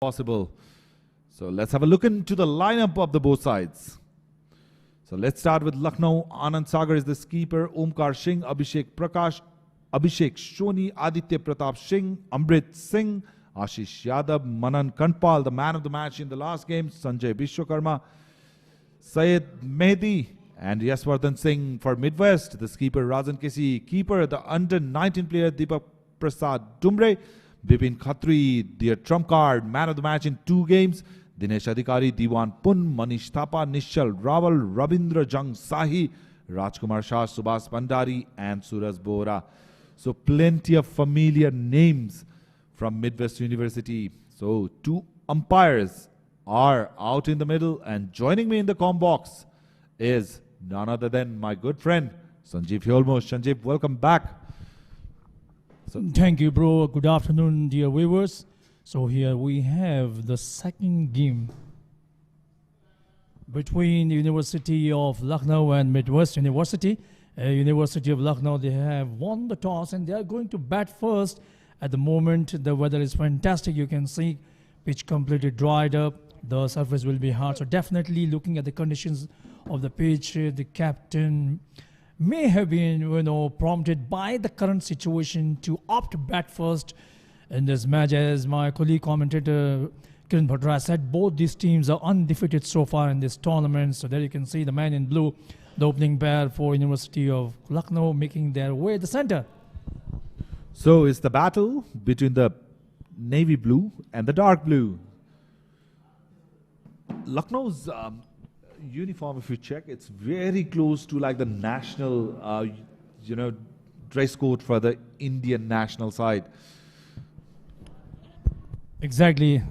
possible. So let's have a look into the lineup of the both sides. So let's start with Lucknow. Anand Sagar is the keeper. Omkar Singh, Abhishek Prakash, Abhishek Shoni, Aditya Pratap Singh, Amrit Singh, Ashish Yadav, Manan Kanpal, the man of the match in the last game, Sanjay Vishwakarma, Syed Mehdi, and Yaswardhan Singh for Midwest. The keeper Rajan Kesi, keeper the under-19 player Deepak Prasad Dumre, Bipin Katri, their trump card, man of the match in 2 games. Dinesh Adhikari, Diwan Pun, Manish Thapa, Nishal Rawal, Rabindra Jang Sahi, Rajkumar Shah, Subash Bhandari, and Suraj Bora. So plenty of familiar names from Midwest University. So 2 umpires are out in the middle, and joining me in the comm box is none other than my good friend Sanjeev Hyolmo. Sanjeev, welcome back. Thank you, bro. Good afternoon, dear viewers. So here we have the second game between the University of Lucknow and Midwest University. University of Lucknow, they have won the toss and they are going to bat first. At the moment, the weather is fantastic. You can see pitch completely dried up. The surface will be hard. So definitely looking at the conditions of the pitch, the captain may have been, prompted by the current situation to opt bat first in this match. As my colleague commentator Kiran Bhadra said, both these teams are undefeated so far in this tournament. So there you can see the man in blue, the opening pair for University of Lucknow, making their way at the center. So it's the battle between the navy blue and the dark blue. Lucknow's uniform, if you check, it's very close to like the national, dress code for the Indian national side. Exactly.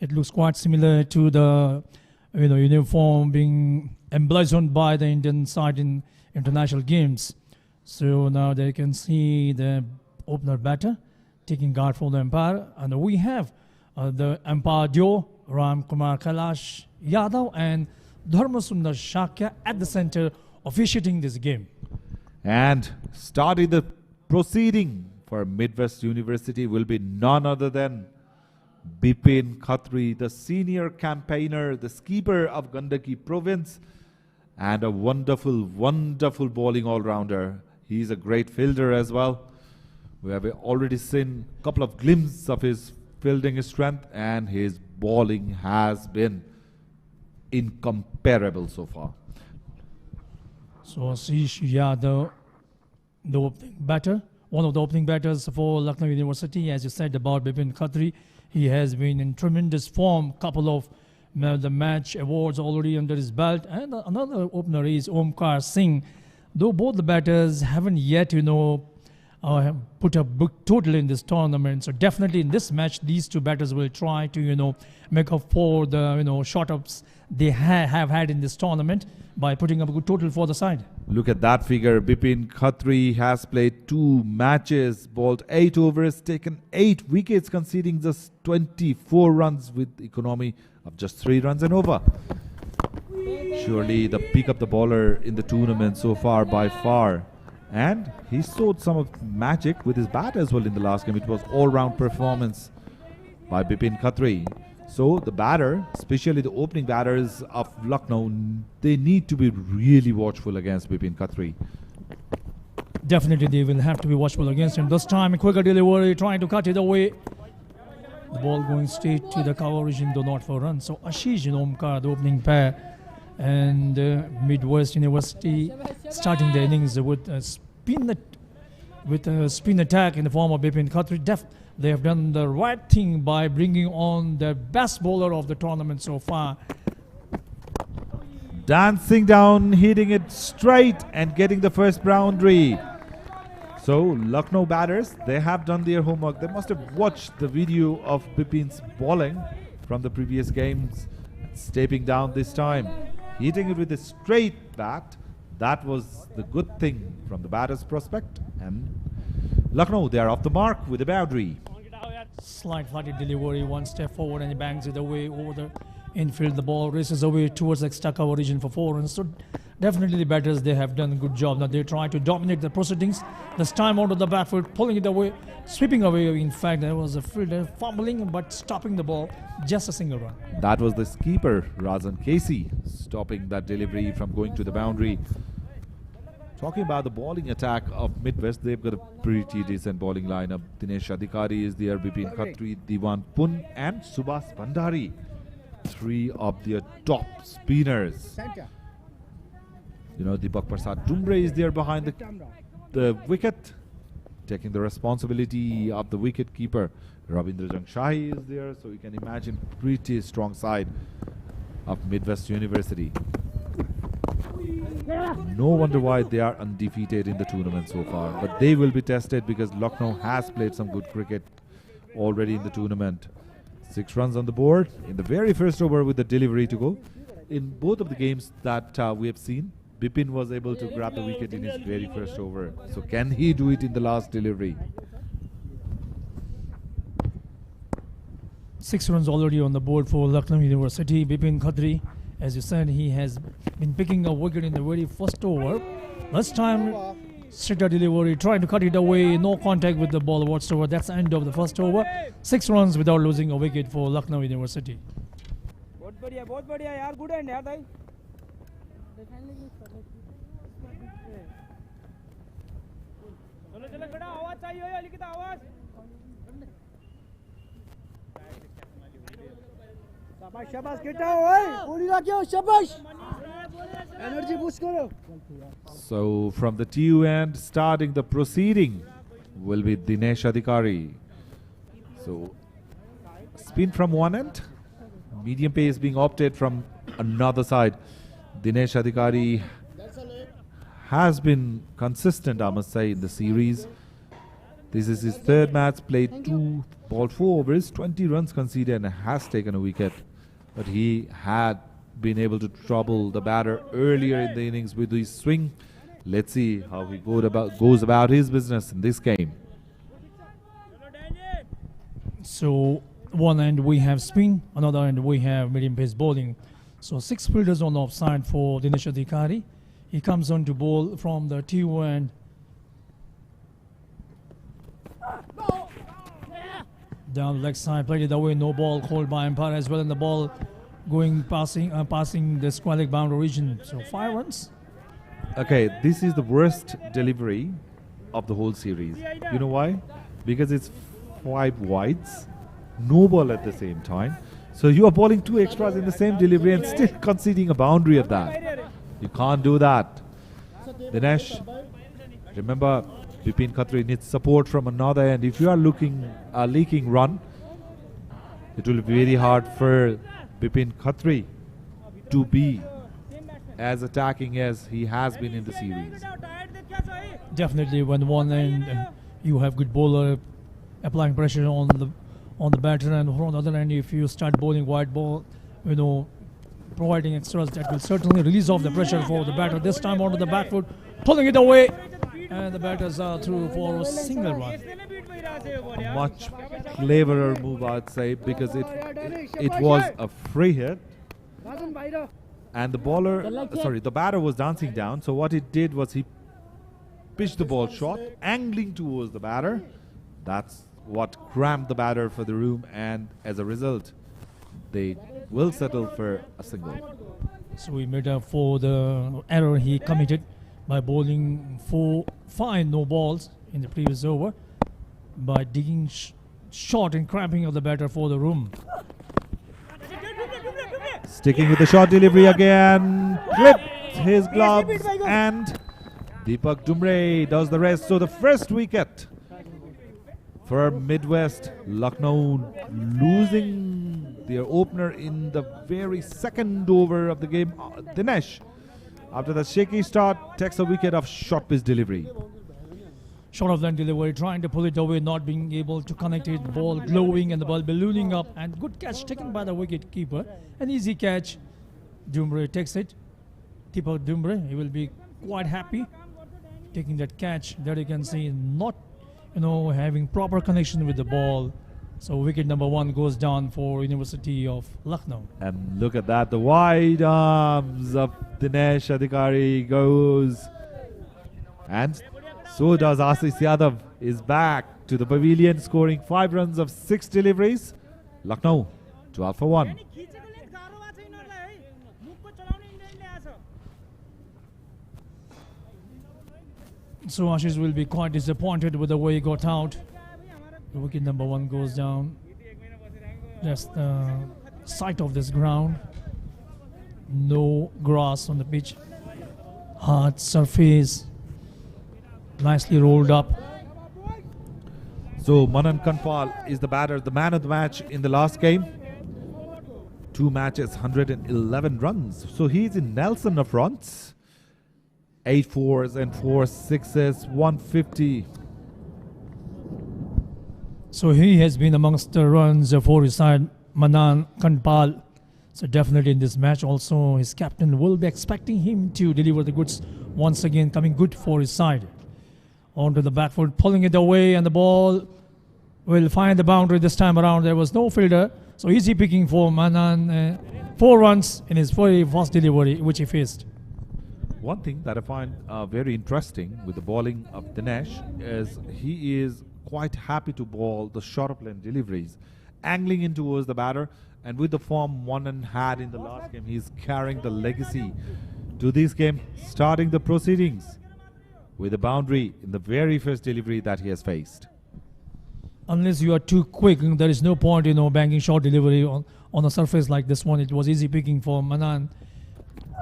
It looks quite similar to the uniform being emblazoned by the Indian side in international games. So now they can see the opener batter taking guard for the umpire, and we have the umpire duo Rajkumar Kailash Yadav and Dharmasundar Shakya at the center officiating this game. And starting the proceeding for Midwest University will be none other than Bipin Katri, the senior campaigner, the skipper of Gandaki province, and a wonderful, wonderful bowling all-rounder. He's a great fielder as well. We have already seen a couple of glimpses of his fielding strength, and his bowling has been incomparable so far. So Ashish Yadav, the opening batter, one of the opening batters for Lucknow University. As you said about Bipin Katri, he has been in tremendous form. Couple of the match awards already under his belt. And another opener is Omkar Singh. Though both the batters haven't yet, put a big total in this tournament. So definitely in this match, these 2 batters will try to, make up for the, short ups they have had in this tournament by putting up a good total for the side. Look at that figure. Bipin Katri has played 2 matches, bowled 8 overs, taken 8 wickets, conceding just 24 runs with economy of just 3 runs and over. Surely the pick up the bowler in the tournament so far by far. And he showed some of magic with his bat as well in the last game. It was all-round performance by Bipin Katri. So the batter, especially the opening batters of Lucknow, they need to be really watchful against Bipin Katri. Definitely they will have to be watchful against him. This time a quicker delivery, trying to cut it away. The ball going straight to the cover region, though not for runs. So Ashish and Omkar, the opening pair, and Midwest University starting the innings with a spin attack in the form of Bipin Katri. They have done the right thing by bringing on the best bowler of the tournament so far. Dancing down, hitting it straight and getting the first boundary. So Lucknow batters, they have done their homework. They must have watched the video of Bipin's bowling from the previous games. Stepping down this time, hitting it with a straight bat. That was the good thing from the batter's prospect. And Lucknow, they are off the mark with a boundary. Slight flighted delivery, 1 step forward, and he bangs it away over the infield. The ball races away towards the extra cover region for 4 runs. So Definitely the batters, they have done a good job. Now they try to dominate the proceedings. This time onto the back foot, pulling it away, sweeping away. In fact, there was a fielder fumbling but stopping the ball. Just a single run. That was the keeper, Razan Casey, stopping that delivery from going to the boundary. Talking about the bowling attack of Midwest, they've got a pretty decent bowling lineup. Dinesh Adhikari is there, Bipin Katri, Diwan Pun and Subash Bhandari. Three of their top spinners. You know, Deepak Prasad Dumbre is there behind the wicket, taking the responsibility of the wicket keeper. Ravindra Jang Shahi is there, so you can imagine pretty strong side of Midwest University. No wonder why they are undefeated in the tournament so far, but they will be tested because Lucknow has played some good cricket already in the tournament. 6 runs on the board in the very first over with the delivery to go. In both of the games that we have seen, Bipin was able to grab the wicket in his very first over. So can he do it in the last delivery? 6 runs already on the board for Lucknow University. Bipin Katri, as you said, he has been picking a wicket in the very first over. Last time, straighter delivery, trying to cut it away, no contact with the ball whatsoever. That's the end of the first over. 6 runs without losing a wicket for Lucknow University. बहुत बढ़िया यार, good and यार भाई. चलो चलो बेटा, आवाज चाहिए हो, लिखित आवाज. शाबाश शाबाश बेटा, ओए पूरी रखियो, शाबाश. एनर्जी बूस्ट करो. So from the TU end, starting the proceeding will be Dinesh Adhikari. So spin from one end, medium pace being opted from another side. Dinesh Adhikari has been consistent, I must say, in the series. This is his third match, played 2 ball 4 overs, 20 runs conceded and has taken a wicket. But he had been able to trouble the batter earlier in the innings with his swing. Let's see how he goes about his business in this game. So one end we have spin, another end we have medium pace bowling. So 6 fielders on the offside for Dinesh Adhikari. He comes on to bowl from the TU end. Down leg side, played it away, no ball called by umpire as well, and the ball going passing the square leg boundary region. So 5 runs. Okay, this is the worst delivery of the whole series. You know why? Because it's 5 wides, no ball at the same time. So you are bowling 2 extras in the same delivery and still conceding a boundary of that. You can't do that. Dinesh, remember, Bipin Katri needs support from another end. If you are looking a leaking run, it will be very hard for Bipin Katri to be as attacking as he has been in the series. Definitely, when one end you have good bowler applying pressure on the batter, and on the other end, if you start bowling wide ball, you know, providing extras, that will certainly release off the pressure for the batter. This time onto the back foot, pulling it away, and the batters are through for a single run. A much cleverer move, I'd say, because it was a free hit, and the batter was dancing down. So what he did was he pitched the ball short, angling towards the batter. That's what cramped the batter for the room, and as a result, they will settle for a single. So we made up for the error he committed by bowling 5 no balls in the previous over by digging short and cramping of the batter for the room. Sticking with the short delivery again, clipped his gloves, and Deepak Dumbre does the rest. So the first wicket for Midwest, Lucknow losing their opener in the very second over of the game. Dinesh, after the shaky start, takes a wicket of short pitch delivery. Short of that delivery, trying to pull it away, not being able to connect it, ball glowing and the ball ballooning up, and good catch taken by the wicket keeper. An easy catch. Dumbre takes it. Deepak Dumbre, he will be quite happy taking that catch. There you can see, not having proper connection with the ball. So wicket number 1 goes down for University of Lucknow. And look at that, the wide arms of Dinesh Adhikari goes. And so does Ashish Yadav, is back to the pavilion, scoring 5 runs of 6 deliveries. Lucknow 12 for 1. So Ashish will be quite disappointed with the way he got out. The wicket number 1 goes down. Just the sight of this ground. No grass on the pitch. Hard surface. Nicely rolled up. So Manan Kanpal is the batter, the man of the match in the last game. 2 matches, 111 runs. So he's in Nelson of runs. 8 fours and 4 sixes, 150. So he has been amongst the runs for his side, Manan Kanpal. So definitely in this match also his captain will be expecting him to deliver the goods once again, coming good for his side. Onto the back foot, pulling it away, and the ball will find the boundary this time around. There was no fielder, so easy picking for Manan. 4 runs in his very first delivery which he faced. One thing that I find very interesting with the bowling of Dinesh is he is quite happy to bowl the shorter plane deliveries, angling in towards the batter, and with the form Manan had in the last game, he's carrying the legacy to this game, starting the proceedings with a boundary in the very first delivery that he has faced. Unless you are too quick, there is no point, banging short delivery on a surface like this one. It was easy picking for Manan,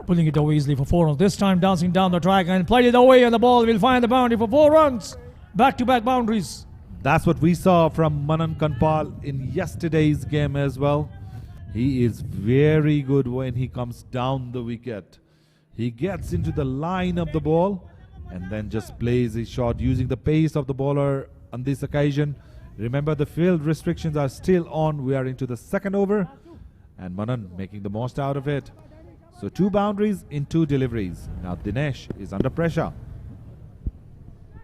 pulling it away easily for 4 runs. This time dancing down the track and played it away, and the ball will find the boundary for 4 runs. Back-to-back boundaries. That's what we saw from Manan Kanpal in yesterday's game as well. He is very good when he comes down the wicket. He gets into the line of the ball and then just plays his shot using the pace of the bowler on this occasion. Remember, the field restrictions are still on. We are into the 2nd over, and Manan making the most out of it. So 2 boundaries in 2 deliveries. Now Dinesh is under pressure.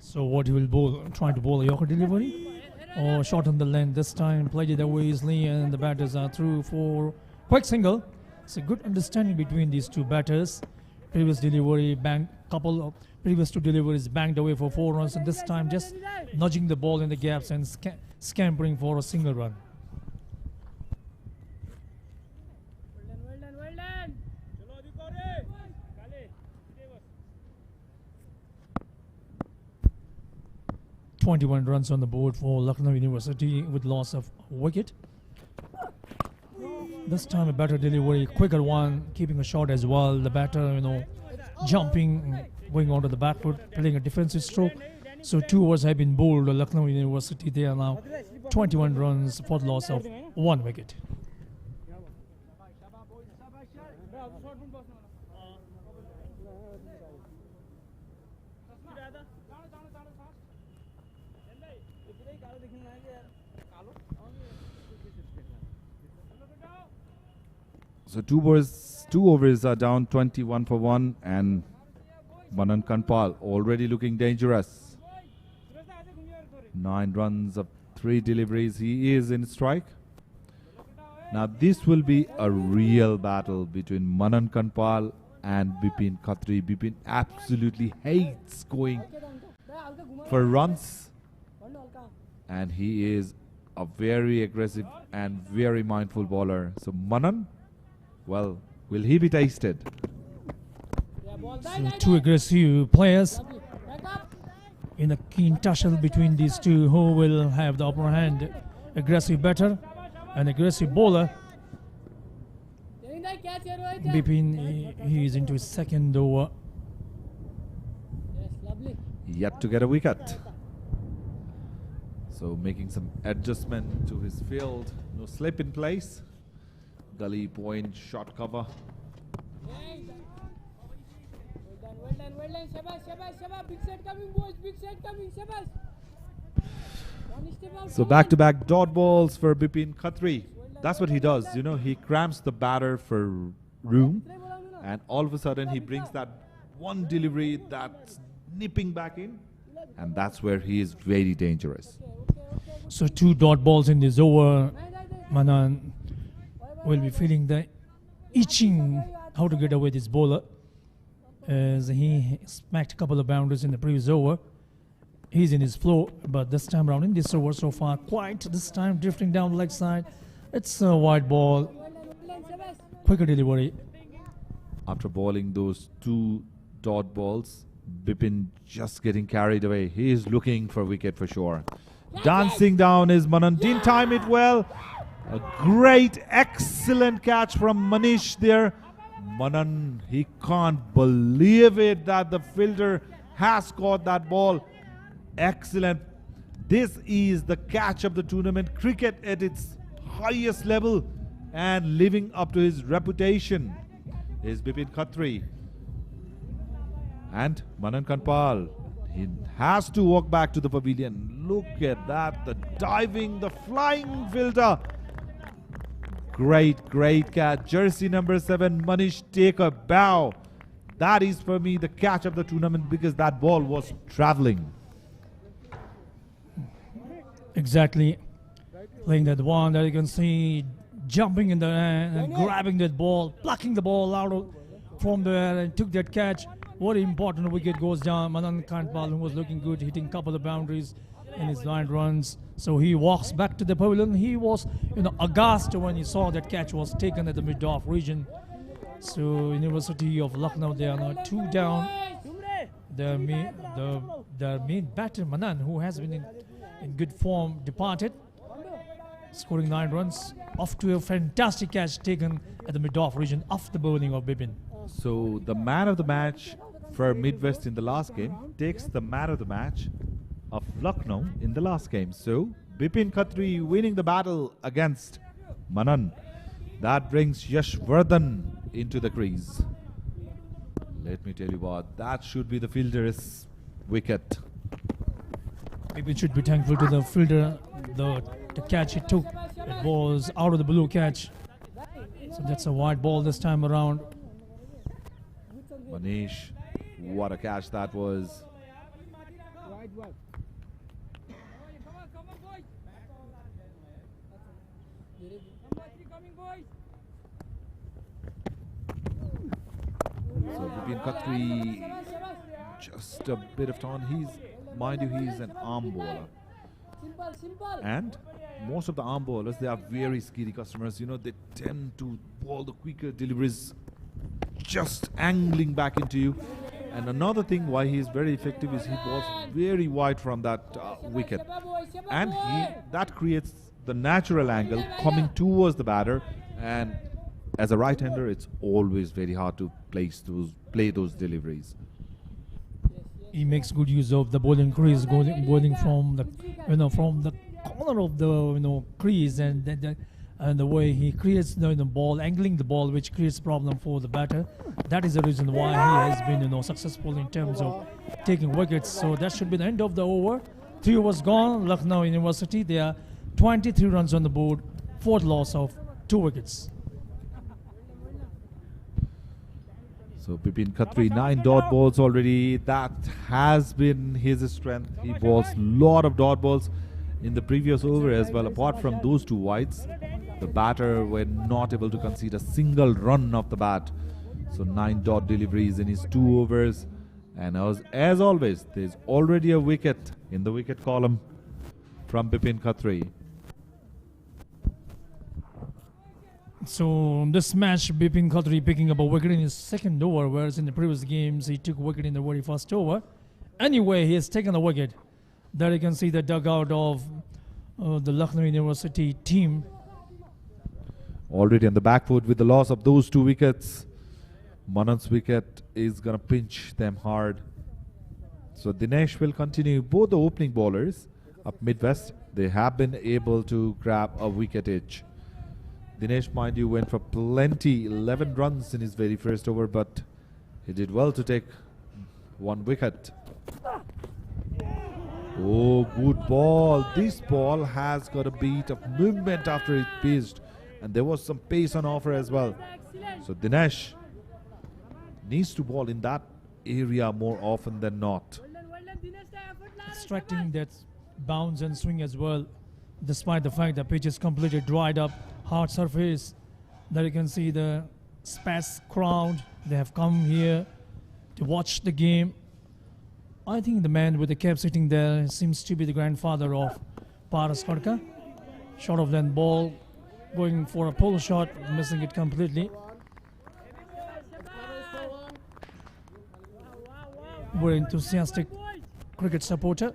So what he will bowl, trying to bowl a Yorker delivery or shorten the length this time, played it away easily, and the batters are through for quick single. It's a good understanding between these 2 batters. Previous delivery banged, couple of previous 2 deliveries banged away for 4 runs, and this time just nudging the ball in the gaps and scampering for a single run. Well done. 21 runs on the board for Lucknow University with loss of wicket. This time a better delivery, quicker one, keeping a shot as well. The batter, jumping, going onto the back foot, playing a defensive stroke. So 2 overs have been bowled. Lucknow University, they are now 21 runs for the loss of 1 wicket. So 2 overs are down 21 for 1, and Manan Kanpal already looking dangerous. 9 runs of 3 deliveries. He is in strike. Now this will be a real battle between Manan Kanpal and Bipin Katri. Bipin absolutely hates going for runs, and he is a very aggressive and very mindful bowler. So Manan, well, will he be tasted? So 2 aggressive players in a keen tussle between these 2. Who will have the upper hand? Aggressive batter and aggressive bowler. Bipin, he is into his 2nd over. Yet to get a wicket. So making some adjustment to his field. No slip in place. Gully point, short cover. Well done. Shabash. Big set coming, boys. Big set coming. Shabash. So back-to-back dot balls for Bipin Katri. That's what he does. He cramps the batter for room, and all of a sudden he brings that one delivery that's nipping back in, and that's where he is very dangerous. So 2 dot balls in this over. Manan will be feeling the itching how to get away this bowler, as he smacked a couple of boundaries in the previous over. He's in his flow, but this time around in this over so far, quite this time drifting down the leg side. It's a wide ball, quicker delivery. After bowling those 2 dot balls, Bipin just getting carried away. He is looking for wicket for sure. Dancing down is Manan. Didn't time it well. A great, excellent catch from Manish there. Manan, he can't believe it that the fielder has caught that ball. Excellent. This is the catch of the tournament. Cricket at its highest level and living up to his reputation is Bipin Katri. And Manan Kanpal, he has to walk back to the pavilion. Look at that, the diving, the flying fielder. Great, great catch. Jersey number 7, Manish, take a bow. That is for me the catch of the tournament because that ball was traveling. Exactly. Playing that one that you can see jumping in the air and grabbing that ball, plucking the ball out from the air and took that catch. What important wicket goes down. Manan Kanpal, who was looking good, hitting a couple of boundaries in his 9 runs. So he walks back to the pavilion. He was, aghast when he saw that catch was taken at the mid-off region. So University of Lucknow, they are now 2 down. Their main batter, Manan, who has been in good form, departed, scoring 9 runs, off to a fantastic catch taken at the mid-off region off the bowling of Bipin. So the man of the match for Midwest in the last game takes the man of the match of Lucknow in the last game. So Bipin Katri winning the battle against Manan. That brings Yashvardhan into the crease. Let me tell you what, that should be the fielder's wicket. Bipin should be thankful to the fielder, the catch he took. It was out of the blue catch. So that's a wide ball this time around. Manish, what a catch that was. So Bipin Katri, just a bit of time. Mind you, he's an arm bowler. And most of the arm bowlers, they are very skilled customers. They tend to bowl the quicker deliveries, just angling back into you. And another thing why he is very effective is he bowls very wide from that wicket. And that creates the natural angle coming towards the batter. And as a right-hander, it's always very hard to play those deliveries. He makes good use of the bowling crease, bowling from the corner of the crease, and the way he creates the ball, angling the ball, which creates problem for the batter. That is the reason why he has been successful in terms of taking wickets. So that should be the end of the over. 3 overs gone. Lucknow University, they are 23 runs on the board, 4th loss of 2 wickets. So Bipin Katri, 9 dot balls already. That has been his strength. He bowls a lot of dot balls in the previous over as well. Apart from those 2 wides, the batter were not able to concede a single run off the bat. So 9 dot deliveries in his 2 overs. And as always, there's already a wicket in the wicket column from Bipin Katri. So this match, Bipin Katri picking up a wicket in his 2nd over, whereas in the previous games he took a wicket in the very 1st over. Anyway, he has taken a wicket. There you can see the dugout of the Lucknow University team. Already on the back foot with the loss of those 2 wickets. Manan's wicket is going to pinch them hard. So Dinesh will continue. Both the opening bowlers up Midwest, they have been able to grab a wicket each. Dinesh, mind you, went for plenty, 11 runs in his very first over, but he did well to take 1 wicket. Oh, good ball. This ball has got a beat of movement after it pitched, and there was some pace on offer as well. So Dinesh needs to bowl in that area more often than not. Extracting that bounce and swing as well. despite the fact the pitch is completely dried up, hard surface. There you can see the Spats crowd. They have come here to watch the game. I think the man with the cap sitting there seems to be the grandfather of Paras Khadka. Short of length ball, going for a pole shot, missing it completely. Very enthusiastic cricket supporter.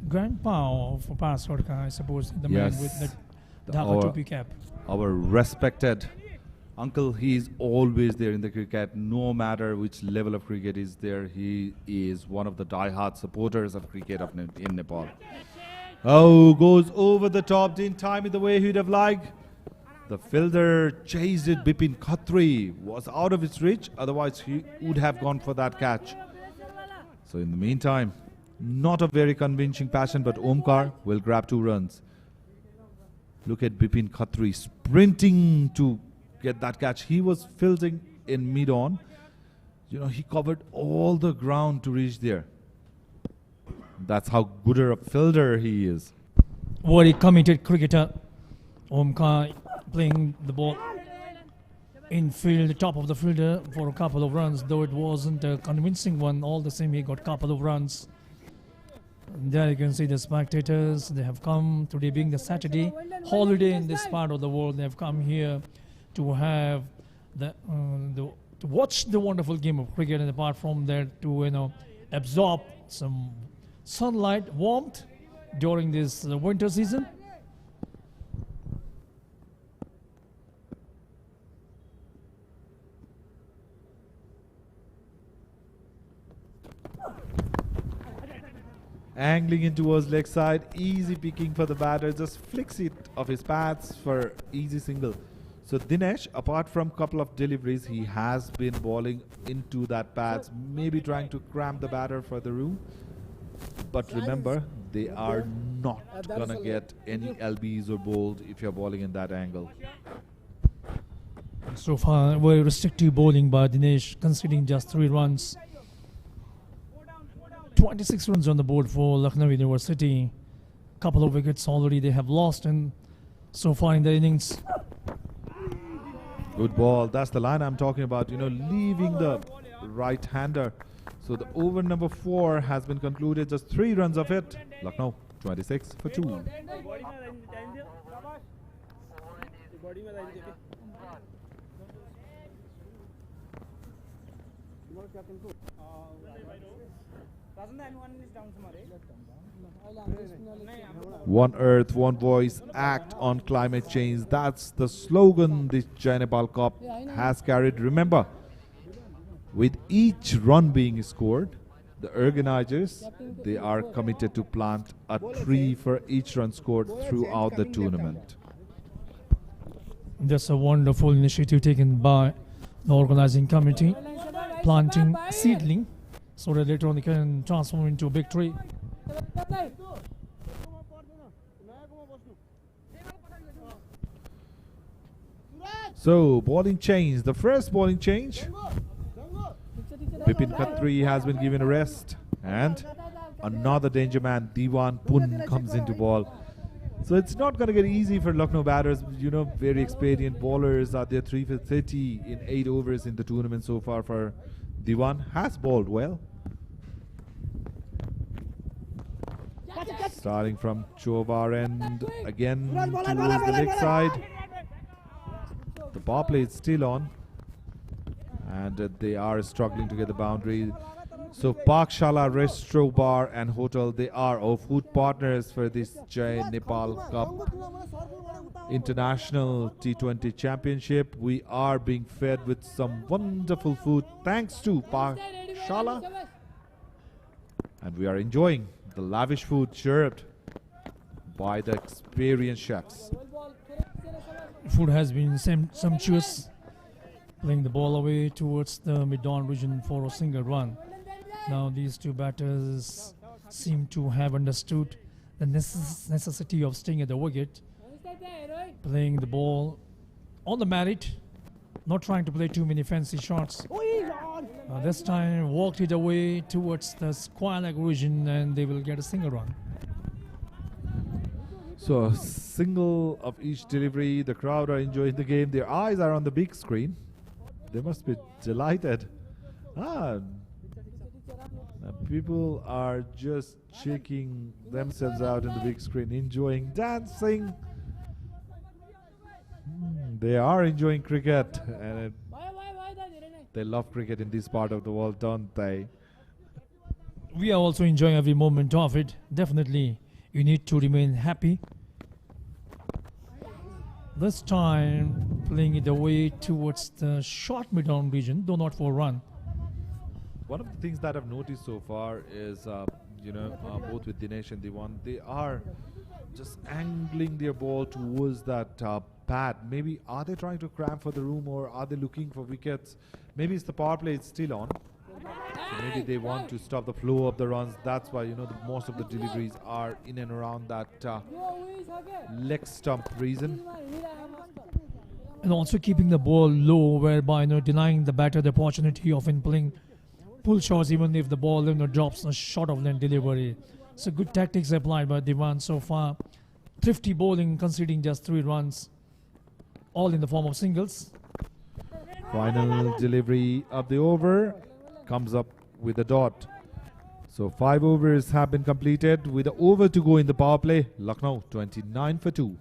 Grandpa of Paras Khadka, I suppose, the man with the Dhaka Topi cap. Our respected uncle, he is always there in the cricket, no matter which level of cricket is there. He is one of the die-hard supporters of cricket in Nepal. Oh, goes over the top, didn't time it the way he'd have liked. The fielder chased it. Bipin Katri was out of his reach, otherwise he would have gone for that catch. So in the meantime, not a very convincing passion, but Omkar will grab 2 runs. Look at Bipin Katri sprinting to get that catch. He was fielding in mid-on. You know, he covered all the ground to reach there. That's how good a fielder he is. Very committed cricketer. Omkar playing the ball in field, top of the fielder for a couple of runs, though it wasn't a convincing one. All the same, he got a couple of runs. There you can see the spectators. They have come today, being the Saturday holiday in this part of the world. They have come here to have to watch the wonderful game of cricket, and apart from that, to absorb some sunlight, warmth during this winter season. Angling in towards leg side, easy picking for the batter, just flicks it off his pads for easy single. So Dinesh, apart from couple of deliveries, he has been bowling into that pads, maybe trying to cram the batter for the room. But remember, they are not gonna get any LBs or bowled if you're bowling in that angle. So far, very restrictive bowling by Dinesh, conceding just 3 runs. 26 runs on the board for Lucknow University. Couple of wickets already they have lost, and so far in the innings. Good ball. That's the line I'm talking about. Leaving the right-hander. So the over number 4 has been concluded. Just 3 runs of it. Lucknow 26 for 2. One earth, one voice, act on climate change. That's the slogan this Jai Nepal Cup has carried. Remember, with each run being scored, the organizers, they are committed to plant a tree for each run scored throughout the tournament. That's a wonderful initiative taken by the organizing committee, planting seedling so that later on they can transform into a big tree. So, bowling change. The first bowling change. Bipin Katri has been given a rest. And another danger man, Diwan Pun, comes into ball. So, it's not going to get easy for Lucknow batters. Very experienced bowlers are there. 3 for 30 in 8 overs in the tournament so far for Diwan. Has bowled well. Starting from Chobar end again towards the leg side. The Powerplay is still on, and they are struggling to get the boundary. So Pakshala Restro Bar and Hotel, they are our food partners for this Jai Nepal Cup International T20 Championship. We are being fed with some wonderful food thanks to Pakshala, and we are enjoying the lavish food served by the experienced chefs. Food has been sumptuous, playing the ball away towards the mid-on region for a single run. Now these two batters seem to have understood the necessity of staying at the wicket, playing the ball on the merit, not trying to play too many fancy shots. This time walked it away towards the square leg region, and they will get a single run. So a single of each delivery. The crowd are enjoying the game. Their eyes are on the big screen. They must be delighted. People are just checking themselves out in the big screen, enjoying dancing. They are enjoying cricket, and they love cricket in this part of the world, don't they? We are also enjoying every moment of it. Definitely, you need to remain happy. This time, playing it away towards the short mid-on region, though not for run. One of the things that I've noticed so far is, both with Dinesh and Diwan, they are just angling their ball towards that pad. Maybe are they trying to cram for the room, or are they looking for wickets? Maybe it's the power play is still on. So maybe they want to stop the flow of the runs. That's why, most of the deliveries are in and around that leg stump region. And also keeping the ball low, whereby denying the batter the opportunity of playing pull shots, even if the ball drops short of length delivery. So good tactics applied by Diwan so far. Thrifty bowling, conceding just 3 runs, all in the form of singles. Final delivery of the over comes up with a dot. So 5 overs have been completed with the over to go in the power play. Lucknow 29 for 2.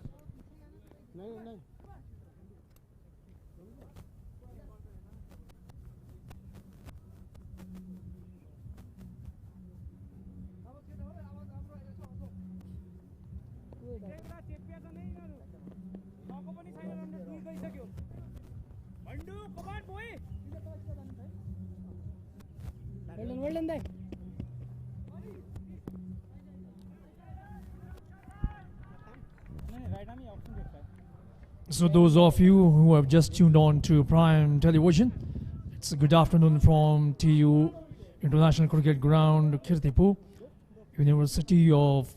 So those of you who have just tuned on to Prime Television, it's a good afternoon from TU International Cricket Ground, Kirtipur, University of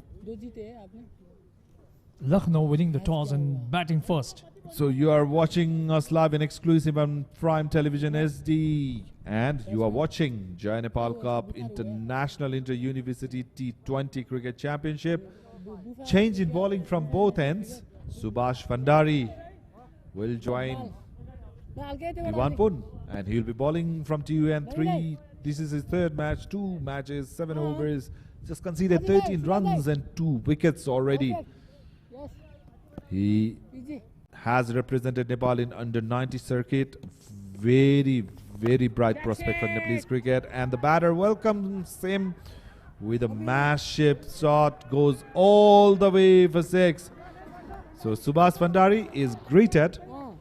Lucknow, winning the toss and batting first. So you are watching us live and exclusive on Prime Television SD, and you are watching Jai Nepal Cup International Inter-University T20 Cricket Championship. Change in bowling from both ends. Subash Bhandari will join Diwanpur, and he will be bowling from TU and 3. This is his 3rd match, 2 matches, 7 overs, just conceded 13 runs and 2 wickets already. He has represented Nepal in under-90 circuit. Very, very bright prospect for Nepalese cricket, and the batter welcomes him with a massive shot, goes all the way for 6. So Subash Bhandari is greeted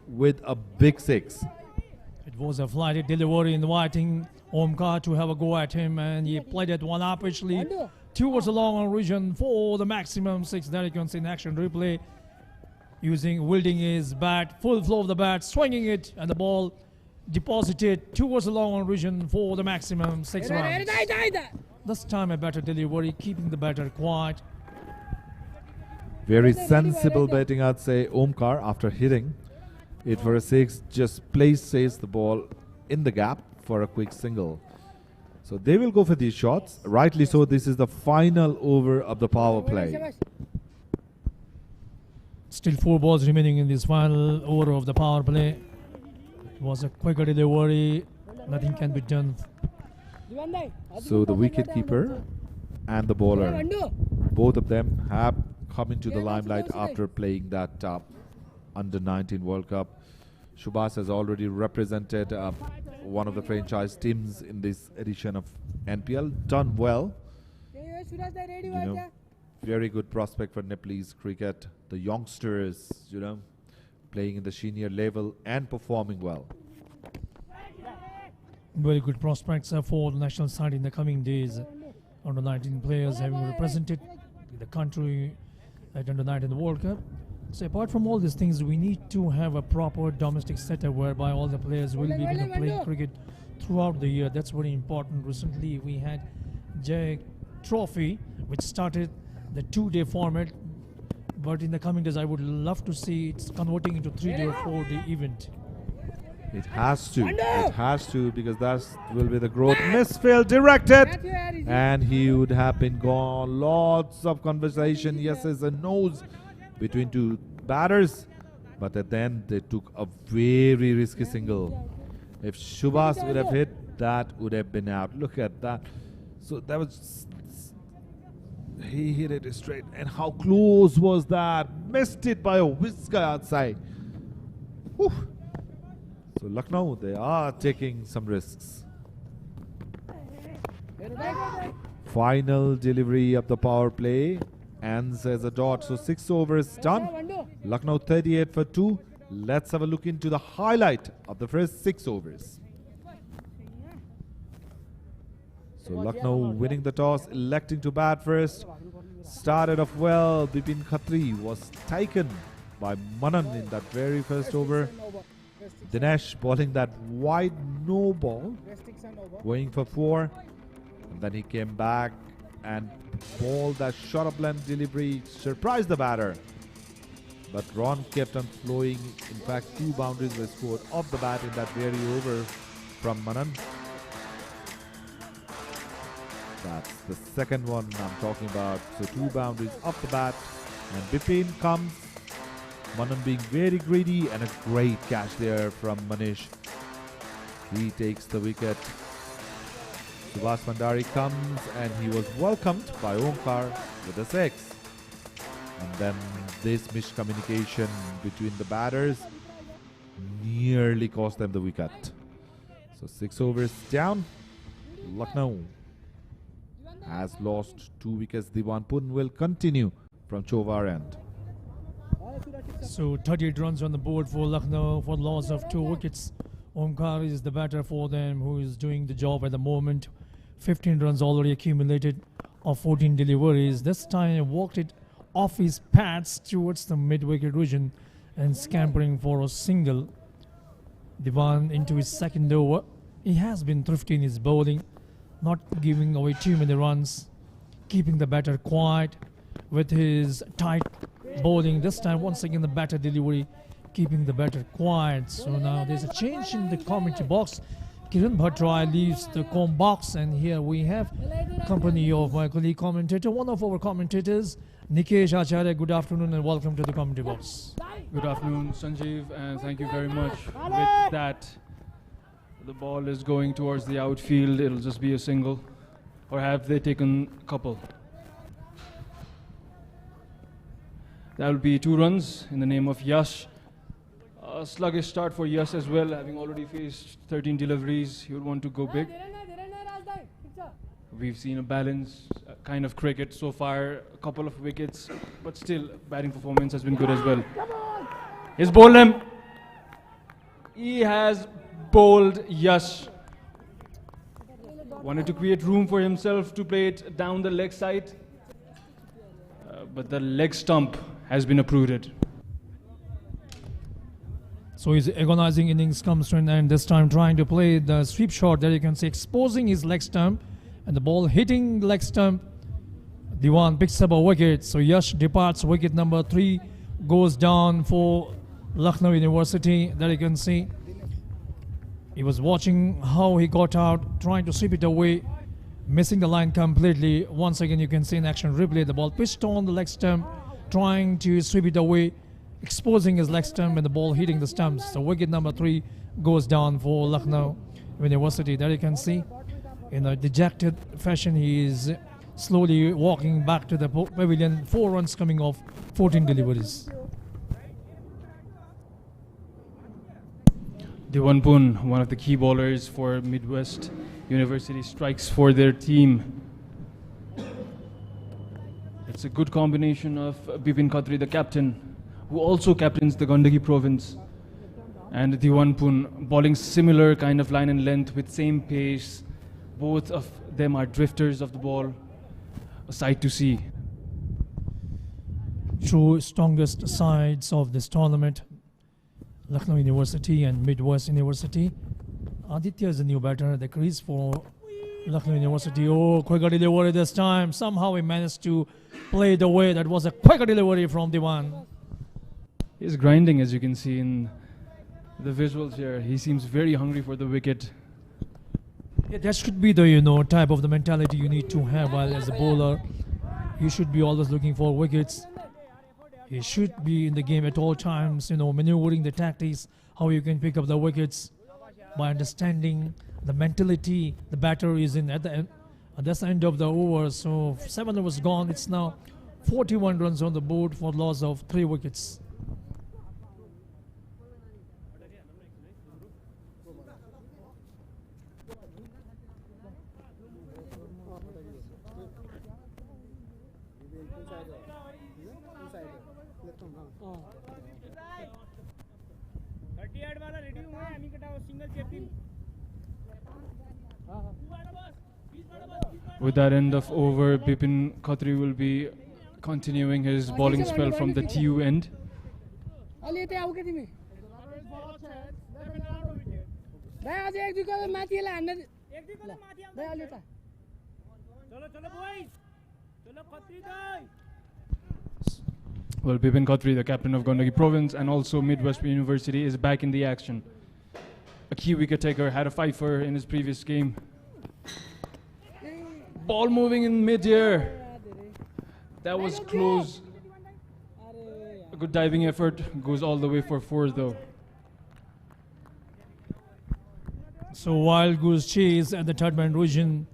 with a big 6. It was a flighted delivery, inviting Omkar to have a go at him, and he played it one upishly towards the long region for the maximum 6. There you can see in action replay, wielding his bat, full flow of the bat, swinging it, and the ball deposited towards the long region for the maximum 6 runs. This time a better delivery, keeping the batter quiet. Very sensible batting, I'd say. Omkar, after hitting it for a 6, just places the ball in the gap for a quick single. So they will go for these shots. Rightly so, this is the final over of the power play. Still 4 balls remaining in this final over of the power play. It was a quicker delivery. Nothing can be done. So the wicket keeper and the bowler, both of them have come into the limelight after playing that under-19 World Cup. Subhash has already represented one of the franchise teams in this edition of NPL. Done well. Very good prospect for Nepalese cricket. The youngsters, playing in the senior level and performing well. Very good prospects for the national side in the coming days. Under 19 players having represented the country at under 19 World Cup. So apart from all these things, we need to have a proper domestic setup whereby all the players will be playing cricket throughout the year. That's very important. Recently we had Jai Trophy, which started the 2-day format, but in the coming days I would love to see it's converting into 3-day or 4-day event. It has to. It has to, because that will be the growth. Misfield directed, and he would have been gone. Lots of conversation, yeses and no's between two batters, but at the end they took a very risky single. If Subash would have hit, that would have been out. Look at that. So that was, he hit it straight, and how close was that? Missed it by a whisker outside. Whew. So Lucknow, they are taking some risks. Final delivery of the power play ends as a dot. So 6 overs done. Lucknow 38 for 2. Let's have a look into the highlight of the first 6 overs. So Lucknow winning the toss, electing to bat first. Started off well. Bipin Katri was taken by Manan in that very first over. Dinesh bowling that wide no ball, going for 4. And then he came back and bowled that short of length delivery, surprised the batter. But Ron kept on flowing. In fact, 2 boundaries were scored off the bat in that very over from Manan. That's the second one I'm talking about. So 2 boundaries off the bat. And Bipin comes. Manan being very greedy, and a great catch there from Manish. He takes the wicket. Subash Bhandari comes, and he was welcomed by Omkar with a 6. And then this miscommunication between the batters nearly cost them the wicket. So 6 overs down. Lucknow has lost 2 wickets. Diwan Pun will continue from Chovar end. So 38 runs on the board for Lucknow for loss of 2 wickets. Omkar is the batter for them, who is doing the job at the moment. 15 runs already accumulated of 14 deliveries. This time he walked it off his pads towards the mid-wicket region and scampering for a single. Diwan into his second over. He has been thrifty in his bowling, not giving away too many runs, keeping the batter quiet with his tight bowling. This time once again the batter delivery, keeping the batter quiet. So now there's a change in the commentary box. Kiran Bhattrai leaves the com box, and here we have company of my colleague commentator, one of our commentators, Nikesh Acharya. Good afternoon and welcome to the commentary box. Good afternoon, Sanjeev, and thank you very much. With that, the ball is going towards the outfield. It'll just be a single, or have they taken a couple? That will be 2 runs in the name of Yash. A sluggish start for Yash as well, having already faced 13 deliveries. He would want to go big. We've seen a balanced kind of cricket so far, a couple of wickets, but still batting performance has been good as well. He's bowled him. He has bowled Yash. Wanted to create room for himself to play it down the leg side, but the leg stump has been uprooted. So his agonizing innings comes to an end, this time trying to play the sweep shot that you can see, exposing his leg stump, and the ball hitting leg stump. Diwan picks up a wicket, so Yash departs. Wicket number 3 goes down for Lucknow University, that you can see. He was watching how he got out, trying to sweep it away, missing the line completely. Once again you can see in action replay, the ball pitched on the leg stump, trying to sweep it away, exposing his leg stump, and the ball hitting the stumps. So wicket number 3 goes down for Lucknow University. There you can see, in a dejected fashion, he is slowly walking back to the pavilion. 4 runs coming off 14 deliveries. Diwan Pun, one of the key bowlers for Midwest University, strikes for their team. It's a good combination of Bipin Katri, the captain, who also captains the Gandaki province, and Diwan Pun bowling similar kind of line and length with same pace. Both of them are drifters of the ball, a sight to see. Two strongest sides of this tournament, Lucknow University and Midwest University. Aditya is a new batter at the crease for Lucknow University. Oh, quicker delivery this time. Somehow he managed to play the way. That was a quicker delivery from Diwan. He's grinding, as you can see in the visuals here. He seems very hungry for the wicket. Yeah, that should be the type of the mentality you need to have while as a bowler. You should be always looking for wickets. He should be in the game at all times, maneuvering the tactics, how you can pick up the wickets by understanding the mentality the batter is in at the end of the over. So 7 overs gone. It's now 41 runs on the board for loss of 3 wickets. With that end of over, Bipin Katri will be continuing his bowling spell from the TU end. Well, Bipin Katri, the captain of Gandaki Province and also Midwest University, is back in the action. A key wicket taker, had a fifer in his previous game. Ball moving in mid-air. That was close. A good diving effort, goes all the way for 4 though. So wild goose chase at the third man region.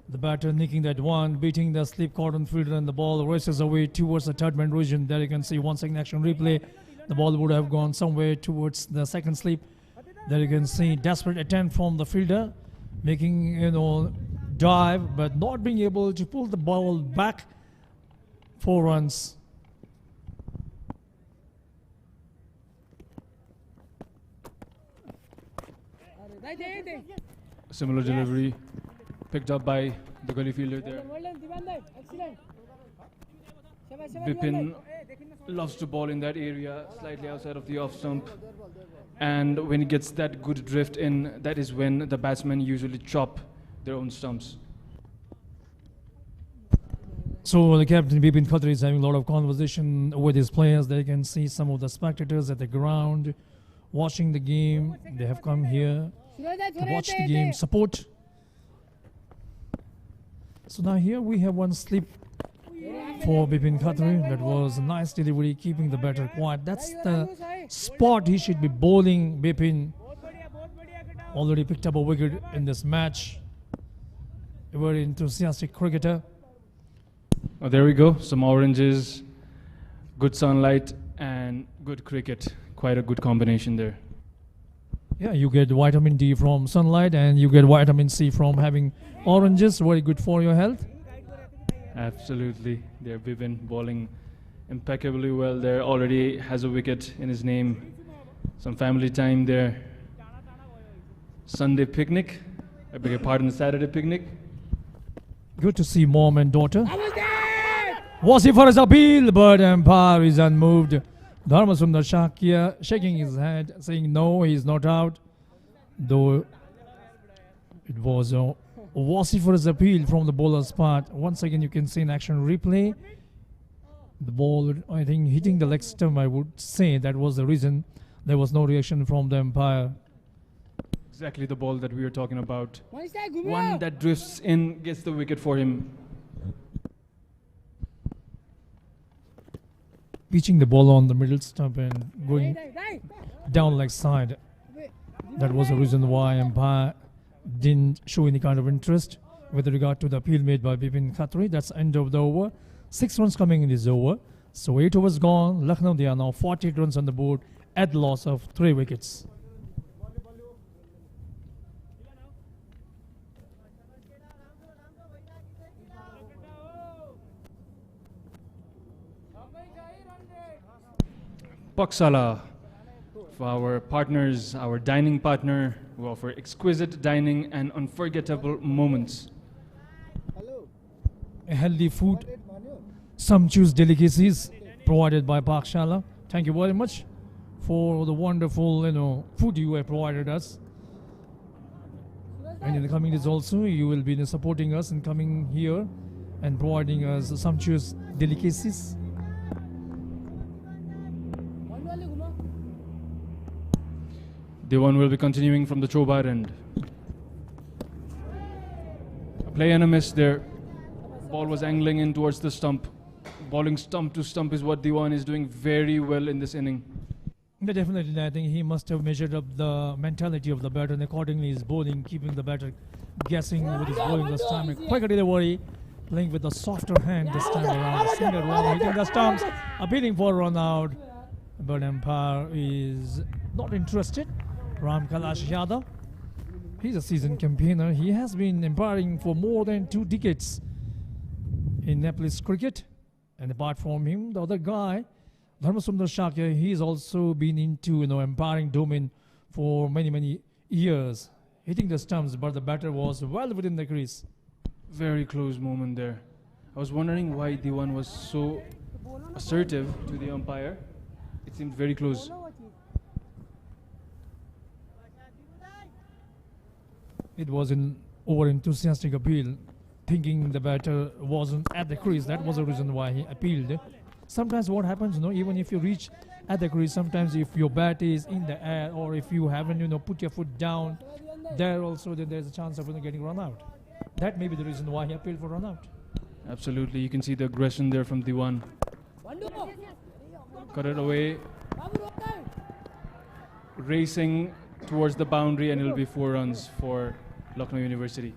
The batter nicking that one, beating the slip cordon fielder, and the ball races away towards the third man region. There you can see 1 second action replay. The ball would have gone somewhere towards the second slip. There you can see desperate attempt from the fielder, making dive, but not being able to pull the ball back. 4 runs. Similar delivery picked up by the gully fielder there. Bipin loves to ball in that area, slightly outside of the off stump. And when he gets that good drift in, that is when the batsmen usually chop their own stumps. So the captain Bipin Katri is having a lot of conversation with his players. They can see some of the spectators at the ground watching the game. They have come here to watch the game, support. So now here we have 1 slip for Bipin Katri. That was a nice delivery, keeping the batter quiet. That's the spot he should be bowling. Bipin already picked up a wicket in this match. A very enthusiastic cricketer. Oh, there we go, some oranges, good sunlight and good cricket. Quite a good combination there. Yeah, you get vitamin D from sunlight and you get vitamin C from having oranges. Very good for your health. Absolutely. There, Bipin bowling impeccably well there. Already has a wicket in his name. Some family time there. Sunday picnic. I beg your pardon, Saturday picnic. Good to see mom and daughter. Was he for his appeal, but umpire is unmoved. Dharmasundar Shakya shaking his head, saying no, he is not out. Though it was for his appeal from the bowler's part. Once again, you can see an action replay. The ball, I think, hitting the leg stump, I would say that was the reason there was no reaction from the umpire. Exactly the ball that we were talking about. One that drifts in, gets the wicket for him. Pitching the ball on the middle stump and going down leg side. That was the reason why umpire didn't show any kind of interest with regard to the appeal made by Bipin Katri. That's end of the over. 6 runs coming in this over. So 8 overs gone. Lucknow, they are now 48 runs on the board at the loss of 3 wickets. Paksala, for our partners, our dining partner, who offer exquisite dining and unforgettable moments. A healthy food, sumptuous delicacies provided by Pakshala. Thank you very much for the wonderful, food you have provided us. And in the coming days also, you will be supporting us and coming here and providing us sumptuous delicacies. The one will be continuing from the Chobar end. A play and a miss there. Ball was angling in towards the stump. bowling stump to stump is what Diwan is doing very well in this inning. Yeah, definitely, I think he must have measured up the mentality of the batter, and accordingly his bowling, keeping the batter guessing with his bowling this time. A quicker delivery, playing with a softer hand this time around. A single run, hitting the stumps, appealing for a run out, but umpire is not interested. Ram Kailash Yadav, he's a seasoned campaigner. He has been umpiring for more than 2 decades in Nepalese cricket, and apart from him, the other guy, Dharmasundar Shakya, he's also been into umpiring domain for many years, hitting the stumps, but the batter was well within the crease. Very close moment there. I was wondering why Diwan was so assertive to the umpire. It seemed very close. It was an over-enthusiastic appeal, thinking the batter wasn't at the crease. That was the reason why he appealed. Sometimes what happens, even if you reach at the crease, sometimes if your bat is in the air or if you haven't, put your foot down, there also then there's a chance of getting run out. That may be the reason why he appealed for run out. Absolutely, you can see the aggression there from Diwan. Cut it away. Racing towards the boundary, and it'll be 4 runs for Lucknow University.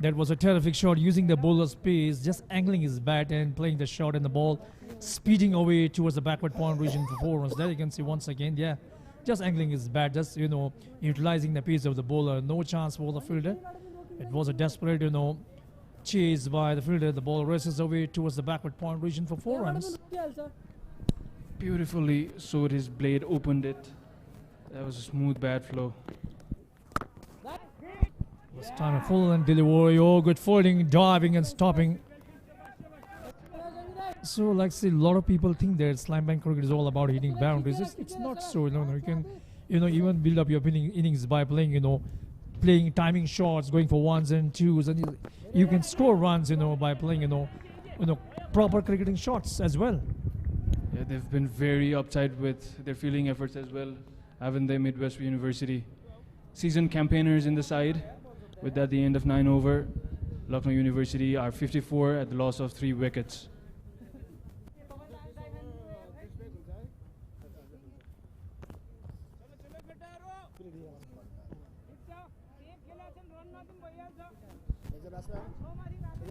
That was a terrific shot, using the bowler's pace, just angling his bat and playing the shot, and the ball speeding away towards the backward point region for 4 runs. There you can see once again, just angling his bat, just utilizing the pace of the bowler. No chance for the fielder. It was a desperate chase by the fielder. The ball races away towards the backward point region for 4 runs. Beautifully sewed his blade, opened it. That was a smooth bat flow. This time a full and delivery. Oh, good folding, diving and stopping. So, like say, a lot of people think that slam bang cricket is all about hitting boundaries. It's not so. You can, even build up your winning innings by playing, playing timing shots, going for 1s and 2s, and you can score runs, by playing, proper cricketing shots as well. Yeah, they've been very uptight with their fielding efforts as well, haven't they, Midwest University? Seasoned campaigners in the side. With that, the end of 9 over, Lucknow University are 54 at the loss of 3 wickets.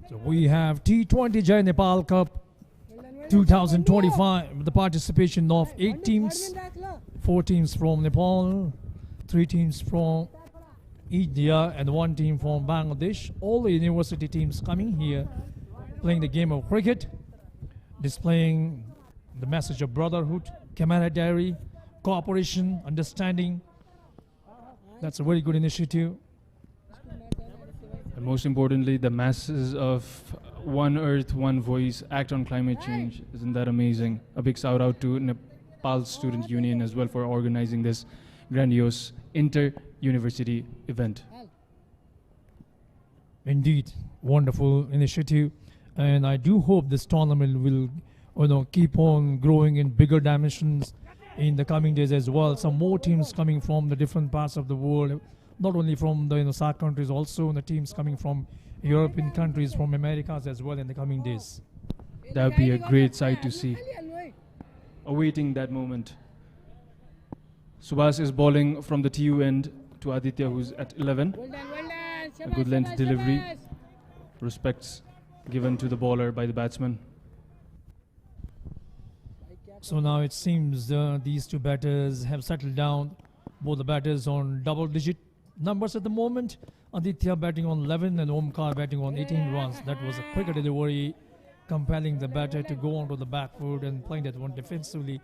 So we have T20 Jai Nepal Cup 2025, with the participation of 8 teams, 4 teams from Nepal, 3 teams from India and 1 team from Bangladesh. All the university teams coming here, playing the game of cricket, displaying the message of brotherhood, camaraderie, cooperation, understanding. That's a very good initiative. And most importantly, the masses of One Earth, One Voice act on climate change. Isn't that amazing? A big shout out to Nepal Student Union as well for organizing this grandiose inter-university event. Indeed, wonderful initiative, and I do hope this tournament will keep on growing in bigger dimensions in the coming days as well. Some more teams coming from the different parts of the world, not only from the SAARC countries, also the teams coming from European countries, from Americas as well in the coming days. That would be a great sight to see. Awaiting that moment. Subash is bowling from the TU end to Aditya, who's at 11. A good length delivery. Respects given to the bowler by the batsman. So now it seems these 2 batters have settled down. Both the batters on double-digit numbers at the moment. Aditya batting on 11 and Omkar batting on 18 runs. That was a quicker delivery, compelling the batter to go onto the back foot and playing that one defensively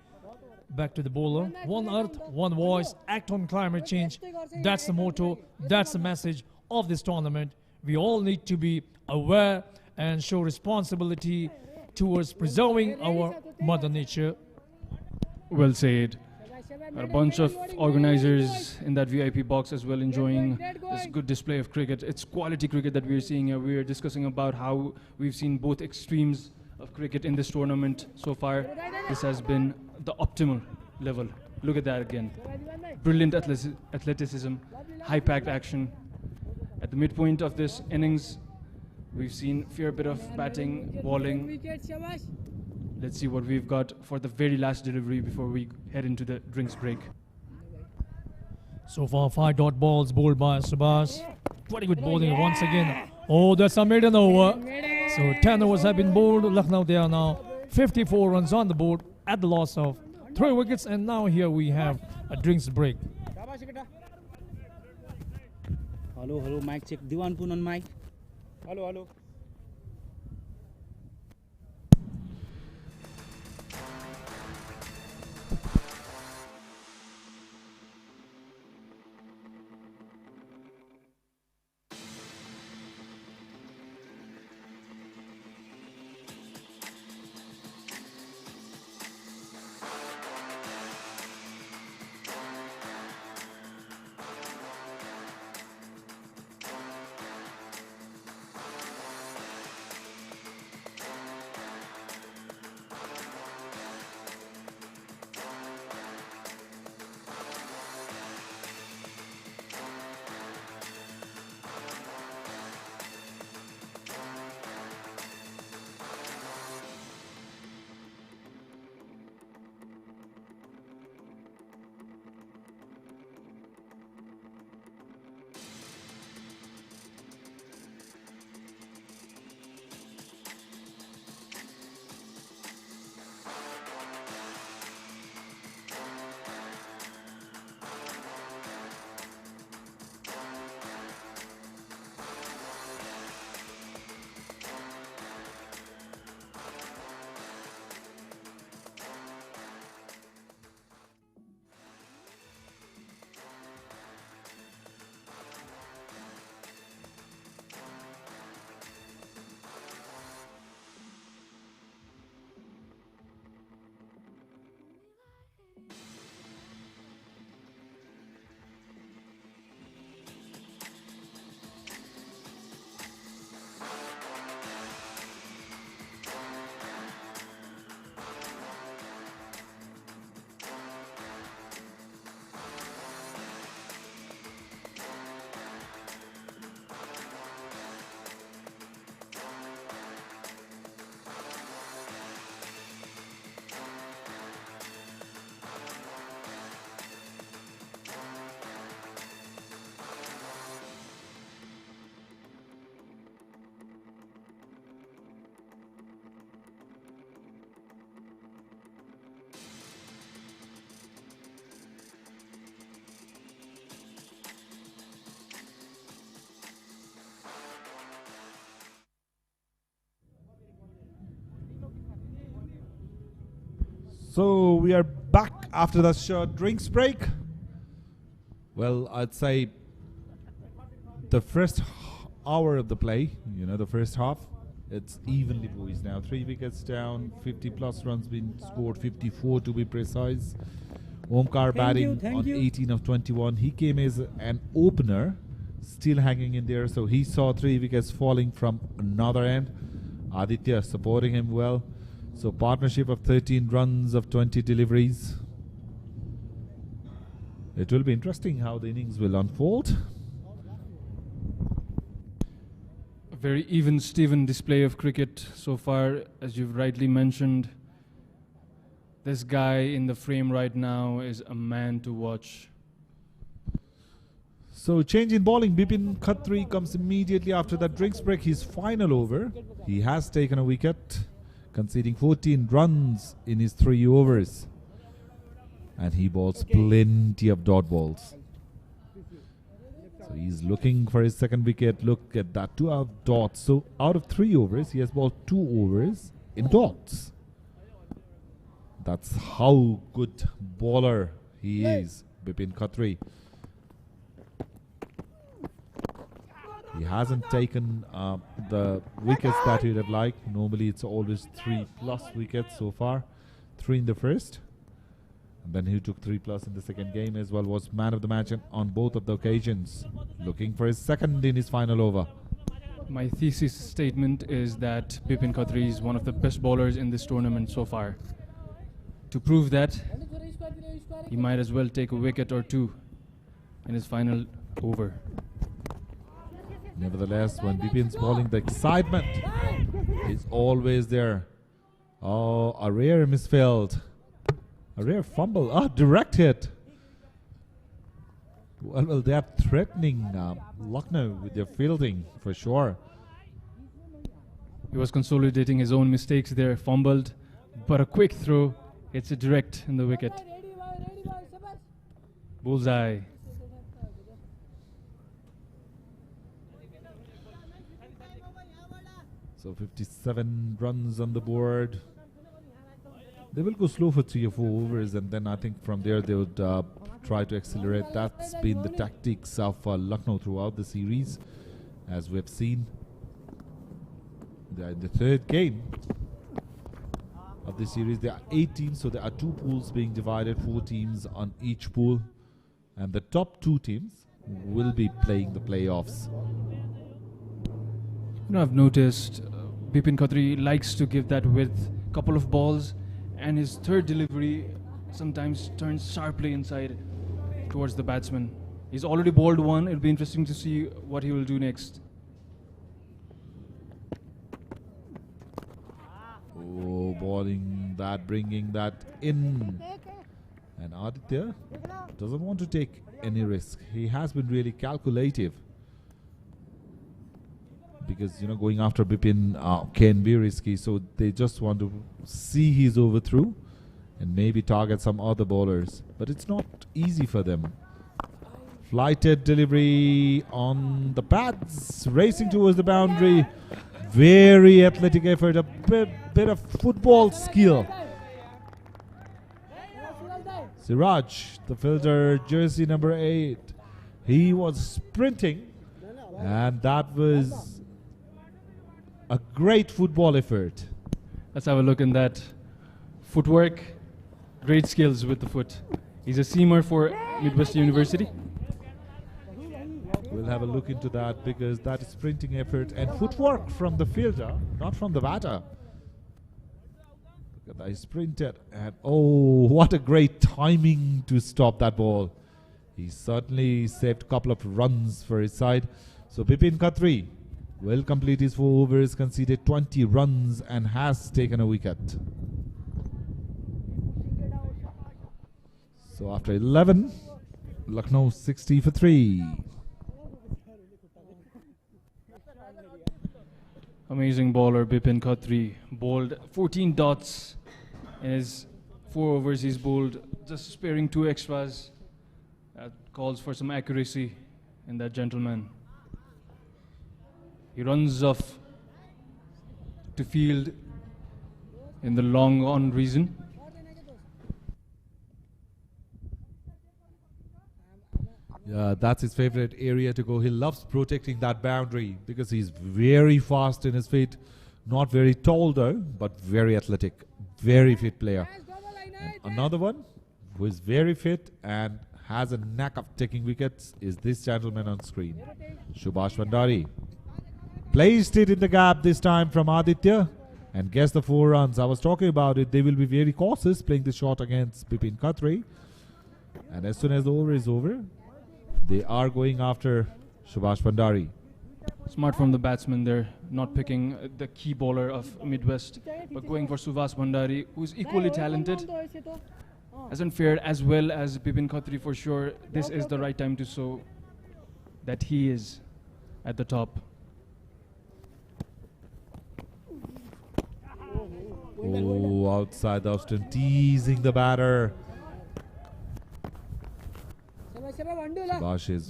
back to the bowler. One Earth, One Voice, act on climate change. That's the motto, that's the message of this tournament. We all need to be aware and show responsibility towards preserving our Mother Nature. Well said. A bunch of organizers in that VIP box as well, enjoying this good display of cricket. It's quality cricket that we're seeing here. We're discussing about how we've seen both extremes of cricket in this tournament so far. This has been the optimal level. Look at that again. Brilliant athleticism, high-packed action. At the midpoint of this innings, we've seen a fair bit of batting, bowling, Let's see what we've got for the very last delivery before we head into the drinks break. So far, 5 dot balls bowled by Subash. Very good bowling once again. Oh, that's a maiden over. So 10 overs have been bowled. Lucknow, they are now 54 runs on the board at the loss of 3 wickets. And now here we have a drinks break. Hello, mic check. Diwan Poon on mic. Hello. So we are back after the short drinks break. Well, I'd say the first hour of the play, the first half, it's evenly poised now. 3 wickets down, 50 plus runs been scored, 54 to be precise. Omkar batting on 18 of 21. He came as an opener, still hanging in there. So he saw 3 wickets falling from another end. Aditya supporting him well. So partnership of 13 runs of 20 deliveries. It will be interesting how the innings will unfold. A very even-steven display of cricket so far, as you've rightly mentioned. This guy in the frame right now is a man to watch. So change in bowling. Bipin Katri comes immediately after that drinks break. His final over. He has taken a wicket, conceding 14 runs in his 3 overs. And he bowls plenty of dot balls. So he's looking for his second wicket. Look at that, 2 out of dots. So out of 3 overs, he has bowled 2 overs in dots. That's how good bowler he is, Bipin Katri. He hasn't taken the wickets that he'd have liked. Normally it's always 3+ wickets so far. 3 in the first. And then he took 3+ in the second game as well. Was man of the match on both of the occasions. Looking for his second in his final over. My thesis statement is that Bipin Katri is one of the best bowlers in this tournament so far. To prove that, he might as well take a wicket or 2 in his final over. Nevertheless, when Bipin's bowling, the excitement is always there. Oh, a rare misfield. A rare fumble. Ah, direct hit. Well, they are threatening Lucknow with their fielding for sure. He was consolidating his own mistakes there, fumbled, but a quick throw. It's a direct in the wicket. Bullseye. So 57 runs on the board. They will go slow for 3 or 4 overs, and then I think from there they would try to accelerate. That's been the tactics of Lucknow throughout the series, as we have seen. They are in the 3rd game of the series. There are 8 teams, so there are 2 pools being divided, 4 teams on each pool, and the top 2 teams will be playing the playoffs. You know, I've noticed Bipin Katri likes to give that width, couple of balls, and his 3rd delivery sometimes turns sharply inside towards the batsman. He's already bowled one. It'll be interesting to see what he will do next. Oh, bowling that, bringing that in. And Aditya doesn't want to take any risk. He has been really calculative. Because, you know, going after Bipin can be risky. So they just want to see his overthrow and maybe target some other bowlers. But it's not easy for them. Flighted delivery on the pads. Racing towards the boundary. Very athletic effort. A bit of football skill. Siraj, the fielder, jersey number 8. He was sprinting. And that was a great football effort. Let's have a look in that. Footwork, great skills with the foot. He's a seamer for Midwest University. We'll have a look into that because that is sprinting effort and footwork from the fielder, not from the batter. Look at that, he sprinted and oh, what a great timing to stop that ball. He certainly saved a couple of runs for his side. So Bipin Katri will complete his 4 overs, conceded 20 runs and has taken a wicket. So after 11, Lucknow 60 for 3. Amazing bowler Bipin Katri. Bowled 14 dots in his 4 overs. He's bowled just sparing 2 extras. That calls for some accuracy in that gentleman. He runs off to field in the long on reason. Yeah, that's his favorite area to go. He loves protecting that boundary because he's very fast in his feet. Not very tall though, but very athletic. Very fit player. And another one who is very fit and has a knack of taking wickets is this gentleman on screen. Subash Bhandari. Placed it in the gap this time from Aditya and gets the 4 runs. I was talking about it. They will be very cautious playing the shot against Bipin Katri. And as soon as the over is over, they are going after Subash Bhandari. Smart from the batsman there, not picking the key bowler of Midwest, but going for Subash Bhandari, who's equally talented. Hasn't fared as well as Bipin Katri for sure. This is the right time to show that he is at the top. Oh, outside the off-stump, teasing the batter. Subash is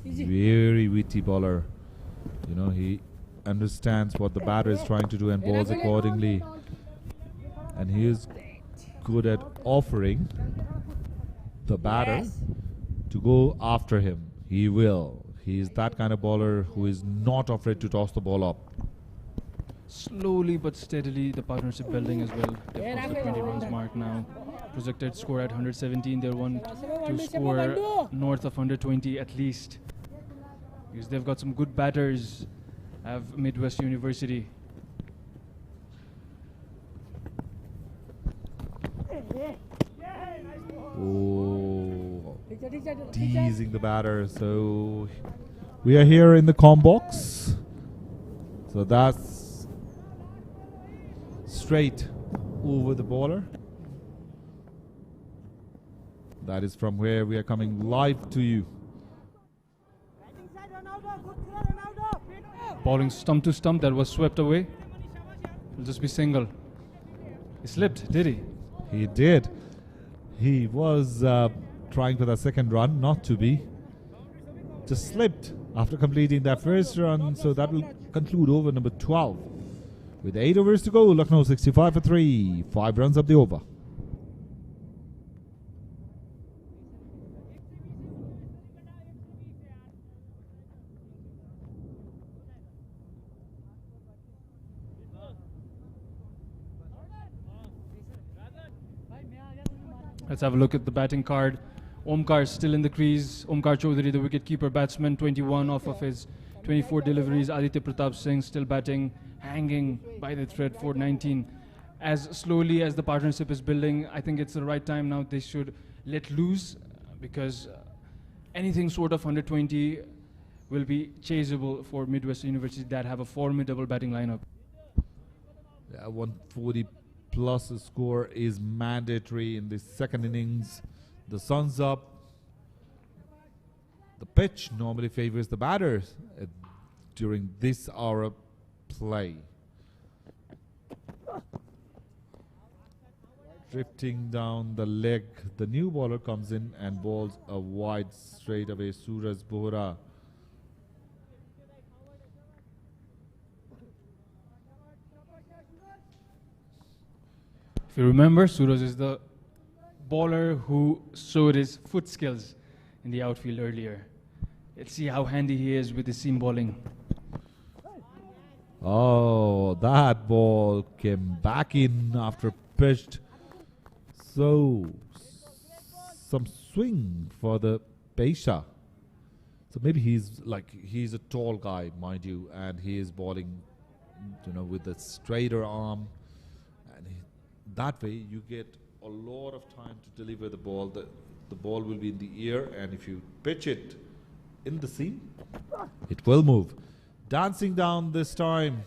very witty bowler. You know, he understands what the batter is trying to do and bowls accordingly. And he is good at offering the batter to go after him. He will. He is that kind of bowler who is not afraid to toss the ball up. Slowly but steadily, the partnership building as well. They've crossed the 20 runs mark now. Projected score at 117. They want to score north of 120 at least. Because they've got some good batters at Midwest University. Oh, teasing the batter. So we are here in the com box. So that's straight over the bowler. That is from where we are coming live to you. Bowling stump to stump, that was swept away. It'll just be single. He slipped, did he? He did. He was trying for that second run, not to be. Just slipped after completing that first run. So that will conclude over number 12. With 8 overs to go, Lucknow 65 for 3. 5 runs up the over. Let's have a look at the batting card. Omkar is still in the crease. Omkar Chaudhary, the wicket-keeper batsman, 21 off of his 24 deliveries. Aditya Pratap Singh still batting, hanging by the thread for 19. As slowly as the partnership is building, I think it's the right time now they should let loose, because anything short of 120 will be chaseable for Midwest University that have a formidable batting lineup. Yeah, 140 plus score is mandatory in the second innings. The sun's up. The pitch normally favors the batters during this hour of play. Drifting down the leg, the new bowler comes in and bowls a wide straight away. Subash Bhandari. If you remember, Suraj is the bowler who showed his foot skills in the outfield earlier. Let's see how handy he is with his seam bowling. Oh, that ball came back in after pitched. So, some swing for the Pesha. So maybe he's a tall guy, mind you, and he is bowling, with a straighter arm. And that way you get a lot of time to deliver the ball. The ball will be in the air, and if you pitch it in the seam, it will move. Dancing down this time,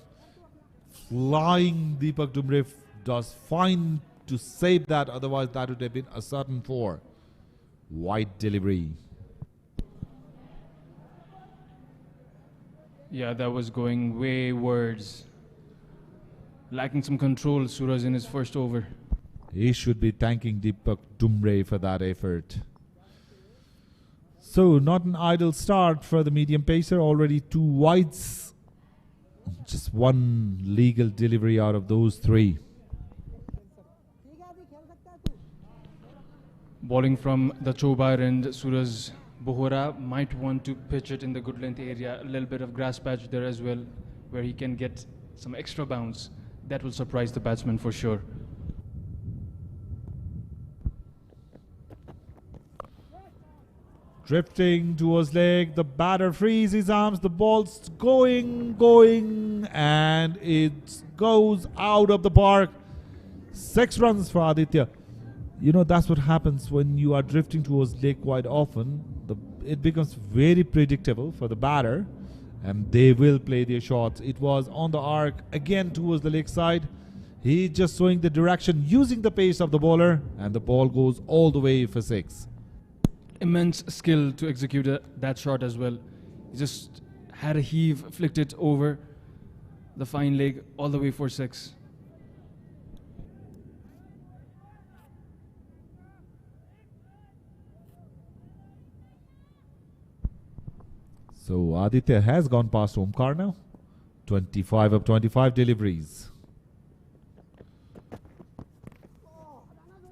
flying Deepak Dumre does fine to save that, otherwise that would have been a certain 4. Wide delivery. Yeah, that was going waywards. Lacking some control, Suraj, in his first over. He should be thanking Deepak Dumre for that effort. So, not an idle start for the medium pacer. Already 2 wides. Just 1 legal delivery out of those 3. Bowling from the Chobar and Suraj Bhandari might want to pitch it in the good length area. A little bit of grass patch there as well, where he can get some extra bounce. That will surprise the batsman for sure. Drifting towards leg, the batter frees his arms, the ball's going, and it goes out of the park. 6 runs for Aditya. That's what happens when you are drifting towards leg quite often. It becomes very predictable for the batter, and they will play their shots. It was on the arc, again towards the leg side. He just showing the direction, using the pace of the bowler, and the ball goes all the way for 6. Immense skill to execute that shot as well. He just had a heave, flicked it over the fine leg all the way for 6. So Aditya has gone past Omkar now. 25 of 25 deliveries.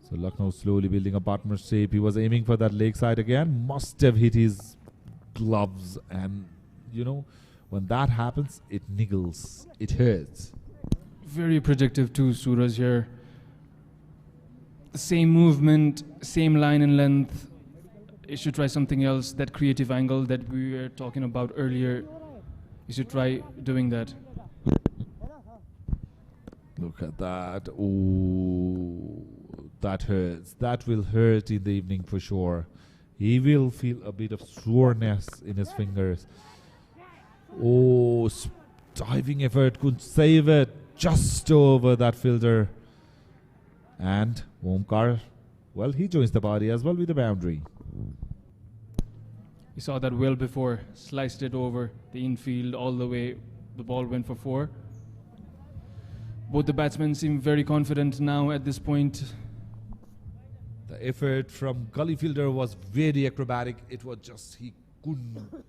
So Lucknow slowly building a partnership. He was aiming for that leg side again. Must have hit his gloves. And, when that happens, it niggles. It hurts. Very predictive too, Suraj here. Same movement, same line and length. You should try something else. That creative angle that we were talking about earlier. You should try doing that. Look at that. Ooh. That hurts. That will hurt in the evening for sure. He will feel a bit of soreness in his fingers. Oh, diving effort, couldn't save it. just over that fielder. And Omkar, well, he joins the party as well with the boundary. He saw that well before, sliced it over the infield all the way. The ball went for 4. Both the batsmen seem very confident now at this point. The effort from gully fielder was very acrobatic. It was just, he couldn't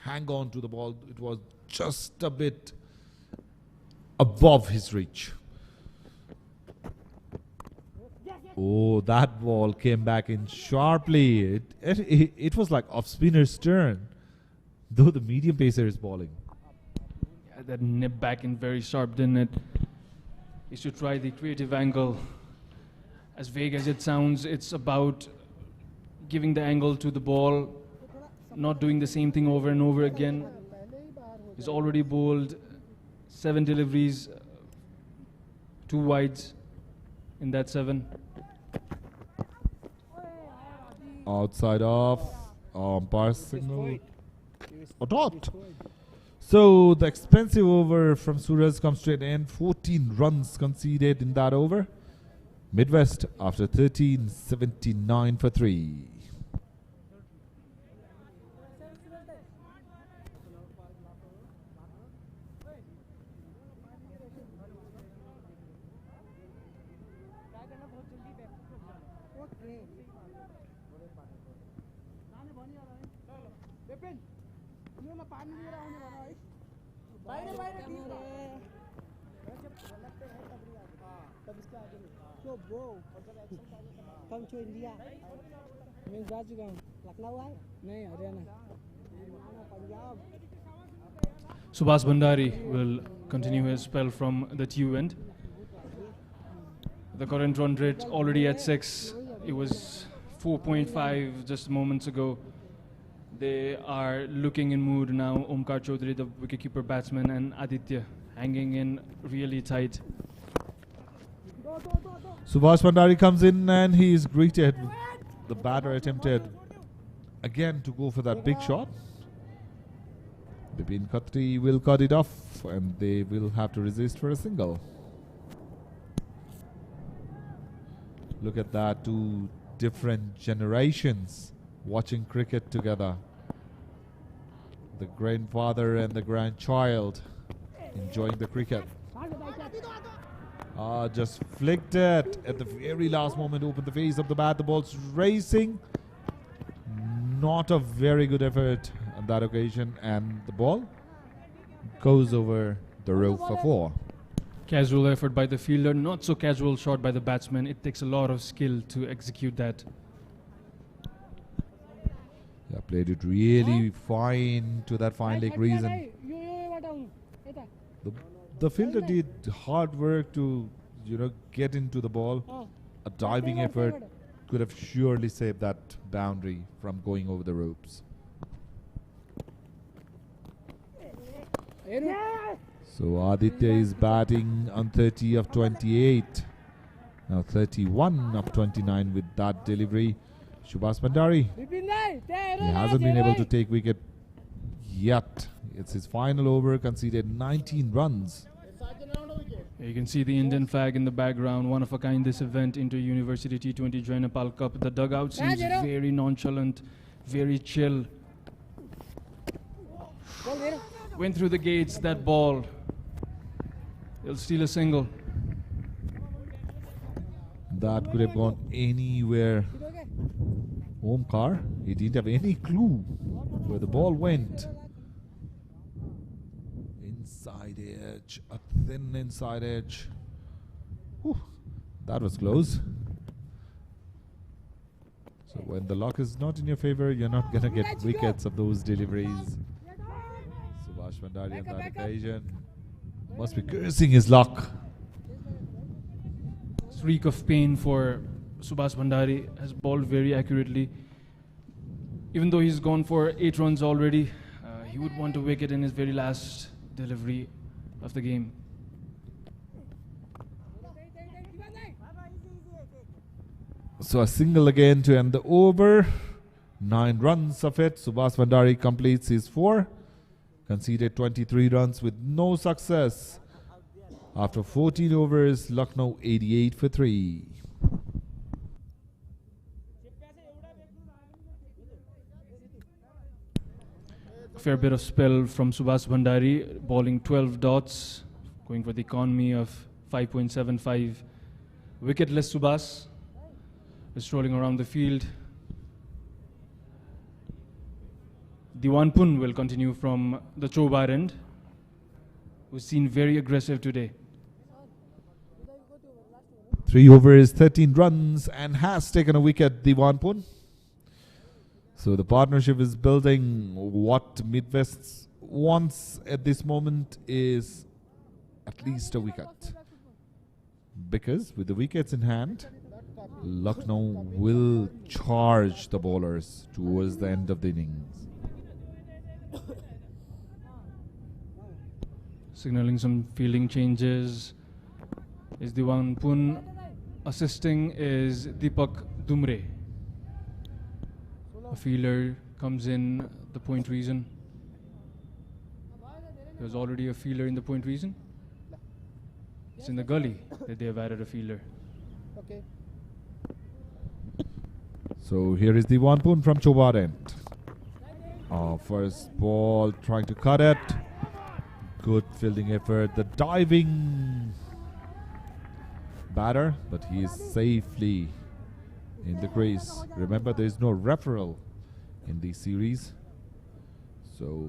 hang on to the ball. It was just a bit above his reach. Oh, that ball came back in sharply. It was like off spinner's turn, though the medium pacer is bowling. Yeah, that nip back in very sharp, didn't it? He should try the creative angle. As vague as it sounds, it's about giving the angle to the ball, not doing the same thing over and over again. He's already bowled 7 deliveries, 2 wides in that 7. Outside off, umpire signal or not. So the expensive over from Suraj comes to an end. 14 runs conceded in that over. Midwest after 13, 79 for 3. कम छो India मैं जा चुका हूँ लखनऊ आए नहीं Haryana Punjab. Subash Bhandari will continue his spell from the TU end. The current run rate already at 6. It was 4.5 just moments ago. They are looking in mood now. Omkar Chaudhary, the wicketkeeper batsman, and Aditya hanging in really tight. Subash Bhandari comes in and he is greeted. The batter attempted again to go for that big shot. Bipin Katri will cut it off and they will have to resist for a single. Look at that, 2 different generations watching cricket together. The grandfather and the grandchild enjoying the cricket. Just flicked it at the very last moment, opened the face of the bat. The ball's racing. Not a very good effort on that occasion, and the ball goes over the rope for 4. Casual effort by the fielder, not so casual shot by the batsman. It takes a lot of skill to execute that. Yeah, played it really fine to that fine leg reason. The fielder did hard work to, get into the ball. A diving effort could have surely saved that boundary from going over the ropes. So Aditya is batting on 30 of 28. Now 31 of 29 with that delivery. Subash Bhandari, he hasn't been able to take wicket yet. It's his final over, conceded 19 runs. You can see the Indian flag in the background, one of a kind this event into University T20 Joy Nepal Cup. The dugout seems very nonchalant, very chill. Went through the gates, that ball. He'll steal a single. That could have gone anywhere. Omkar, he didn't have any clue where the ball went. Inside edge, a thin inside edge. Whew, that was close. So when the luck is not in your favor, you're not going to get wickets of those deliveries. Subash Bhandari on that occasion must be cursing his luck. Streak of pain for Subash Bhandari, has bowled very accurately. Even though he's gone for 8 runs already, he would want a wicket in his very last delivery of the game. So a single again to end the over. 9 runs of it. Subash Bhandari completes his 4. Conceded 23 runs with no success. After 14 overs, Lucknow 88 for 3. Fair bit of spell from Subash Bhandari, bowling 12 dots, going for the economy of 5.75. Wicketless Subash is strolling around the field. Diwanpun will continue from the Chobar end, who's seen very aggressive today. 3 overs, 13 runs, and has taken a wicket, Diwanpun. So the partnership is building. What Midwest wants at this moment is at least a wicket. Because with the wickets in hand, Lucknow will charge the bowlers towards the end of the innings. Signaling some fielding changes is Diwanpun. Assisting is Deepak Dumre. A fielder comes in the point region. There's already a fielder in the point region. It's in the gully that they have added a fielder. Okay. So here is the Diwanpun from Chobar end. First ball trying to cut it. Good fielding effort. The diving batter, but he is safely in the crease. Remember, there is no referral in these series, so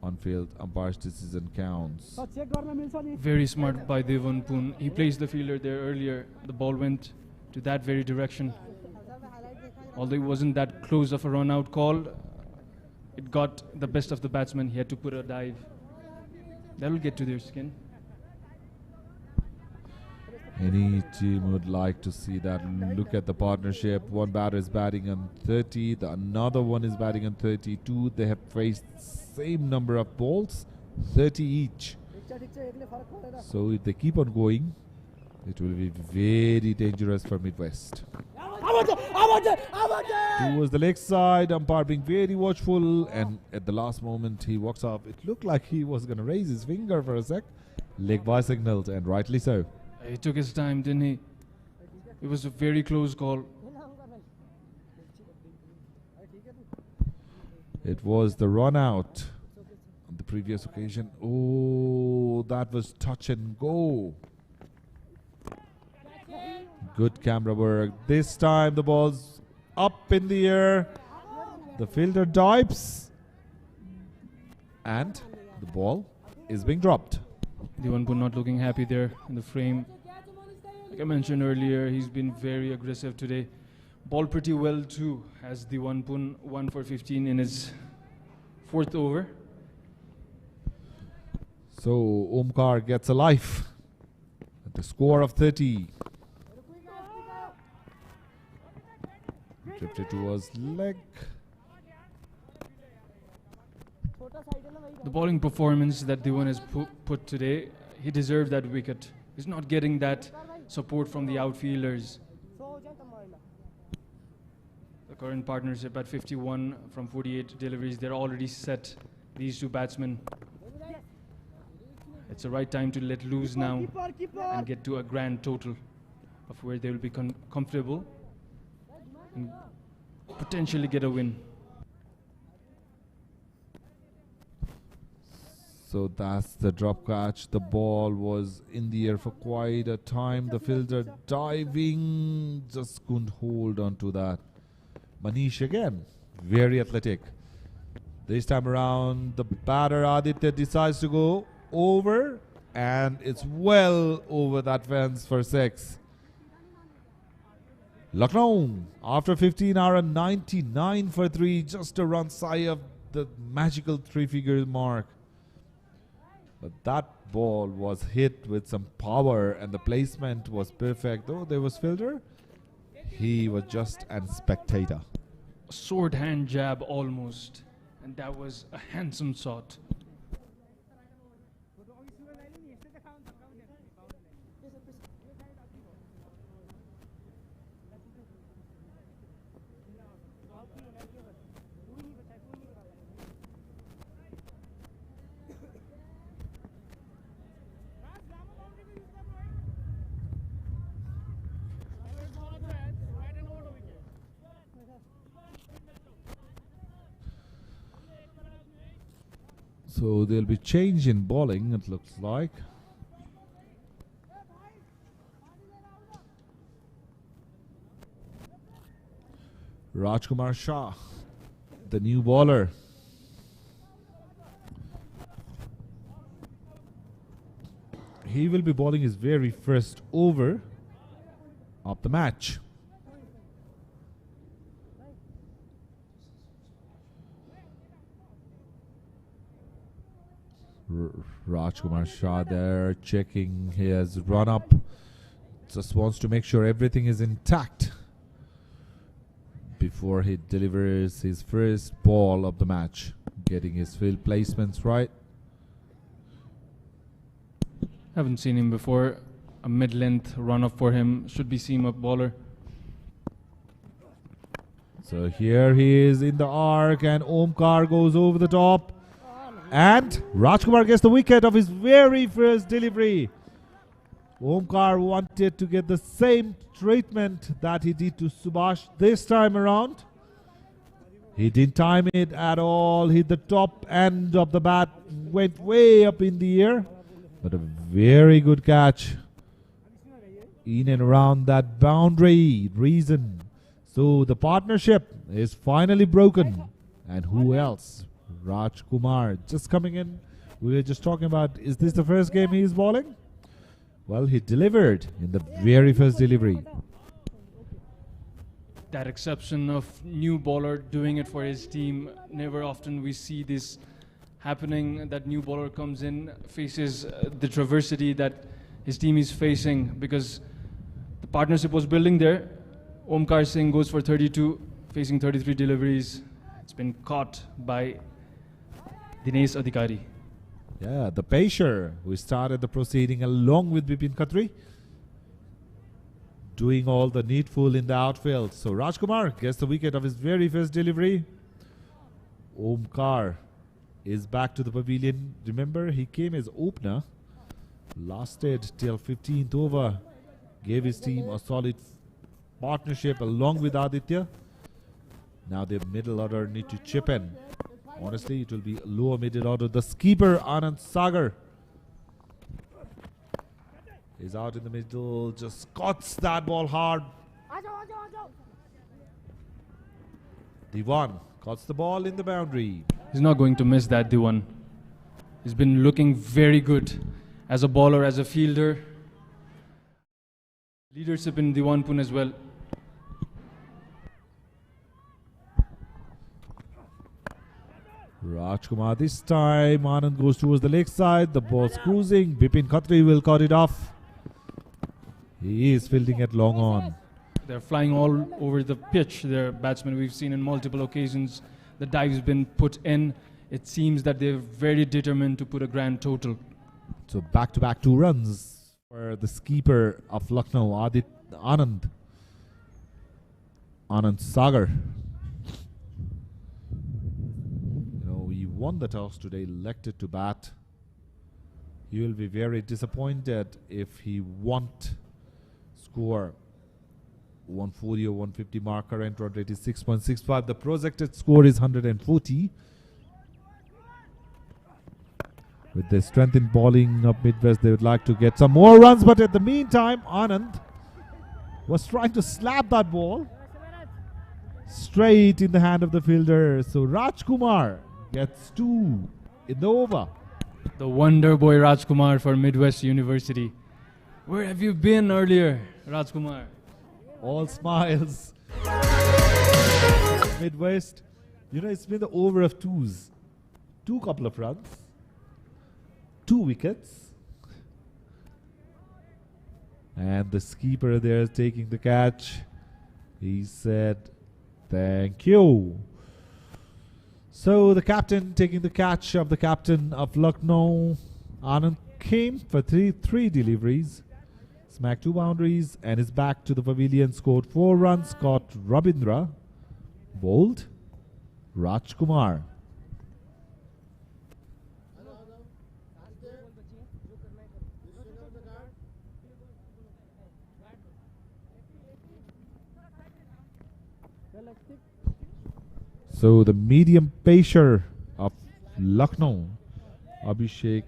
on-field umpire's decision counts. Very smart by Diwanpun. He placed the fielder there earlier. The ball went to that very direction. Although it wasn't that close of a run-out call, it got the best of the batsman. He had to put a dive. That will get to their skin. Any team would like to see that. Look at the partnership. One batter is batting on 30. The another one is batting on 32. They have faced same number of balls, 30 each. So if they keep on going, it will be very dangerous for Midwest. Towards the leg side, umpire being very watchful, and at the last moment he walks off. It looked like he was going to raise his finger for a sec. Leg by signaled, and rightly so. He took his time, didn't he? It was a very close call. It was the run out on the previous occasion. Oh, that was touch and go. Good camera work. This time the ball's up in the air. The fielder dives. And the ball is being dropped. Diwanpun not looking happy there in the frame. Like I mentioned earlier, he's been very aggressive today. Ball pretty well too, as Diwanpun 1 for 15 in his 4th over. So Omkar gets a life at the score of 30. Drifted towards leg. The bowling performance that Diwan has put today, he deserved that wicket. He's not getting that support from the outfielders. The current partnership at 51 from 48 deliveries, they're already set, these two batsmen. It's the right time to let loose now and get to a grand total of where they will be comfortable and potentially get a win. So that's the drop catch. The ball was in the air for quite a time. The fielder diving, just couldn't hold on to that. Manish again, very athletic. This time around, the batter Aditya decides to go over, and it's well over that fence for 6. Lucknow, after 15 hour 99 for 3, just a run shy of the magical 3-figure mark. But that ball was hit with some power and the placement was perfect. Though there was fielder, he was just a spectator. Sword hand jab almost, and that was a handsome shot. So there'll be change in bowling, it looks like. Rajkumar Shah, the new bowler. He will be bowling his very first over of the match. Rajkumar Shah there checking his run up. Just wants to make sure everything is intact before he delivers his first ball of the match. Getting his field placements right. Haven't seen him before. A mid-length run-up for him. Should be seam-up bowler. So here he is in the arc and Omkar goes over the top. And Rajkumar gets the wicket of his very first delivery. Omkar wanted to get the same treatment that he did to Subash this time around. He didn't time it at all. Hit the top end of the bat, went way up in the air. But a very good catch in and around that boundary reason. So the partnership is finally broken. And who else? Rajkumar just coming in. We were just talking about, is this the first game he is bowling? Well, he delivered in the very first delivery. That exception of new bowler doing it for his team. Never often we see this happening, that new bowler comes in, faces the adversity that his team is facing, because the partnership was building there. Omkar Singh goes for 32, facing 33 deliveries. It's been caught by Dinesh Adhikari. Yeah, the pacer who started the proceeding along with Bipin Katri, doing all the needful in the outfield. So Rajkumar gets the wicket of his very first delivery. Omkar is back to the pavilion. Remember, he came as opener, lasted till 15th over, gave his team a solid partnership along with Aditya. Now the middle order need to chip in. Honestly, it will be lower middle order. The skipper Anand Sagar is out in the middle, just cuts that ball hard. Diwan cuts the ball in the boundary. He's not going to miss that, Diwan. He's been looking very good as a bowler, as a fielder. Leadership in Diwanpur as well. Rajkumar this time. Anand goes towards the leg side. The ball's cruising. Bipin Katri will cut it off. He is fielding at long on. They're flying all over the pitch. Their batsmen, we've seen in multiple occasions. The dive's been put in. It seems that they're very determined to put a grand total. So back-to-back 2 runs for the skipper of Lucknow, Anand Sagar. You know, he won the toss today, elected to bat. He will be very disappointed if he won't score 140 or 150 mark. Current run rate is 6.65. The projected score is 140. With the strength in bowling of Midwest, they would like to get some more runs. But at the meantime, Anand was trying to slap that ball straight in the hand of the fielder. So Rajkumar gets 2 in the over. The wonder boy Rajkumar for Midwest University. Where have you been earlier, Rajkumar? All smiles. Midwest, you know, it's been the over of 2s. 2 couple of runs. 2 wickets. And the skipper there is taking the catch. He said, thank you. So the captain taking the catch of the captain of Lucknow. Anand came for three deliveries. Smacked 2 boundaries and is back to the pavilion. Scored 4 runs. Caught Rabindra. Bowled Rajkumar. So the medium pacer of Lucknow Abhishek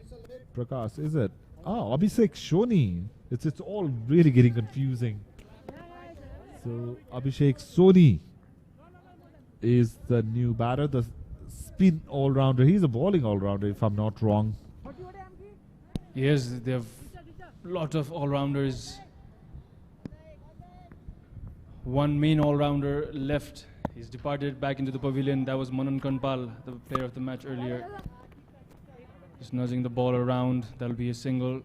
Prakash, is it? Ah, Abhishek Shoni. It's all really getting confusing. So Abhishek Soni is the new batter, the spin all-rounder. He's a bowling all-rounder, if I'm not wrong. Yes, they have a lot of all-rounders. One main all-rounder left. He's departed back into the pavilion. That was Manan Kanpal, the player of the match earlier. Just nudging the ball around. That'll be a single.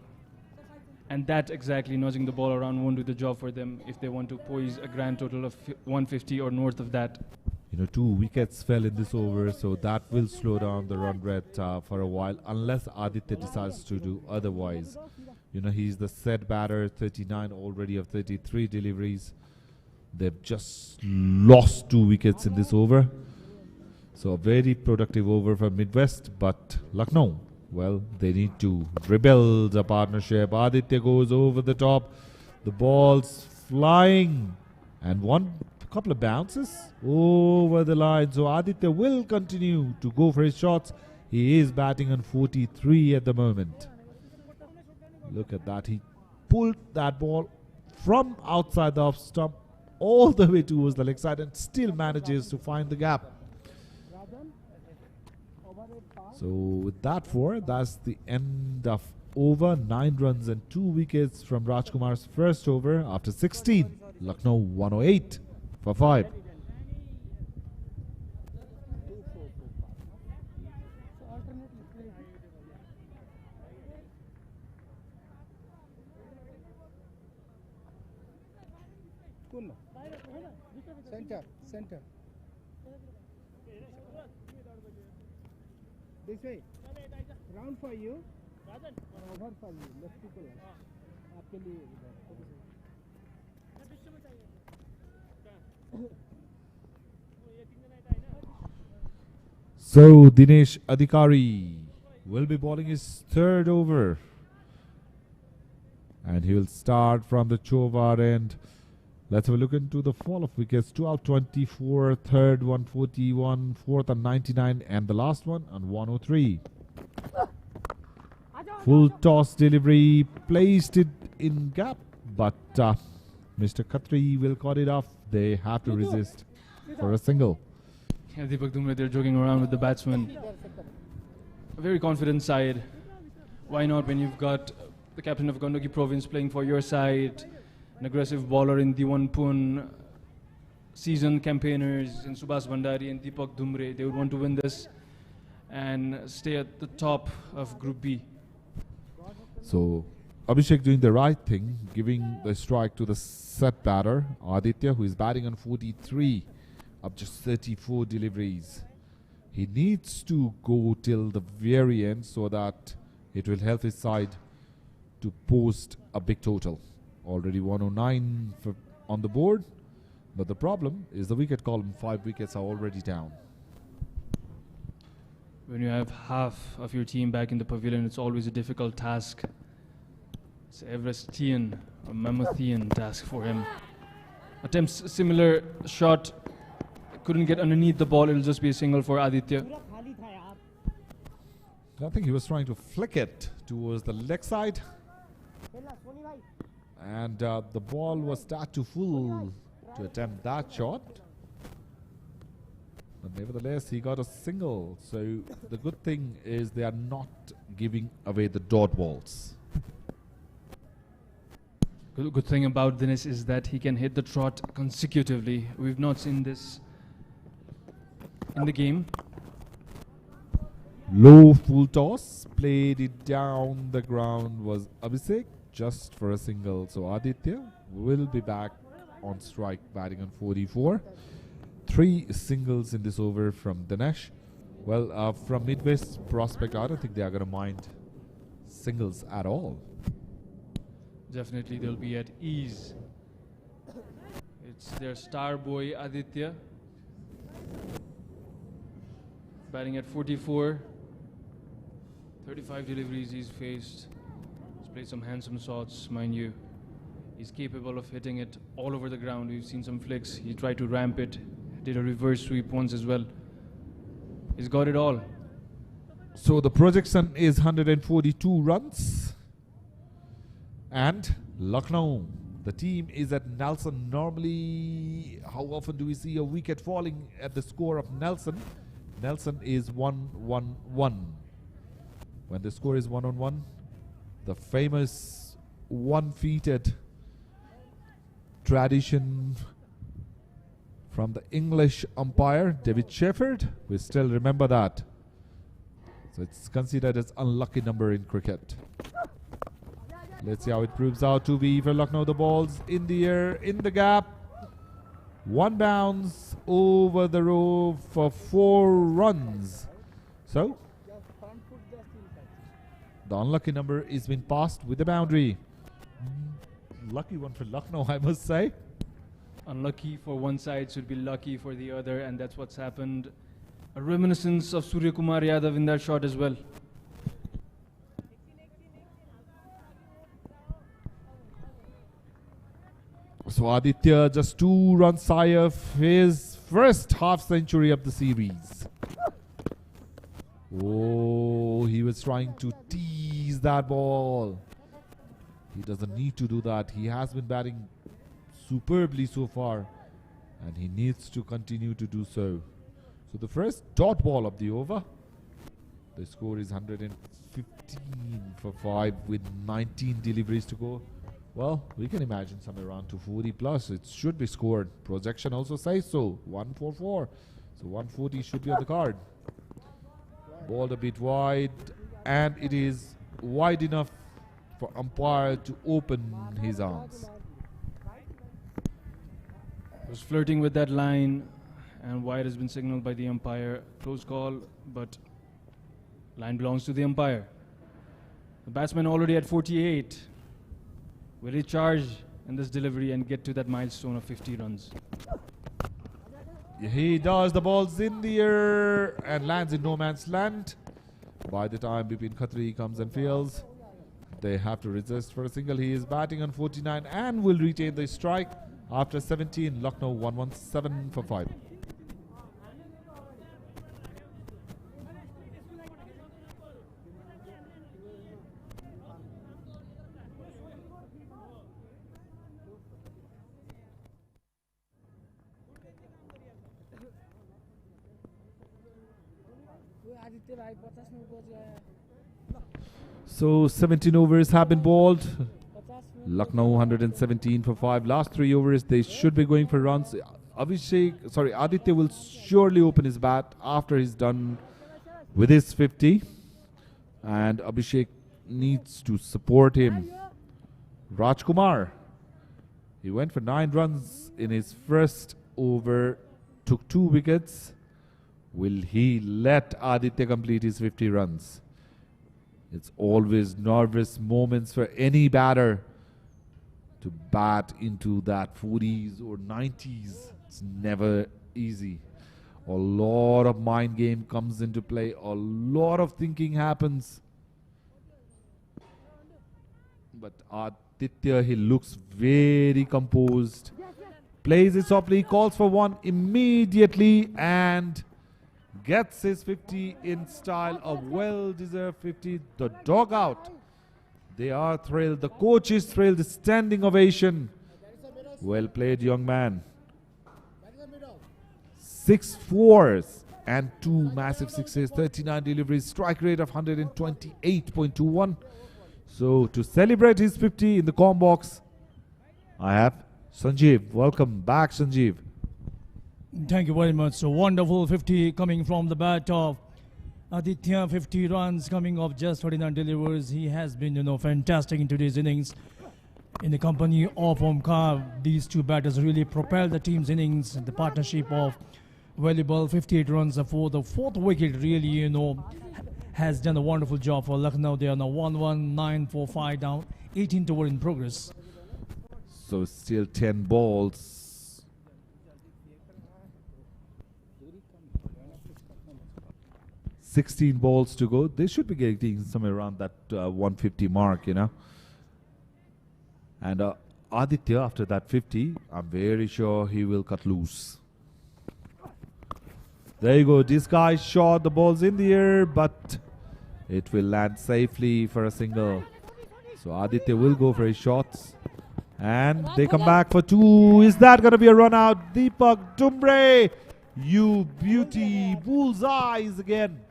And that exactly, nudging the ball around, won't do the job for them if they want to poise a grand total of 150 or north of that. 2 wickets fell in this over, so that will slow down the run rate for a while, unless Aditya decides to do otherwise. He's the set batter, 39 already of 33 deliveries. They've just lost 2 wickets in this over. So a very productive over for Midwest, but Lucknow, well, they need to rebuild a partnership. Aditya goes over the top. The ball's flying. And couple of bounces over the line. So Aditya will continue to go for his shots. He is batting on 43 at the moment. Look at that. He pulled that ball from outside the off stump all the way towards the leg side and still manages to find the gap. So with that 4, that's the end of over. 9 runs and 2 wickets from Rajkumar's first over after 16. Lucknow 108 for 5. Center. This way. Round for you. Over for you. Left people. आपके लिए So Dinesh Adhikari will be bowling his 3rd over. And he will start from the Chovar end. Let's have a look into the fall of wickets. 12, 24, 3rd 141, 4th on 99, and the last one on 103. Full toss delivery, placed it in gap, but Mr. Katri will cut it off. They have to resist for a single. Yeah, Deepak Dumre, they're joking around with the batsman. A very confident side. Why not when you've got the captain of Gandaki province playing for your side, an aggressive bowler in Diwan Pun, seasoned campaigners in Subash Bhandari and Deepak Dumre. They would want to win this and stay at the top of Group B. So Abhishek doing the right thing, giving the strike to the set batter, Aditya, who is batting on 43, up just 34 deliveries. He needs to go till the very end so that it will help his side to post a big total. Already 109 on the board, but the problem is the wicket column. 5 wickets are already down. When you have half of your team back in the pavilion, it's always a difficult task. It's an Everestian or Mammothian task for him. Attempts a similar shot, couldn't get underneath the ball. It'll just be a single for Aditya. I think he was trying to flick it towards the leg side. And the ball was that too full to attempt that shot. But nevertheless, he got a single. So the good thing is they are not giving away the dot balls. Good thing about Dinesh is that he can hit the trot consecutively. We've not seen this in the game. Low full toss, played it down the ground was Abhishek just for a single. So Aditya will be back on strike, batting on 44. 3 singles in this over from Dinesh. Well, from Midwest prospect, I don't think they are going to mind singles at all. Definitely they'll be at ease. It's their star boy Aditya, batting at 44. 35 deliveries he's faced. He's played some handsome shots, mind you. He's capable of hitting it all over the ground. We've seen some flicks. He tried to ramp it, did a reverse sweep once as well. He's got it all. So the projection is 142 runs. And Lucknow, the team is at Nelson. Normally, how often do we see a wicket falling at the score of Nelson? Nelson is 1-1-1. When the score is 1-1, the famous one-feeted tradition from the English umpire, David Shepherd. We still remember that. So it's considered as unlucky number in cricket. Let's see how it proves out to be for Lucknow. The ball's in the air, in the gap. One bounce over the row for 4 runs. So, the unlucky number is been passed with the boundary. Lucky one for Lucknow, I must say. Unlucky for one side should be lucky for the other, and that's what's happened. A reminiscence of Suryakumar Yadav in that shot as well. So Aditya just 2 runs shy of his first half century of the series. Oh, he was trying to tease that ball. He doesn't need to do that. He has been batting superbly so far, and he needs to continue to do so. So the first dot ball of the over. The score is 115 for 5 with 19 deliveries to go. Well, we can imagine somewhere around 240 plus. It should be scored. Projection also says so. 144. So 140 should be on the card. Balled a bit wide, and it is wide enough for umpire to open his arms. Was flirting with that line, and wide has been signaled by the umpire. Close call, but line belongs to the umpire. The batsman already at 48. Will he charge in this delivery and get to that milestone of 50 runs? He does. The ball's in the air and lands in no man's land. By the time Bipin Katri comes and fields, they have to resist for a single. He is batting on 49 and will retain the strike after 17. Lucknow 117 for 5. So 17 overs have been bowled. Lucknow 117 for 5. Last 3 overs, they should be going for runs. Aditya will surely open his bat after he's done with his 50. And Abhishek needs to support him. Rajkumar, he went for 9 runs in his first over, took 2 wickets. Will he let Aditya complete his 50 runs? It's always nervous moments for any batter to bat into that 40s or 90s. It's never easy. A lot of mind game comes into play. A lot of thinking happens. But Aditya, he looks very composed. Plays it softly, calls for one immediately, and gets his 50 in style. A well-deserved 50. The dog out. They are thrilled. The coach is thrilled. Standing ovation. Well played, young man. 6 fours and 2 massive sixes. 39 deliveries. Strike rate of 128.21. So to celebrate his 50 in the com box, I have Sanjeev. Welcome back, Sanjeev. Thank you very much. So wonderful 50 coming from the bat of Aditya. 50 runs coming off just 39 deliveries. He has been, fantastic in today's innings. In the company of Omkar, these 2 batters really propelled the team's innings. The partnership of valuable 58 runs for the 4th wicket really, has done a wonderful job for Lucknow. They are now 1-1, 9-4-5 down, 18th over in progress. So still 10 balls. 16 balls to go. They should be getting somewhere around that 150 mark, And Aditya, after that 50, I'm very sure he will cut loose. There you go. This guy shot the balls in the air, but It will land safely for a single. So Aditya will go for his shots. And they come back for 2. Is that going to be a run out? Deepak Dumbre, you beauty. Bullseyes again.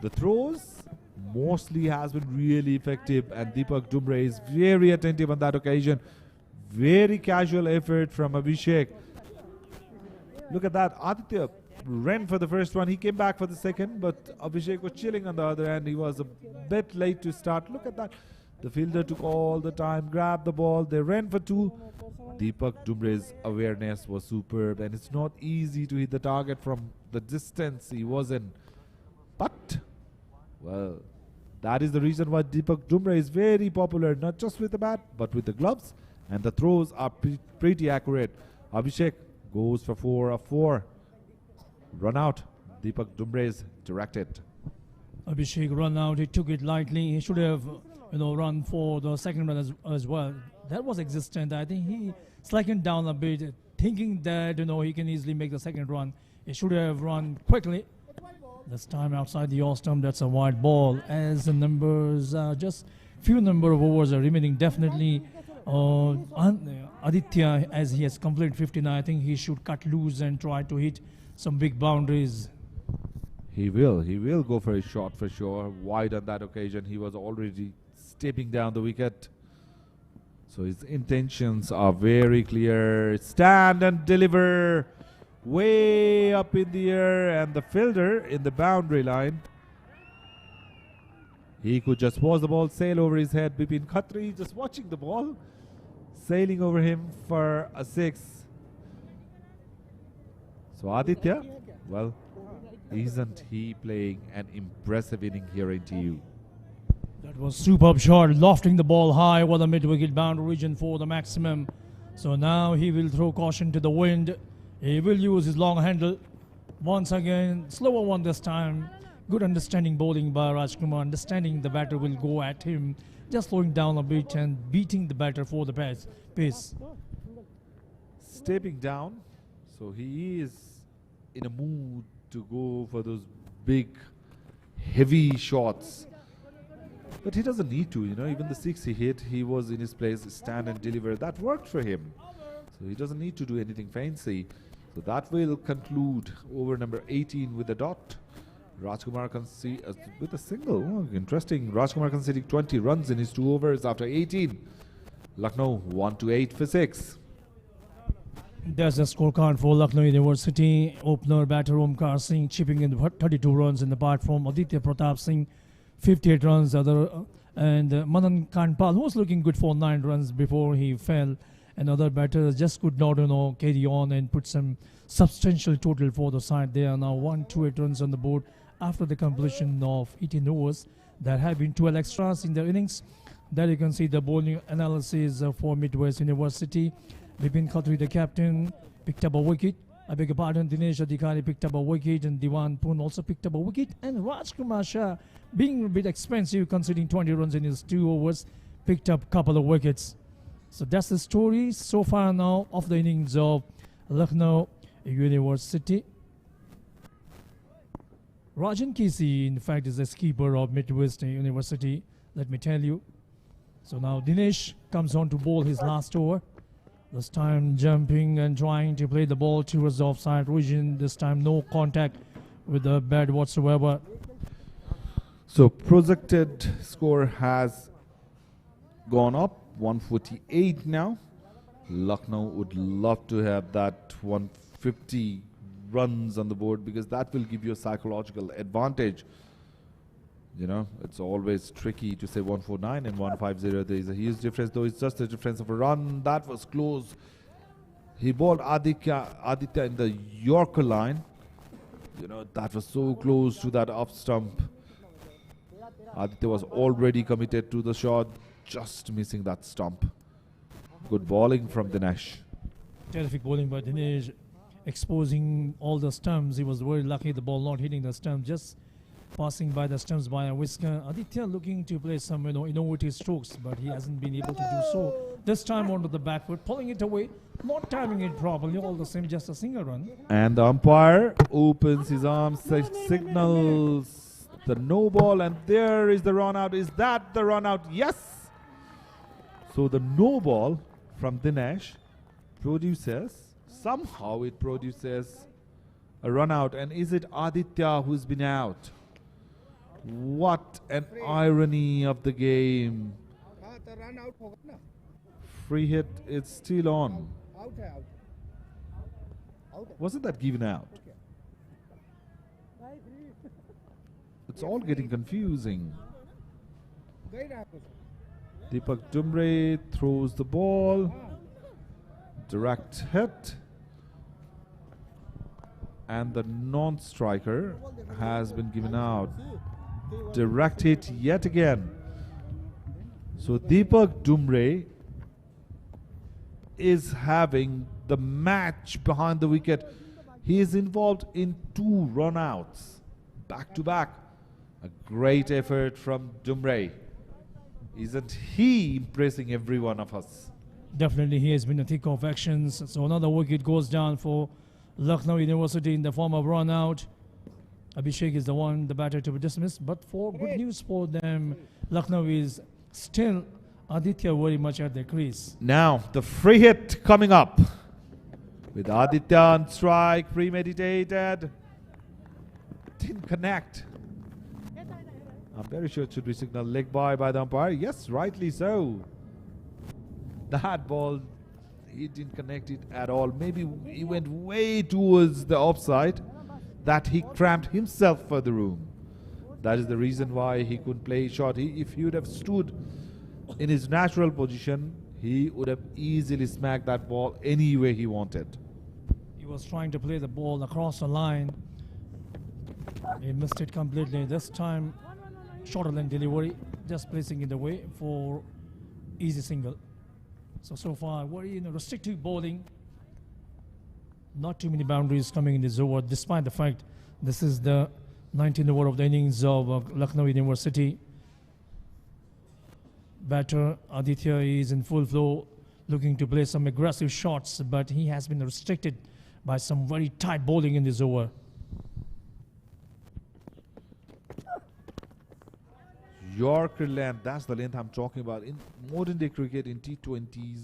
The throws mostly has been really effective, and Deepak Dumbre is very attentive on that occasion. Very casual effort from Abhishek. Look at that. Aditya ran for the first one. He came back for the second, but Abhishek was chilling on the other end. He was a bit late to start. Look at that. The fielder took all the time, grabbed the ball. They ran for 2. Deepak Dumbre's awareness was superb, and it's not easy to hit the target from the distance he was in. But, well, that is the reason why Deepak Dumbre is very popular, not just with the bat, but with the gloves. And the throws are pretty accurate. Abhishek goes for 4 of 4. Run out. Deepak Dumbre is directed. Abhishek run out. He took it lightly. He should have, run for the second run as well. That was existent. I think he slackened down a bit, thinking that, he can easily make the second run. He should have run quickly. This time outside the off stump, that's a wide ball. As the numbers, just few number of overs are remaining. Definitely, Aditya, as he has completed 59, I think he should cut loose and try to hit some big boundaries. He will go for his shot for sure. Wide on that occasion. He was already stepping down the wicket. So his intentions are very clear. Stand and deliver. Way up in the air, and the fielder in the boundary line. He could just watch the ball sail over his head. Bipin Katri just watching the ball sailing over him for a 6. So Aditya, well, isn't he playing an impressive inning here in TU? That was superb shot, lofting the ball high over the mid-wicket boundary region for the maximum. So now he will throw caution to the wind. He will use his long handle. Once again, slower one this time. Good understanding bowling by Rajkumar. Understanding the batter will go at him. Just slowing down a bit and beating the batter for the pace. Stepping down. So he is in a mood to go for those big, heavy shots. But he doesn't need to, even the 6 he hit, he was in his place, stand and deliver. That worked for him. So he doesn't need to do anything fancy. So that will conclude over number 18 with a dot. Rajkumar with a single. Oh, interesting. Rajkumar conceding 20 runs in his 2 overs after 18. Lucknow 1-8 for 6. There's a scorecard for Lucknow University. Opener batter Omkar Singh chipping in 32 runs, and apart from Aditya Pratap Singh 58 runs, and Manan Kanpal, who was looking good for 9 runs before he fell. And other batters just could not, carry on and put some substantial total for the side. They are now 128 runs on the board after the completion of 18 overs. There have been 12 extras in their innings. There you can see the bowling analysis for Midwest University. Bipin Katri, the captain, picked up a wicket. I beg your pardon, Dinesh Adhikari picked up a wicket, and Diwan Poon also picked up a wicket. And Rajkumar Shah, being a bit expensive, conceding 20 runs in his 2 overs, picked up a couple of wickets. So that's the story so far now of the innings of Lucknow University. Rajan Kisi, in fact, is the skipper of Midwest University, let me tell you. So now Dinesh comes on to bowl his last over. This time jumping and trying to play the ball towards the offside region. This time no contact with the bat whatsoever. So projected score has gone up. 148 now. Lucknow would love to have that 150 runs on the board, because that will give you a psychological advantage. It's always tricky to say 149 and 150. There is a huge difference, though. It's just a difference of a run. That was close. He bowled Aditya in the Yorker line. That was so close to that off stump. Aditya was already committed to the shot, just missing that stump. Good bowling from Dinesh. Terrific bowling by Dinesh, exposing all the stumps. He was very lucky, the ball not hitting the stump, just passing by the stumps by a whisker. Aditya looking to play some innovative strokes, but he hasn't been able to do so. This time onto the back foot, pulling it away, not timing it properly, all the same, just a single run. And the umpire opens his arms, signals the no ball, and there is the run out. Is that the run out? Yes! So the no ball from Dinesh somehow it produces a run out. And is it Aditya who's been out? What an irony of the game. Free hit, it's still on. Wasn't that given out? It's all getting confusing. Deepak Dumbre throws the ball. Direct hit. And the non-striker has been given out. Direct hit yet again. So Deepak Dumbre is having the match behind the wicket. He is involved in 2 run-outs back to back. A great effort from Dumbre. Isn't he impressing every one of us? Definitely, he has been a thick of actions. So another wicket goes down for Lucknow University in the form of run out. Abhishek is the batter to be dismissed. But for good news for them, Lucknow is still Aditya very much at the crease. Now the free hit coming up with Aditya on strike, premeditated. Didn't connect. I'm very sure it should be signaled leg by the umpire. Yes, rightly so. That ball, he didn't connect it at all. Maybe he went way towards the offside that he cramped himself for the room. That is the reason why he couldn't play his shot. If he would have stood in his natural position, he would have easily smacked that ball any way he wanted. He was trying to play the ball across the line. He missed it completely. This time, shorter than delivery, just placing it away for easy single. So far, very restrictive bowling. Not too many boundaries coming in this over, despite the fact this is the 19th over of the innings of Lucknow University. Batter Aditya is in full flow, looking to play some aggressive shots, but he has been restricted by some very tight bowling in this over. Yorker length, that's the length I'm talking about. In modern day cricket, in T20s,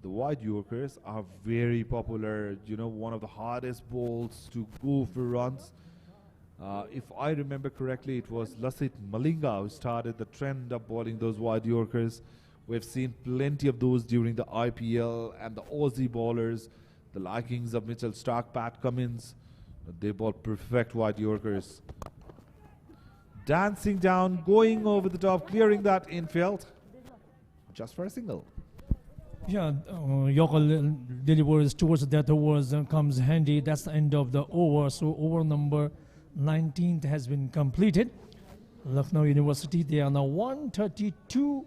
the wide Yorkers are very popular. You know, one of the hardest balls to go for runs. If I remember correctly, it was Lasith Malinga who started the trend of bowling those wide Yorkers. We've seen plenty of those during the IPL, and the Aussie bowlers, the likings of Mitchell Stark, Pat Cummins, they bowl perfect wide Yorkers. Dancing down, going over the top, clearing that infield, just for a single. Yeah, Yorker delivers towards that over, comes handy. That's the end of the over. So over number 19th has been completed. Lucknow University, they are now 132-3.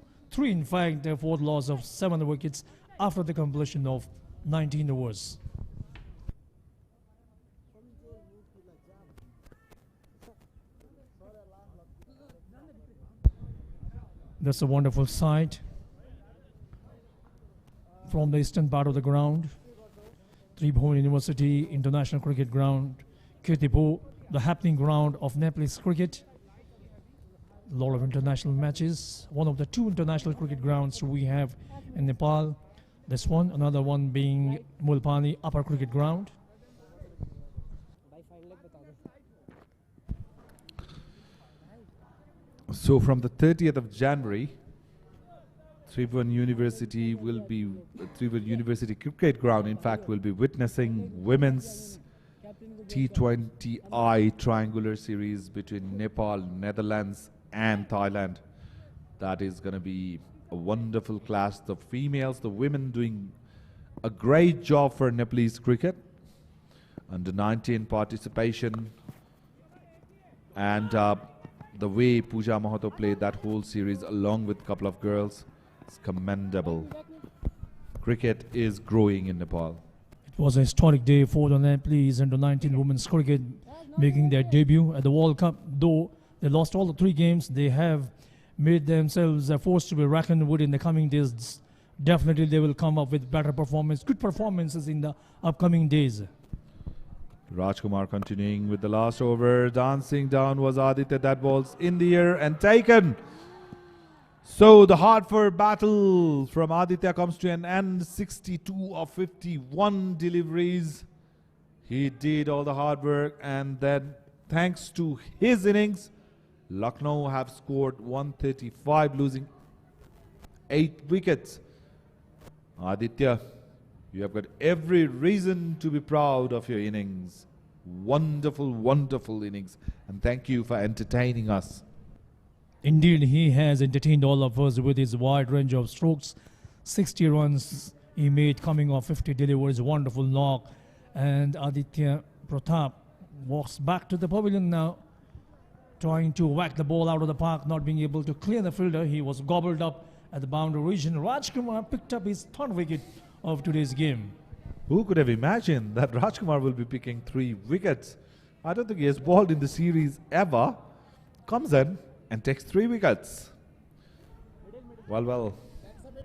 In fact, their fourth loss of 7 wickets after the completion of 19 overs. That's a wonderful sight from the eastern part of the ground. Tribhuvan University International Cricket Ground, Kirtipur, the happening ground of Nepalese cricket. A lot of international matches. One of the 2 international cricket grounds we have in Nepal. This one, another one being Mulpani Upper Cricket Ground. So from the 30th of January, Tribhuvan University Cricket Ground, in fact, will be witnessing women's T20I triangular series between Nepal, Netherlands and Thailand. That is going to be a wonderful clash. The females, the women doing a great job for Nepalese cricket. Under 19 participation, and the way Pooja Mahato played that whole series along with a couple of girls, it's commendable. Cricket is growing in Nepal. It was a historic day for the Nepalese under 19 women's cricket, making their debut at the World Cup. Though they lost all the 3 games, they have made themselves a force to be reckoned with in the coming days. Definitely they will come up with better performance, good performances in the upcoming days. Rajkumar continuing with the last over. Dancing down was Aditya. That ball's in the air and taken. So the hard-fought battle from Aditya comes to an end. 62 of 51 deliveries. He did all the hard work, and then thanks to his innings, Lucknow have scored 135, losing 8 wickets. Aditya, you have got every reason to be proud of your innings. Wonderful, wonderful innings. And thank you for entertaining us. Indeed, he has entertained all of us with his wide range of strokes. 60 runs he made coming off 50 deliveries, wonderful knock. And Aditya Pratap walks back to the pavilion now, trying to whack the ball out of the park, not being able to clear the fielder. He was gobbled up at the boundary region. Rajkumar picked up his third wicket of today's game. Who could have imagined that Rajkumar will be picking 3 wickets? I don't think he has bowled in the series ever. Comes in and takes 3 wickets. Well,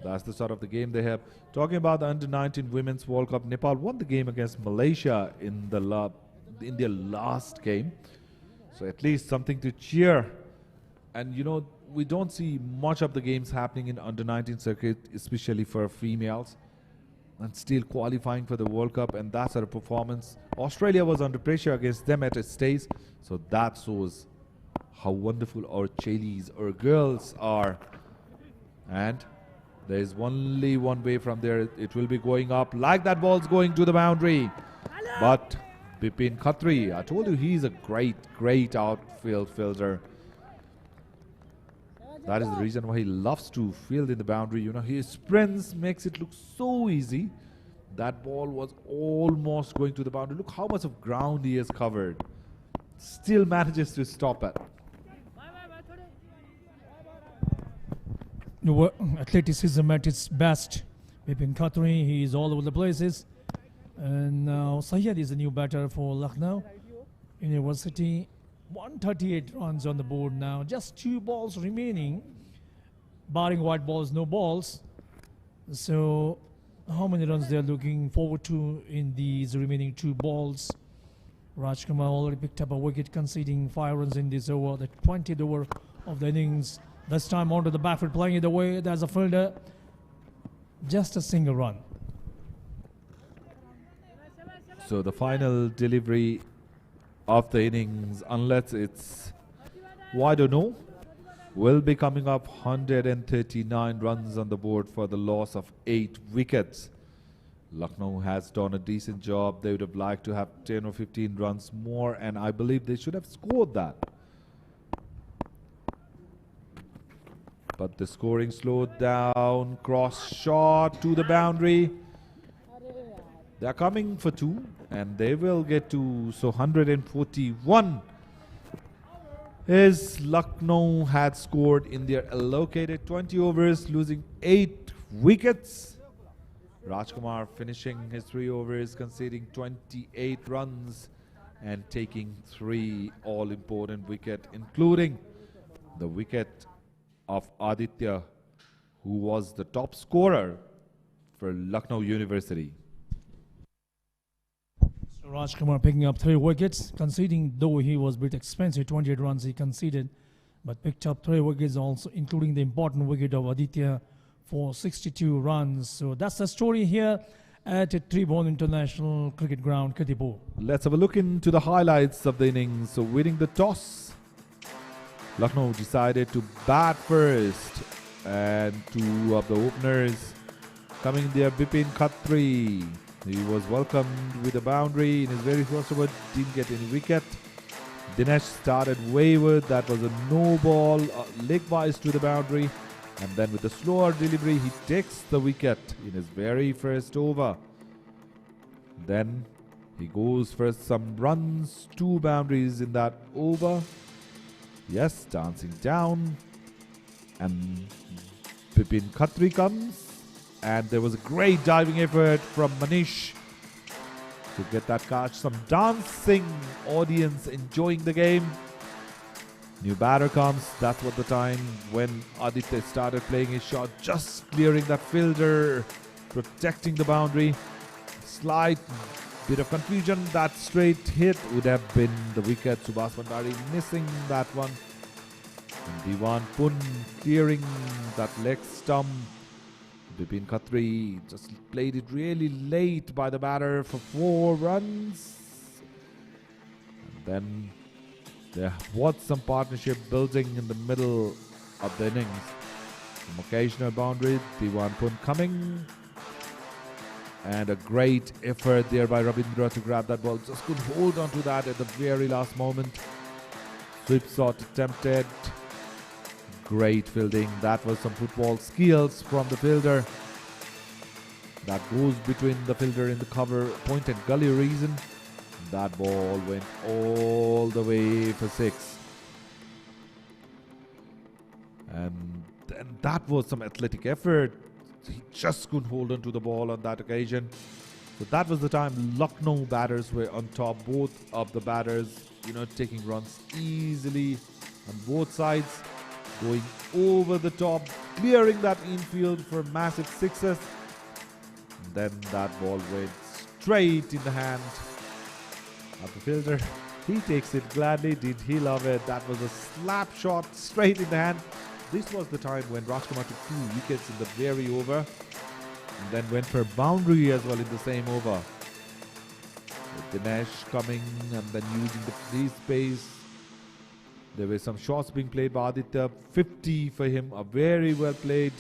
that's the sort of the game they have. Talking about the Under-19 Women's World Cup, Nepal won the game against Malaysia in their last game. So at least something to cheer. And you know, we don't see much of the games happening in Under-19 circuit, especially for females. And still qualifying for the World Cup, and that's our performance. Australia was under pressure against them at a stage. So that shows how wonderful our Chalies, our girls are. And there is only one way from there. It will be going up like that ball's going to the boundary. But Bipin Katri, I told you he's a great outfield fielder. That is the reason why he loves to field in the boundary. You know, his sprints makes it look so easy. That ball was almost going to the boundary. Look how much of ground he has covered. Still manages to stop it. Athleticism at its best. Bipin Katri, he is all over the places. And now Syed is a new batter for Lucknow University. 138 runs on the board now. Just 2 balls remaining. Barring white balls, no balls. So how many runs they are looking forward to in these remaining 2 balls? Rajkumar already picked up a wicket, conceding 5 runs in this over, the 20th over of the innings. This time onto the back foot, playing it away. There's a fielder. Just a single run. So the final delivery of the innings, unless it's wide or no, will be coming up. 139 runs on the board for the loss of 8 wickets. Lucknow has done a decent job. They would have liked to have 10 or 15 runs more, and I believe they should have scored that. But the scoring slowed down. Cross shot to the boundary. They're coming for 2, and they will get to. So 141 is Lucknow had scored in their allocated 20 overs, losing 8 wickets. Rajkumar finishing his 3 overs, conceding 28 runs and taking 3 all-important wickets, including the wicket of Aditya, who was the top scorer for Lucknow University. So Rajkumar picking up 3 wickets, conceding, though he was a bit expensive, 28 runs he conceded, but picked up 3 wickets also, including the important wicket of Aditya for 62 runs. So that's the story here at Tribhuvan International Cricket Ground, Kirtipur. Let's have a look into the highlights of the innings. So winning the toss, Lucknow decided to bat first, and 2 of the openers coming there. Bipin Katri, he was welcomed with a boundary in his very first over, didn't get any wicket. Dinesh started wayward, that was a no ball, leg wise to the boundary, and then with a slower delivery he takes the wicket in his very first over. Then he goes for some runs, 2 boundaries in that over. Yes, dancing down, and Bipin Katri comes, and there was a great diving effort from Manish to get that catch. Some dancing audience enjoying the game. New batter comes. That's what the time when Aditya started playing his shot, just clearing that fielder, protecting the boundary. Slight Bit of confusion. That straight hit would have been the wicket. Subash Bhandari missing that one. And Diwan Pun clearing that leg stump. Bipin Katri just played it really late by the batter for 4 runs. And then there was some partnership building in the middle of the innings. Some occasional boundary. Diwan Pun coming. And a great effort there by Ravindra to grab that ball. Just could hold on to that at the very last moment. Sweep shot attempted. Great fielding. That was some football skills from the fielder. That goes between the fielder in the cover point and gully region. That ball went all the way for 6. And then that was some athletic effort. He just couldn't hold on to the ball on that occasion. So that was the time Lucknow batters were on top. Both of the batters, taking runs easily on both sides. Going over the top, clearing that infield for massive 6s. And then that ball went straight in the hand of the fielder. He takes it gladly. Did he love it? That was a slap shot straight in the hand. This was the time when Rajkumar took 2 wickets in the very over and then went for boundary as well in the same over. With Dinesh coming and then using the free space. There were some shots being played by Aditya. 50 for him, a very well played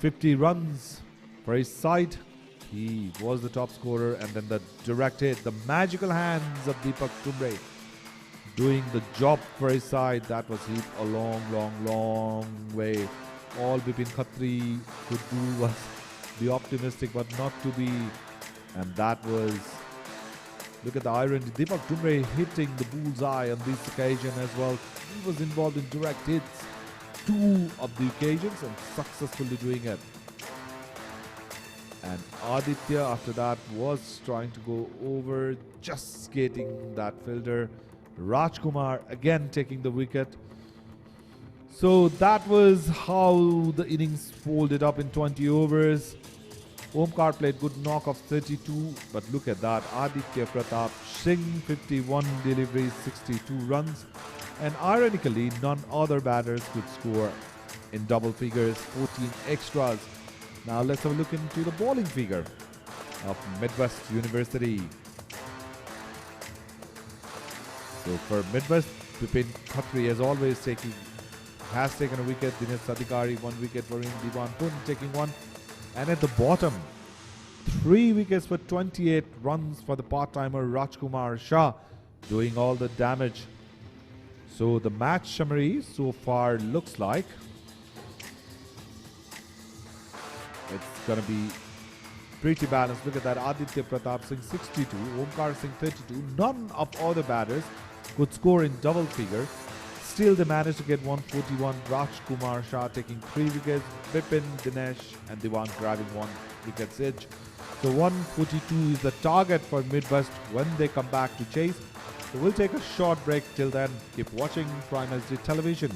50 runs for his side. He was the top scorer, and then the direct hit, the magical hands of Deepak Tumre doing the job for his side. That was hit a long way. All Bipin Katri could do was be optimistic but not to be. And that was, look at the irony, Deepak Tumre hitting the bullseye on this occasion as well. He was involved in direct hits 2 of the occasions and successfully doing it. And Aditya after that was trying to go over, just skating that fielder. Rajkumar again taking the wicket. So that was how the innings folded up in 20 overs. Omkar played good knock of 32, but look at that. Aditya Pratap Singh 51 deliveries, 62 runs. And ironically, none other batters could score in double figures, 14 extras. Now let's have a look into the bowling figure of Midwest University. So for Midwest, Bipin Katri as always has taken a wicket. Dinesh Adhikari 1 wicket for him. Diwan Pun taking 1. And at the bottom, 3 wickets for 28 runs for the part-timer Rajkumar Shah, doing all the damage. So the match summary so far looks like it's going to be pretty balanced. Look at that. Aditya Pratap Singh 62, Omkar Singh 32. None of other batters could score in double figure. Still they managed to get 141. Rajkumar Shah taking 3 wickets. Bipin, Dinesh and Diwan grabbing 1 wicket each. So 142 is the target for Midwest when they come back to chase. So we'll take a short break. Till then, keep watching Prime SD Television.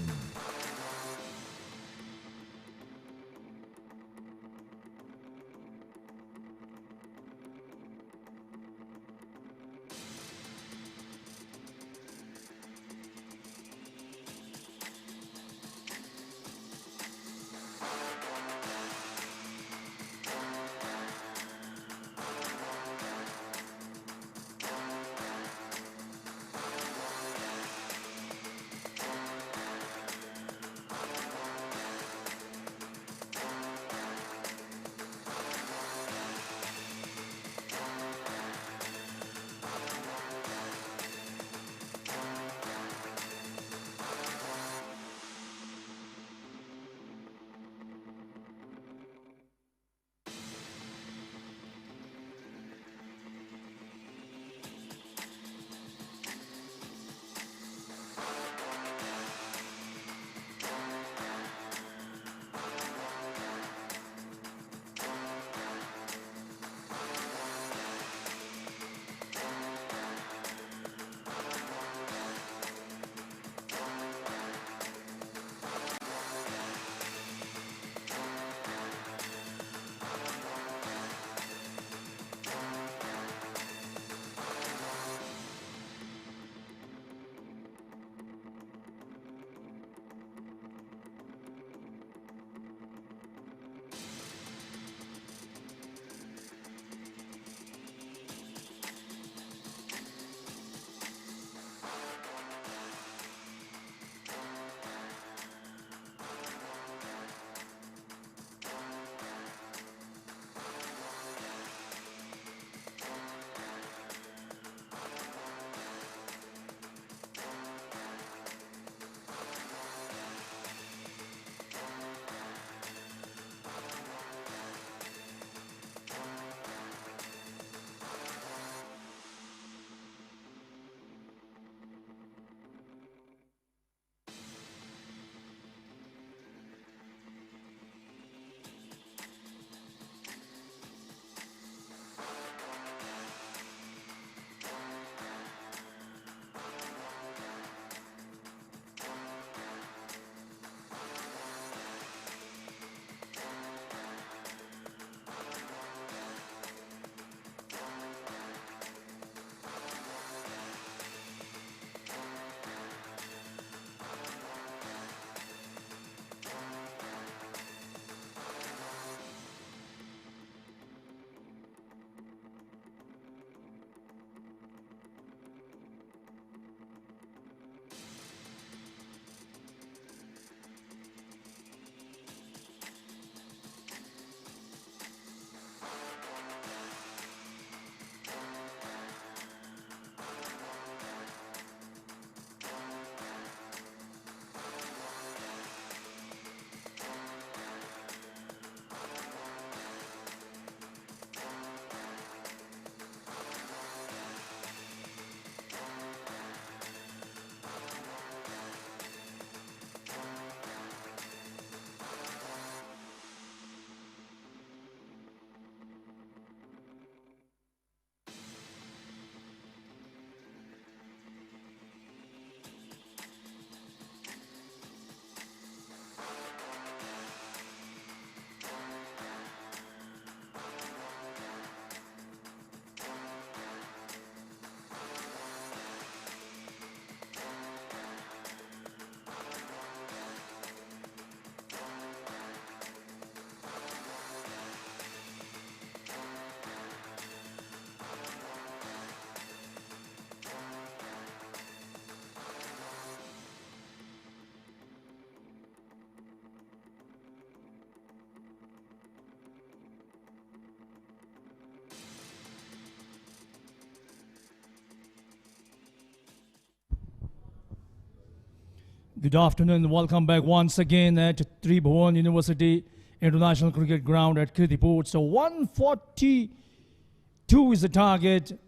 Good afternoon. Welcome back once again at Tribhuvan University International Cricket Ground at Kirtipur. So 142 is the target.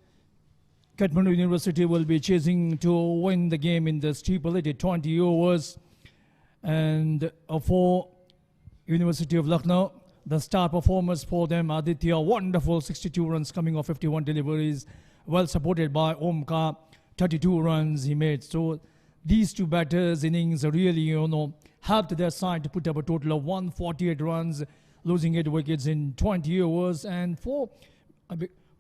Kathmandu University will be chasing to win the game in the stipulated 20 overs. And for University of Lucknow, the star performers for them, Aditya, wonderful 62 runs coming off 51 deliveries, well supported by Omkar, 32 runs he made. So these two batters' innings really, helped their side to put up a total of 148 runs, losing 8 wickets in 20 overs. And for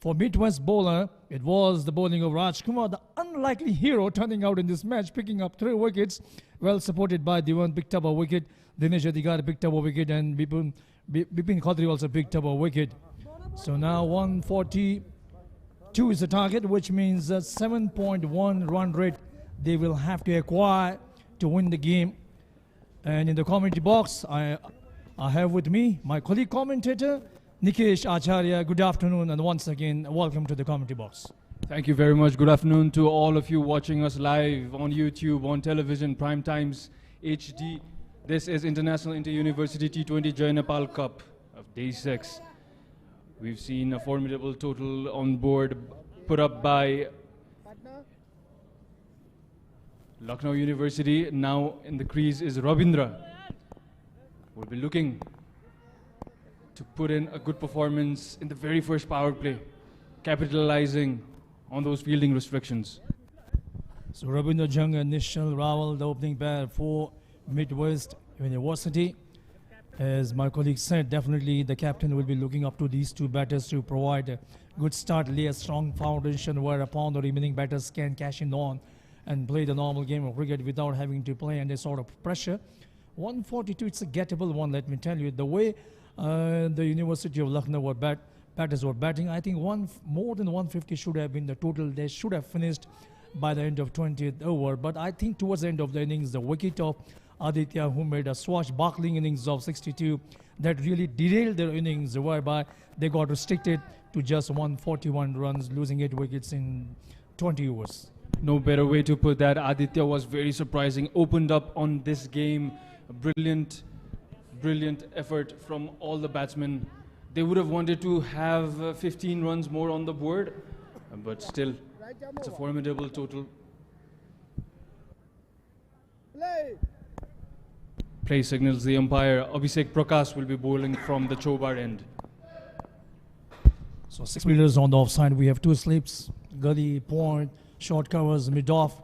Midwest bowler, it was the bowling of Rajkumar, the unlikely hero turning out in this match, picking up 3 wickets, well supported by Diwan, picked up a wicket. Dinesh Adhikar picked up a wicket, and Bipin Katri also picked up a wicket. So now 142 is the target, which means a 7.1 run rate they will have to acquire to win the game. And in the commentary box, I have with me my colleague commentator, Nikesh Acharya. Good afternoon, and once again, welcome to the commentary box. Thank you very much. Good afternoon to all of you watching us live on YouTube, on television, Prime Times HD. This is International Inter-University T20 Jai Nepal Cup of Day 6. We've seen a formidable total on board put up by Lucknow University. Now in the crease is Rabindra. We'll be looking to put in a good performance in the very first power play, capitalizing on those fielding restrictions. So Rabindra Jung and Nishal Rawal, the opening pair for Midwest University. As my colleague said, definitely the captain will be looking up to these two batters to provide a good start, lay a strong foundation whereupon the remaining batters can cash in on and play the normal game of cricket without having to play under sort of pressure. 142, it's a gettable one, let me tell you. The way the University of Lucknow batters were batting, I think more than 150 should have been the total. They should have finished by the end of 20th over. But I think towards the end of the innings, the wicket of Aditya, who made a swashbuckling innings of 62, that really derailed their innings, whereby they got restricted to just 141 runs, losing 8 wickets in 20 overs. No better way to put that. Aditya was very surprising, opened up on this game. A brilliant effort from all the batsmen. They would have wanted to have 15 runs more on the board, but still, it's a formidable total. Play signals the umpire. Abhishek Prakash will be bowling from the Chobar end. So 6 fielders on the offside. We have 2 slips, gully, point, short covers, mid-off.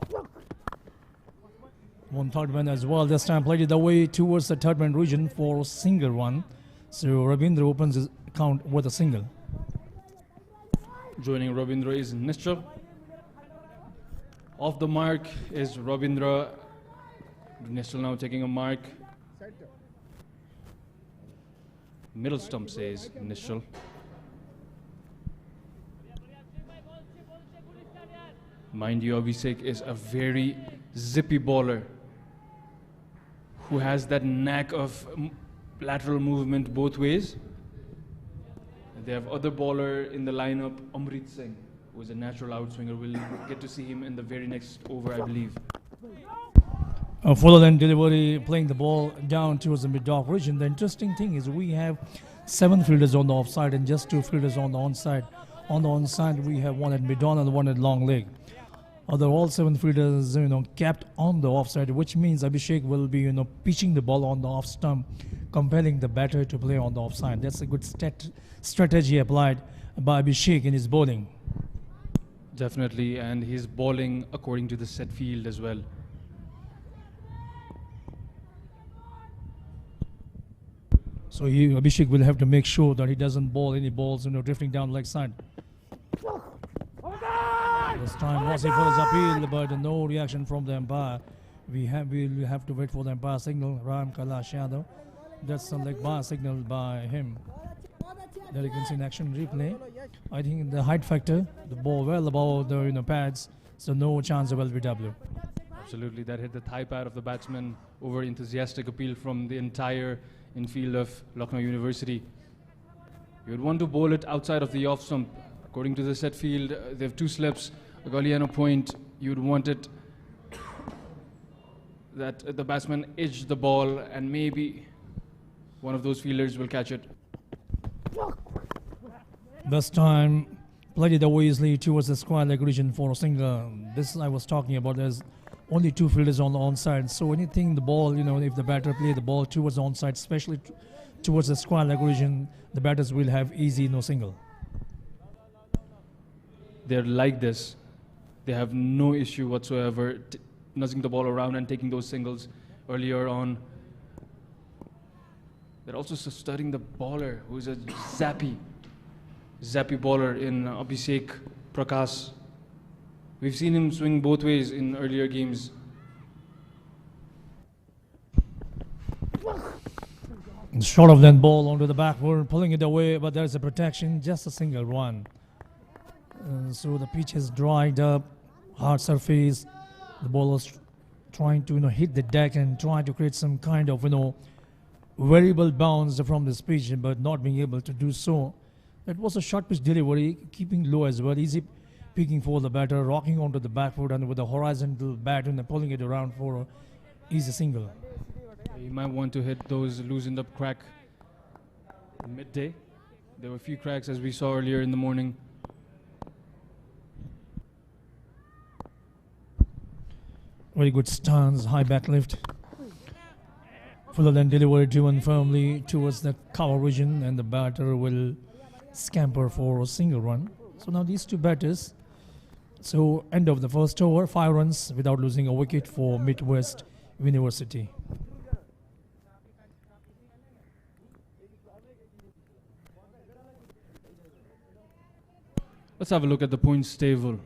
1 third man as well. This time played it away towards the third man region for a single run. So Rabindra opens his account with a single. Joining Rabindra is Nishchal. Off the mark is Rabindra. Nishchal now taking a mark. Middle stump says Nishchal. Mind you, Abhishek is a very zippy bowler who has that knack of lateral movement both ways. They have other bowler in the lineup, Amrit Singh, who is a natural outswinger. We'll get to see him in the very next over, I believe. Fuller than delivery, playing the ball down towards the mid-off region. The interesting thing is we have 7 fielders on the offside and just 2 fielders on the onside. On the onside, we have 1 at mid-on and 1 at long leg. All 7 fielders, kept on the offside, which means Abhishek will be, pitching the ball on the off stump, compelling the batter to play on the offside. That's a good strategy applied by Abhishek in his bowling. Definitely, and he's bowling according to the set field as well. So Abhishek will have to make sure that he doesn't bowl any balls, drifting down leg side. This time Wasi for his appeal, but no reaction from the umpire. We'll have to wait for the umpire signal. Ram Kailash Yadav. That's a leg bar signaled by him. There you can see an action replay. I think the height factor, the ball well above the pads, so no chance of LBW. Absolutely, that hit the thigh pad of the batsman. Over enthusiastic appeal from the entire infield of Lucknow University. You would want to bowl it outside of the off stump. According to the set field, they have 2 slips, a gully and a point. You would want it that the batsman edged the ball and maybe one of those fielders will catch it. This time, played it away easily towards the square leg region for a single. This I was talking about. There's only two fielders on the onside. So anything the ball, if the batter play the ball towards the onside, especially towards the square leg region, the batters will have easy no single. They're like this. They have no issue whatsoever nudging the ball around and taking those singles earlier on. They're also studying the bowler, who is a zappy bowler in Abhishek Prakash. We've seen him swing both ways in earlier games. Short of that ball onto the backward, pulling it away, but there's a protection, just a single run. So the pitch has dried up, hard surface. The bowler's trying to hit the deck and trying to create some kind of variable bounce from this pitch, but not being able to do so. It was a short pitch delivery, keeping low as well, easy picking for the batter, rocking onto the backfoot and with a horizontal bat and pulling it around for an easy single. You might want to hit those loosened up crack midday. There were a few cracks as we saw earlier in the morning. Very good stance, high back lift. Fuller then delivery driven firmly towards the cover region and the batter will scamper for a single run. So now these two batters. So end of the first over, 5 runs without losing a wicket for Midwest University. Let's have a look at the points table.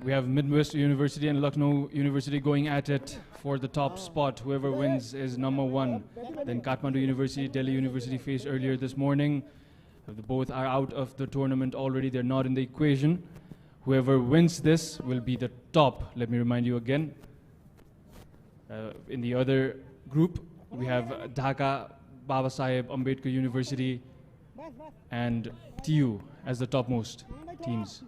We have Midwest University and Lucknow University going at it for the top spot. Whoever wins is number 1. Then Kathmandu University, Delhi University faced earlier this morning. Both are out of the tournament already. They're not in the equation. Whoever wins this will be the top. Let me remind you again. In the other group, we have Dhaka Babasaheb Ambedkar University and TU as the topmost teams.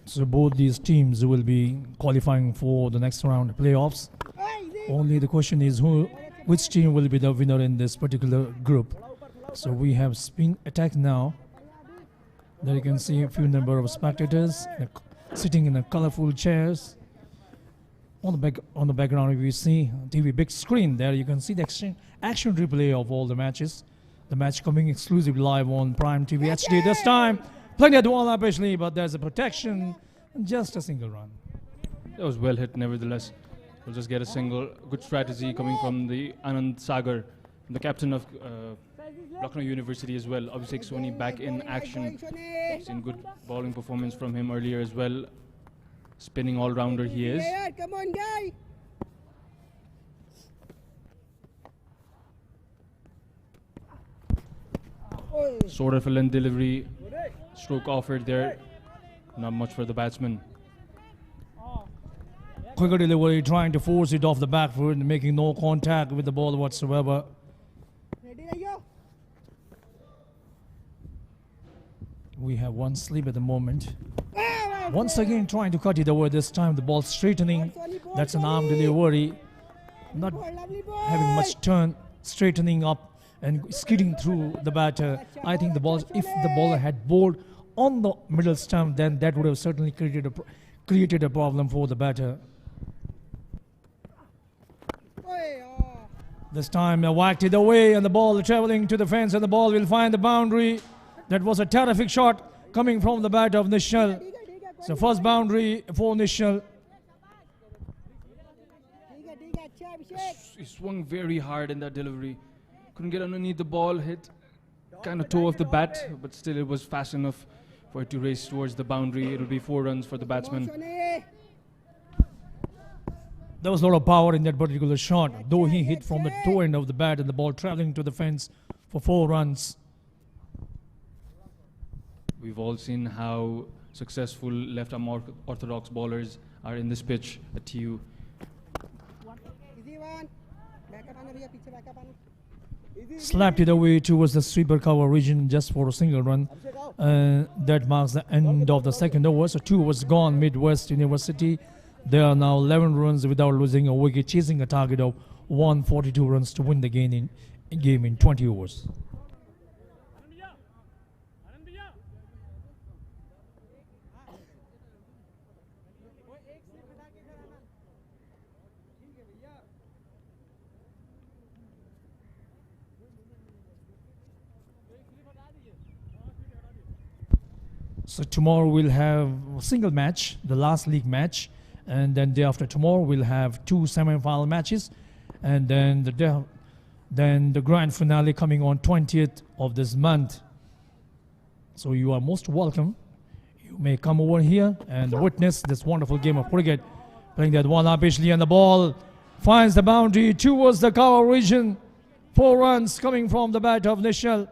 So both these teams will be qualifying for the next round playoffs. Only the question is which team will be the winner in this particular group. So we have spin attack now. There you can see a few number of spectators sitting in the colorful chairs. On the background, if you see TV big screen there, you can see the action replay of all the matches. The match coming exclusive live on Prime TV HD this time. Playing at one especially, but there's a protection, just a single run. That was well hit nevertheless. We'll just get a single. Good strategy coming from the Anand Sagar, the captain of Lucknow University as well. Abhishek Soni back in action. Seen good bowling performance from him earlier as well. Spinning all-rounder he is. Come on, guy. Sort of a length delivery. Stroke offered there. Not much for the batsman. Quicker delivery, trying to force it off the back foot, making no contact with the ball whatsoever. We have one slip at the moment. Once again trying to cut it over, this time the ball straightening. That's an arm delivery. Not having much turn, straightening up and skidding through the batter. I think the ball, if the bowler had bowled on the middle stump, then that would have certainly created a problem for the batter. This time whacked it away and the ball traveling to the fence and the ball will find the boundary. That was a terrific shot coming from the bat of Nishal. So first boundary for Nishal. He swung very hard in that delivery. Couldn't get underneath the ball, hit kind of toe off the bat, but still it was fast enough for it to race towards the boundary. It will be 4 runs for the batsman. There was a lot of power in that particular shot, though he hit from the toe end of the bat and the ball traveling to the fence for 4 runs. We've all seen how successful left-arm orthodox bowlers are in this pitch at TU. slapped it away towards the sweeper cover region just for a single run. That marks the end of the second over. So 2 overs gone. Midwest University, they are now 11 runs without losing a wicket, chasing a target of 142 runs to win the game in 20 overs. So tomorrow we'll have a single match, the last league match, and then day after tomorrow we'll have 2 semi-final matches, and then the grand finale coming on 20th of this month. So you are most welcome. You may come over here and witness this wonderful game of cricket. Playing that one up Ashley, and the ball finds the boundary towards the cover region. 4 runs coming from the bat of Nishal.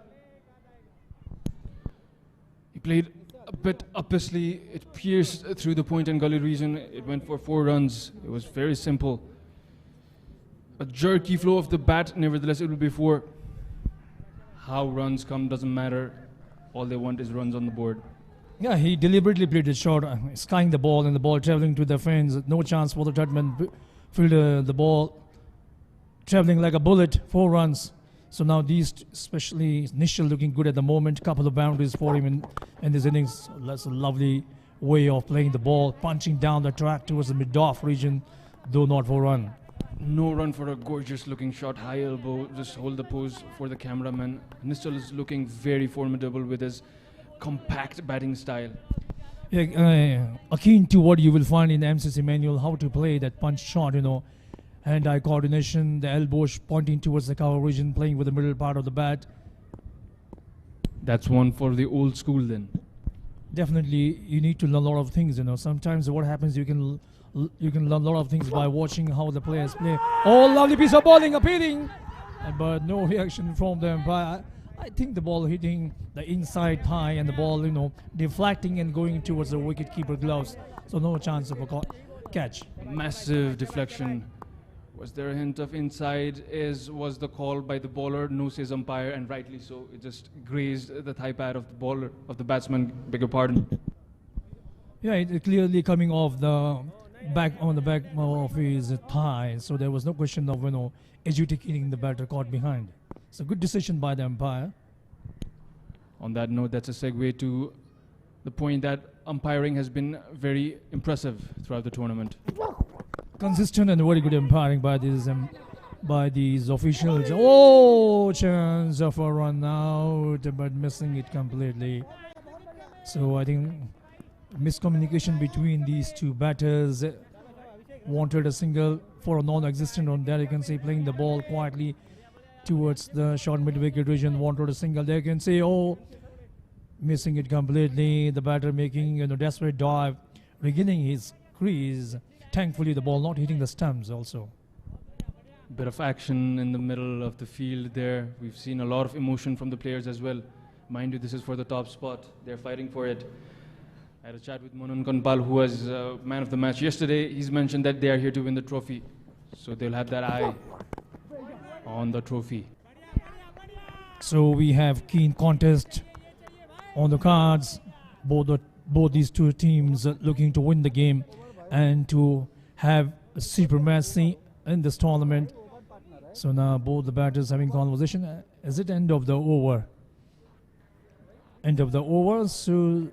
He played a bit upishly. It pierced through the point and gully region. It went for 4 runs. It was very simple. A jerky flow of the bat, nevertheless it will be 4. How runs come doesn't matter. All they want is runs on the board. Yeah, he deliberately played it short, skying the ball and the ball traveling to the fence. No chance for the Tubman fielder. The ball traveling like a bullet, 4 runs. So now these, especially Nishal, looking good at the moment. Couple of boundaries for him in this innings. That's a lovely way of playing the ball, punching down the track towards the mid-off region, though not for run. No run for a gorgeous looking shot, high elbow, just hold the pose for the cameraman. Nishal is looking very formidable with his compact batting style. Yeah, akin to what you will find in the MCC manual, how to play that punch shot, hand-eye coordination, the elbow pointing towards the cover region, playing with the middle part of the bat. That's one for the old school then. Definitely, you need to learn a lot of things, Sometimes what happens, you can learn a lot of things by watching how the players play. Oh, lovely piece of bowling, appealing, but no reaction from them. But I think the ball hitting the inside thigh and the ball, deflecting and going towards the wicket-keeper gloves. So no chance of a catch. Massive deflection. Was there a hint of inside? Was the call by the bowler? No, says umpire, and rightly so. It just grazed the thigh pad of the bowler, of the batsman. Beg your pardon. Yeah, it clearly coming off the back of his thigh. So there was no question of adjudicating the batter caught behind. It's a good decision by the umpire. On that note, that's a segue to the point that umpiring has been very impressive throughout the tournament. Consistent and very good umpiring by these officials. Oh, chance of a run out, but missing it completely. So I think miscommunication between these 2 batters. Wanted a single for a non-existent on there. You can see playing the ball quietly towards the short mid-wicket region. Wanted a single there. You can see, missing it completely. The batter making a desperate dive, regaining his crease. Thankfully, the ball not hitting the stumps also. Bit of action in the middle of the field there. We've seen a lot of emotion from the players as well. Mind you, this is for the top spot. They're fighting for it. I had a chat with Monan Kanpal, who was man of the match yesterday. He's mentioned that they are here to win the trophy. So they'll have that eye on the trophy. So we have keen contest on the cards. Both these 2 teams looking to win the game and to have a supremacy in this tournament. So now both the batters having conversation. Is it end of the over? End of the over. So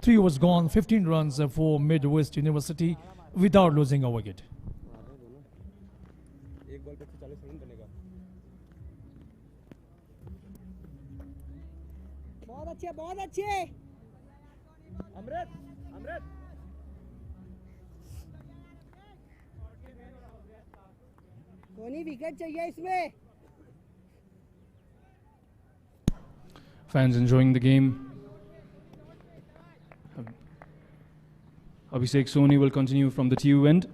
3 overs gone, 15 runs for Midwest University without losing a wicket. बहुत अच्छे अमृत कोनी wicket चाहिए इसमें. Fans enjoying the game. Abhishek Soni will continue from the TU end.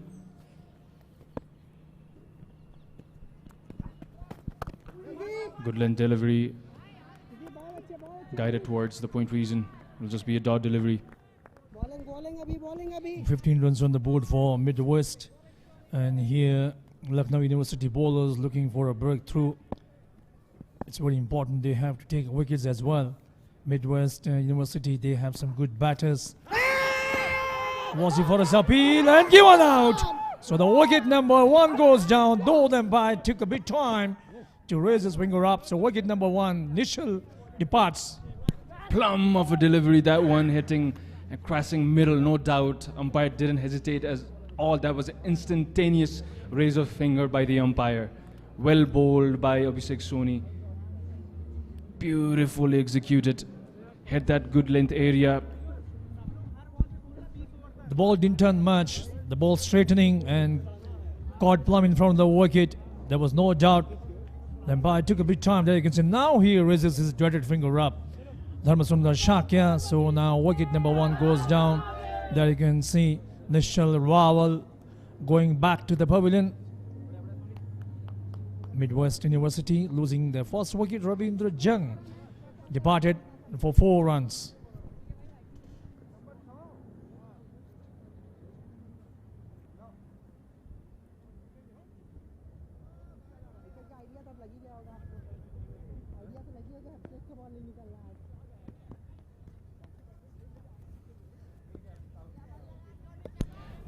Good length delivery, guided towards the point region. It will just be a dot delivery. 15 runs on the board for Midwest. And here, Lucknow University bowlers looking for a breakthrough. It's very important. They have to take wickets as well. Midwest University, they have some good batters. Was it for his appeal and given out? So the wicket number 1 goes down, though the umpire took a bit time to raise his finger up. So wicket number 1, Nishal departs. Plum of a delivery, that one hitting and crashing middle, no doubt. Umpire didn't hesitate at all. That was an instantaneous raise of finger by the umpire. Well bowled by Abhishek Soni. Beautifully executed. Hit that good length area. The ball didn't turn much. The ball straightening and caught plumb in front of the wicket. There was no doubt. The umpire took a bit time. There you can see now he raises his dreaded finger up. Dharmasundar Shakya. So now wicket number 1 goes down. There you can see Nishal Rawal going back to the pavilion. Midwest University losing their first wicket. Ravindra Jung departed for 4 runs.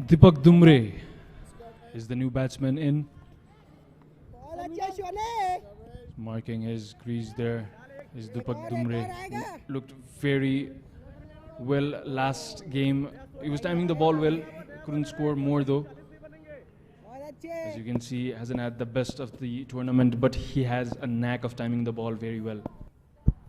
Deepak Dumre is the new batsman in. Marking his crease there is Deepak Dumre, who looked very well last game. He was timing the ball well, couldn't score more though. As you can see, hasn't had the best of the tournament, but he has a knack of timing the ball very well.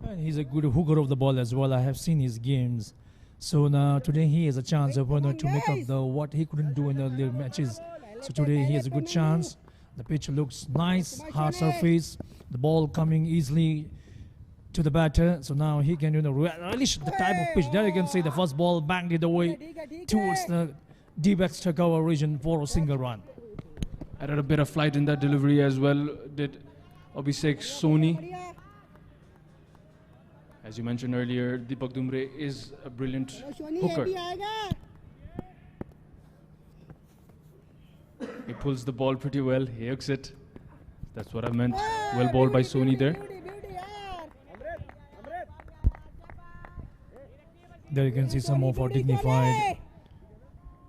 And he's a good hooker of the ball as well. I have seen his games. So now today he has a chance of to make up the what he couldn't do in the earlier matches. So today he has a good chance. The pitch looks nice, hard surface. The ball coming easily to the batter. So now he can relish the type of pitch. There you can see the first ball banged it away towards the deep extra cover region for a single run. Added a bit of flight in that delivery as well, did Abhishek Soni. As you mentioned earlier, Deepak Dumre is a brilliant hooker. He pulls the ball pretty well, he hooks it. That's what I meant. Well bowled by Soni there. There you can see some of our dignified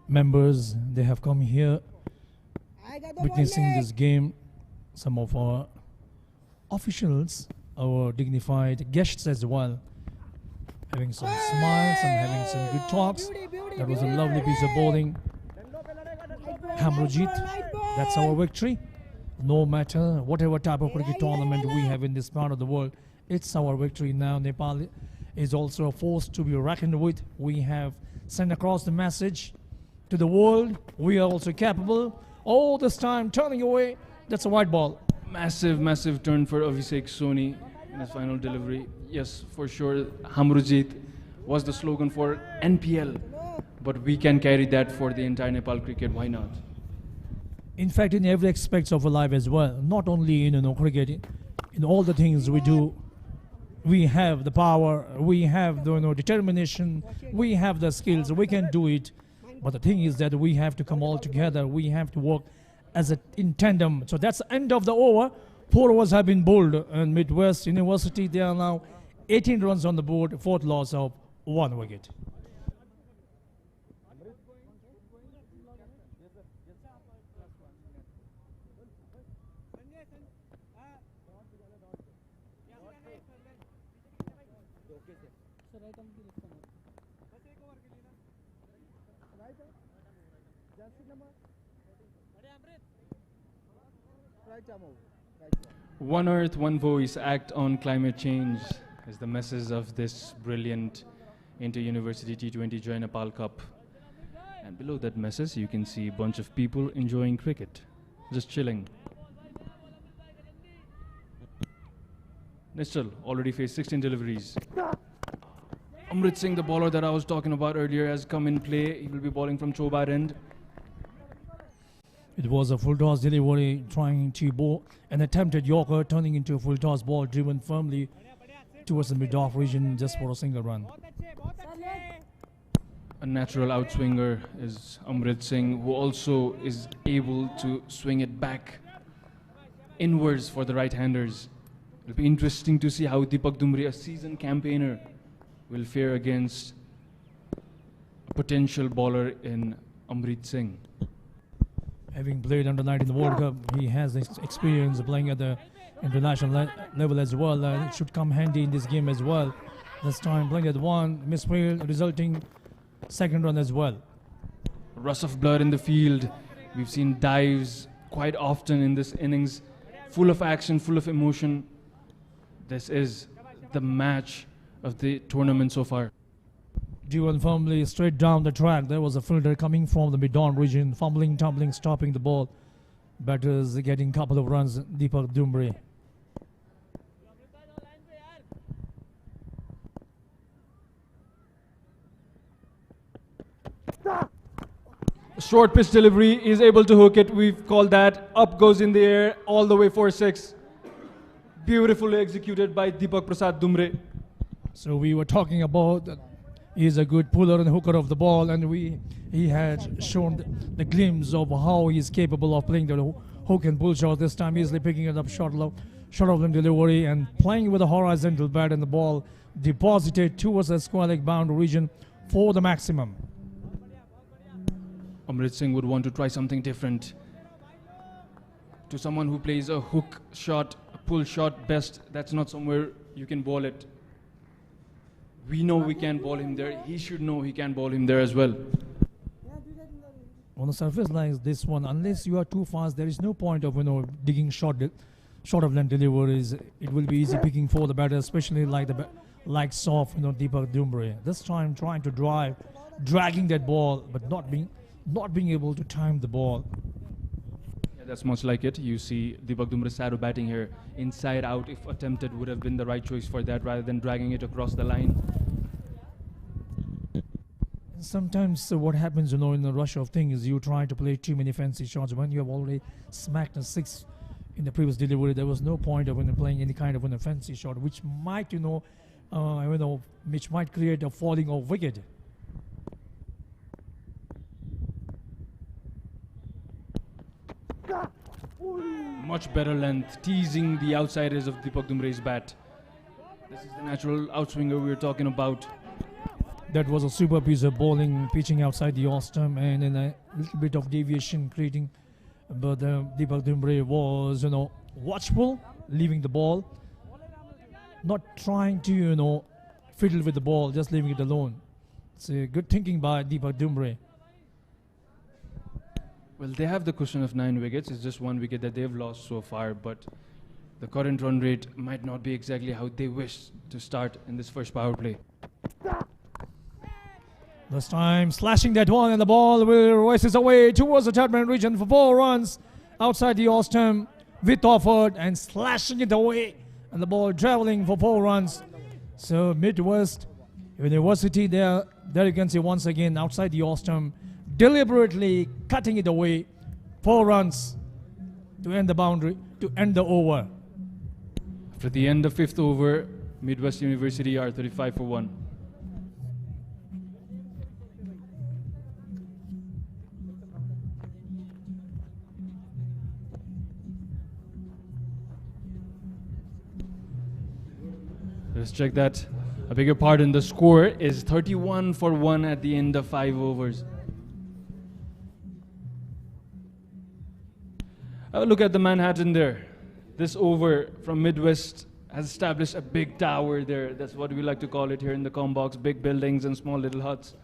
members. They have come here witnessing this game. Some of our officials, our dignified guests as well, having some smiles and having some good talks. That was a lovely piece of bowling. Hamrojit, that's our victory. No matter whatever type of cricket tournament we have in this part of the world, it's our victory now. Nepal is also a force to be reckoned with. We have sent across the message to the world. We are also capable. All this time turning away, that's a white ball. Massive, massive turn for Abhishek Soni in his final delivery. Yes, for sure, Hamrojit was the slogan for NPL, but we can carry that for the entire Nepal cricket. Why not? In fact, in every aspect of our life as well, not only in cricket, in all the things we do, we have the power, we have the determination, we have the skills, we can do it. But the thing is that we have to come all together, we have to work as in tandem. So that's the end of the over. 4 overs have been bowled, and Midwest University, they are now 18 runs on the board, 4th loss of 1 wicket. One Earth, One Voice, act on climate change is the message of this brilliant Inter-University T20 Joy Nepal Cup. And below that message, you can see a bunch of people enjoying cricket, just chilling. Nishal already faced 16 deliveries. Amrit Singh, the bowler that I was talking about earlier, has come in play. He will be bowling from Chobar end. It was a full toss delivery trying to bowl an attempted Yorker, turning into a full toss ball driven firmly towards the mid-off region just for a single run. A natural outswinger is Amrit Singh, who also is able to swing it back inwards for the right-handers. It'll be interesting to see how Deepak Dumri, a seasoned campaigner, will fare against a potential bowler in Amrit Singh. Having played under 19 in the World Cup, he has experience playing at the international level as well. It should come handy in this game as well. This time playing at one, misfield, resulting second run as well. Rush of blood in the field. We've seen dives quite often in this innings. Full of action, full of emotion. This is the match of the tournament so far. Duel firmly straight down the track. There was a fielder coming from the mid-on region, fumbling, tumbling, stopping the ball. Batters getting a couple of runs, Deepak Dumri. Short pitch delivery, is able to hook it. We've called that. Up goes in the air, all the way for 6. Beautifully executed by Deepak Prasad Dumre. So we were talking about he's a good puller and hooker of the ball, and he had shown the glimpse of how he's capable of playing the hook and pull shot. This time easily picking it up short of limb delivery and playing with a horizontal bat, and the ball deposited towards the square leg boundary region for the maximum. Amrit Singh would want to try something different. To someone who plays a hook shot, a pull shot best, that's not somewhere you can bowl it. We know we can bowl him there. He should know he can bowl him there as well. On the surface like this one, unless you are too fast, there is no point of digging short of length deliveries. It will be easy picking for the batter, especially like the likes of Deepak Dumre. This time trying to drive, dragging that ball, but not being able to time the ball. Yeah, that's much like it. You see Deepak Dumre shadow batting here, inside out. If attempted, would have been the right choice for that rather than dragging it across the line. Sometimes what happens, in the rush of things, you try to play too many fancy shots. When you have already smacked a 6 in the previous delivery, there was no point of playing any kind of a fancy shot, which might, which might create a falling of wicket. Much better length, teasing the outside edge of Deepak Dumre's bat. This is the natural outswinger we were talking about. That was a super piece of bowling, pitching outside the off stump and in a little bit of deviation creating. But Deepak Dumre was, watchful, leaving the ball, not trying to, fiddle with the ball, just leaving it alone. It's a good thinking by Deepak Dumre. Well, they have the cushion of 9 wickets. It's just 1 wicket that they've lost so far, but the current run rate might not be exactly how they wish to start in this first power play. This time slashing that one, and the ball will races away towards the third man region for 4 runs outside the off stump with offered and slashing it away, and the ball traveling for 4 runs. So Midwest University there you can see once again outside the off stump, deliberately cutting it away. 4 runs to end the boundary, to end the over. After the end of 5th over, Midwest University are 35 for 1. Let's check that. I beg your pardon, the score is 31 for 1 at the end of 5 overs. Have a look at the Manhattan there. This over from Midwest has established a big tower there. That's what we like to call it here in the Combox. Big buildings and small little huts.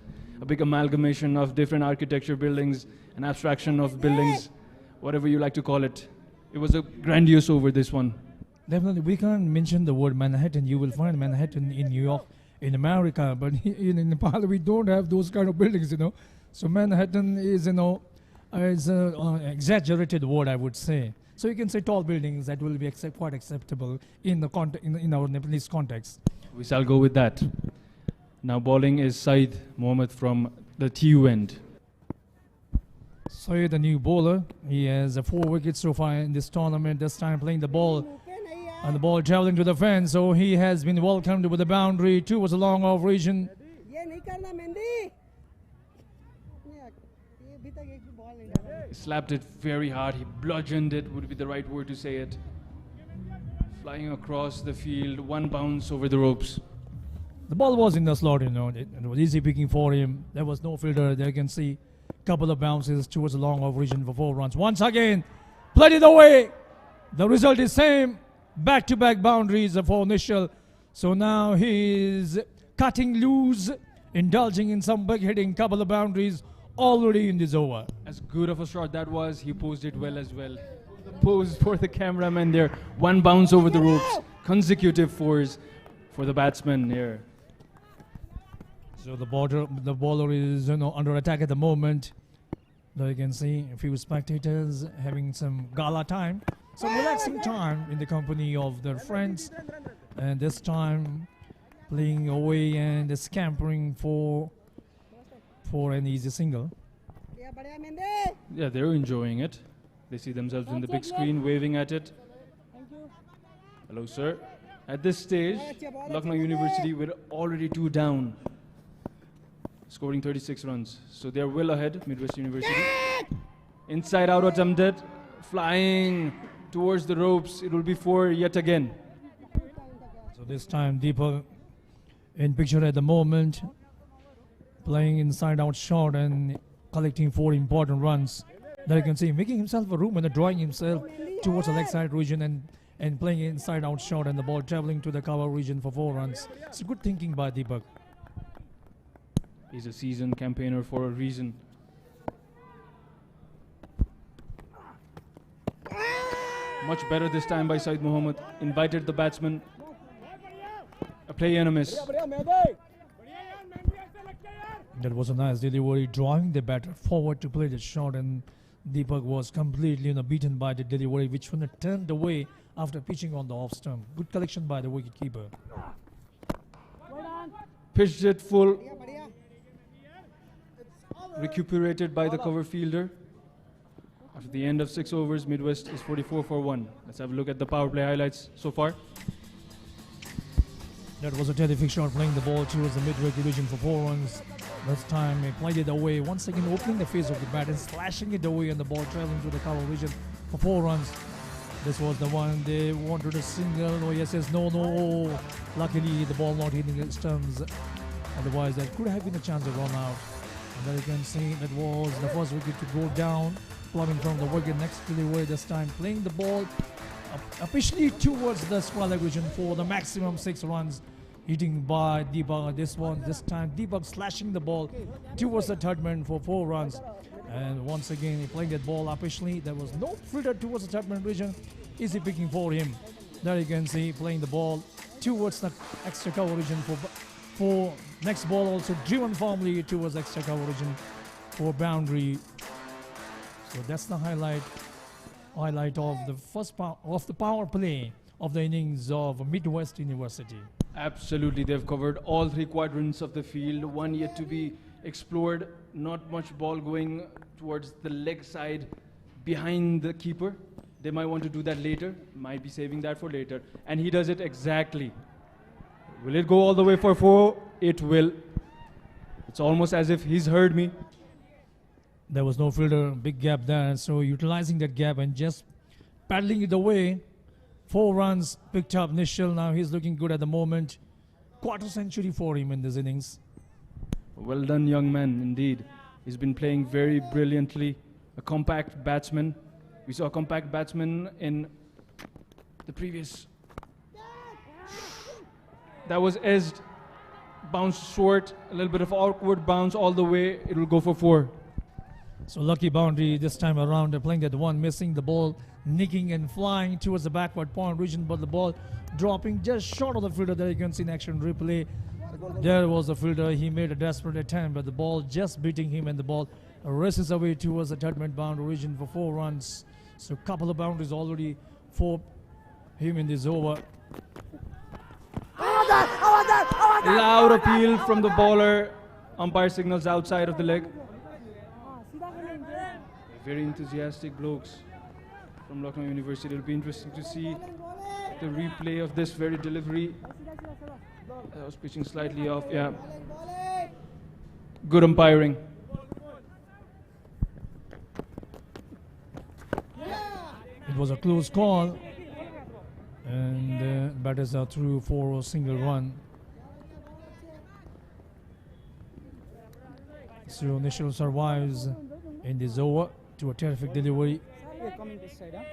A big amalgamation of different architecture buildings, an abstraction of buildings, whatever you like to call it. It was a grandiose over, this one. Definitely, we can't mention the word Manhattan. You will find Manhattan in New York, in America, but in Nepal we don't have those kind of buildings, So Manhattan is, is an exaggerated word, I would say. So you can say tall buildings, that will be quite acceptable in the in our Nepalese context. We shall go with that. Now bowling is Saeed Mohammed from the TU end. Saeed, the new bowler, he has 4 wickets so far in this tournament. This time playing the ball, and the ball traveling to the fence. So he has been welcomed with the boundary towards the long off region. He slapped it very hard. He bludgeoned it, would be the right word to say it. Flying across the field, one bounce over the ropes. The ball was in the slot, you know. It was easy picking for him. There was no fielder. There you can see a couple of bounces towards the long off region for 4 runs. Once again, played it away. The result is same. Back-to-back boundaries for Nishal. So now he's cutting loose, indulging in some big hitting, couple of boundaries already in this over. As good of a shot that was, he posed it well as well. The pose for the cameraman there. One bounce over the ropes. Consecutive fours for the batsman here. So the bowler is under attack at the moment. There you can see a few spectators having some gala time, some relaxing time in the company of their friends, and this time playing away and scampering for an easy single. Yeah, they're enjoying it. They see themselves in the big screen, waving at it. Hello, sir. At this stage, Lucknow University were already 2 down, scoring 36 runs. So they're well ahead, Midwest University. Inside out attempted, flying towards the ropes. It will be 4 yet again. So this time Deepak in picture at the moment, playing inside out shot and collecting 4 important runs. There you can see making himself a room and drawing himself towards the leg side region and playing inside out shot and the ball traveling to the cover region for 4 runs. It's good thinking by Deepak. He's a seasoned campaigner for a reason. Much better this time by Said Mohammed. Invited the batsman. A play and a miss. That was a nice delivery, drawing the batter forward to play the shot, and Deepak was completely beaten by the delivery, which turned away after pitching on the off stump. Good collection by the wicketkeeper. Pitched it full. Recuperated by the cover fielder. After the end of 6 overs, Midwest is 44 for 1. Let's have a look at the power play highlights so far. That was a terrific shot, playing the ball towards the mid-wicket region for 4 runs. This time he played it away, once again opening the face of the bat and slashing it away, and the ball traveling to the cover region for 4 runs. This was the one they wanted a single. Oh yes, no. Luckily the ball not hitting the stumps. Otherwise that could have been a chance to run out. And there you can see that was the first wicket to go down, plumbing from the wicket. Next delivery, this time playing the ball officially towards the square leg region for the maximum 6 runs. Hitting by Deepak. This time Deepak slashing the ball towards the third man for 4 runs. And once again he playing that ball officially. There was no fielder towards the third man region. Easy picking for him. There you can see playing the ball towards the extra cover region for next ball, also driven firmly towards extra cover region for boundary. So that's the highlight of the first of the power play of the innings of Midwest University. Absolutely, they've covered all 3 quadrants of the field. One yet to be explored. Not much ball going towards the leg side behind the keeper. They might want to do that later. Might be saving that for later. And he does it exactly. Will it go all the way for 4? It will. It's almost as if he's heard me. There was no fielder, big gap there. So utilizing that gap and just paddling it away. 4 runs picked up. Nishal, now he's looking good at the moment. Quarter century for him in this innings. Well done, young man, indeed. He's been playing very brilliantly. A compact batsman. We saw a compact batsman in the previous. That was edged, bounced short, a little bit of awkward bounce all the way. It will go for 4. So lucky boundary this time around. They're playing that one, missing the ball, nicking and flying towards the backward point region, but the ball dropping just short of the fielder. There you can see in action replay. There was the fielder. He made a desperate attempt, but the ball just beating him, and the ball races away towards the third man boundary region for 4 runs. So a couple of boundaries already for him in this over. Loud appeal from the bowler. Umpire signals outside of the leg. Very enthusiastic blokes from Lucknow University. It'll be interesting to see the replay of this very delivery. I was pitching slightly off. Yeah. Good umpiring. It was a close call. And batters are through for a single run. So Nishal survives in this over to a terrific delivery. Coming this side, huh?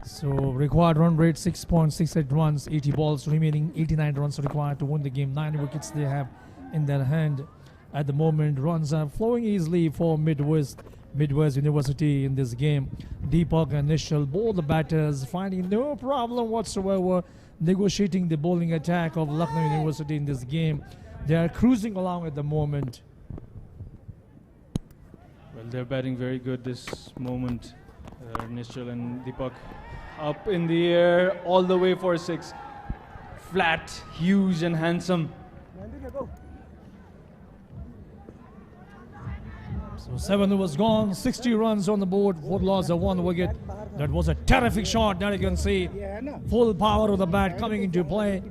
So required run rate 6.68 runs, 80 balls remaining, 89 runs required to win the game. 9 wickets they have in their hand at the moment. Runs are flowing easily for Midwest University in this game. Deepak and Nishal, both the batters finding no problem whatsoever negotiating the bowling attack of Lucknow University in this game. They are cruising along at the moment. Well, they're batting very good this moment. Nishal and Deepak up in the air all the way for 6. Flat, huge and handsome. So 7 overs gone, 60 runs on the board, 4 loss of 1 wicket. That was a terrific shot that you can see. Full power of the bat coming into play.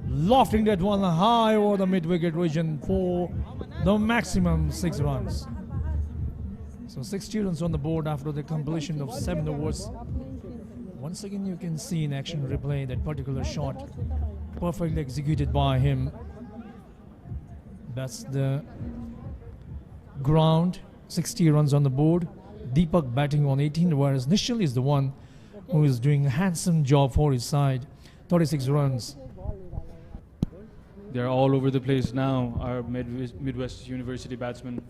Lofting that one high over the mid-wicket region for the maximum 6 runs. So 60 runs on the board after the completion of 7 overs. Once again you can see in action replay that particular shot perfectly executed by him. That's the ground. 60 runs on the board. Deepak batting on 18, whereas Nishal is the one who is doing a handsome job for his side. 36 runs. They're all over the place now, our Midwest University batsmen.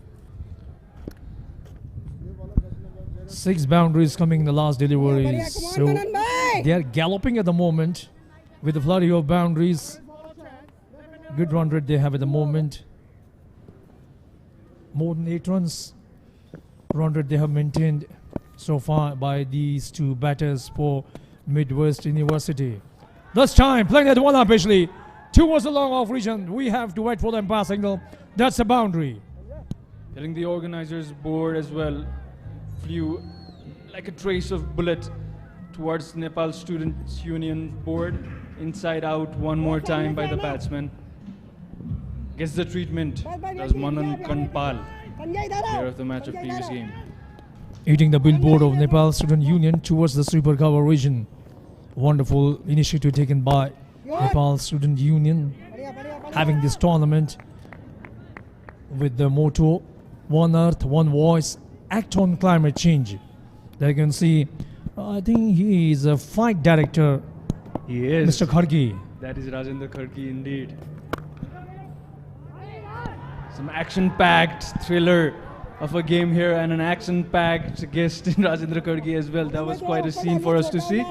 6 boundaries coming in the last deliveries. So they are galloping at the moment with a flurry of boundaries. Good run rate they have at the moment. More than 8 runs run rate they have maintained so far by these 2 batters for Midwest University. This time playing that one up actually. 2 was a long off region. We have to wait for the umpire signal. That's a boundary. Telling the organizers board as well. Flew like a trace of bullet towards Nepal Students Union board. Inside out one more time by the batsman. Gets the treatment. Does Manan Kanpal, player of the match of previous game. Eating the billboard of Nepal Student Union towards the super cover region. Wonderful initiative taken by Nepal Student Union, having this tournament with the motto One Earth, One Voice, Act on Climate Change. There you can see, I think he is a fight director, He is. Mr. Kharge. That is Rajendra Kharge indeed. Some action-packed thriller of a game here and an action-packed guest in Rajendra Kharge as well. That was quite a scene for us to see.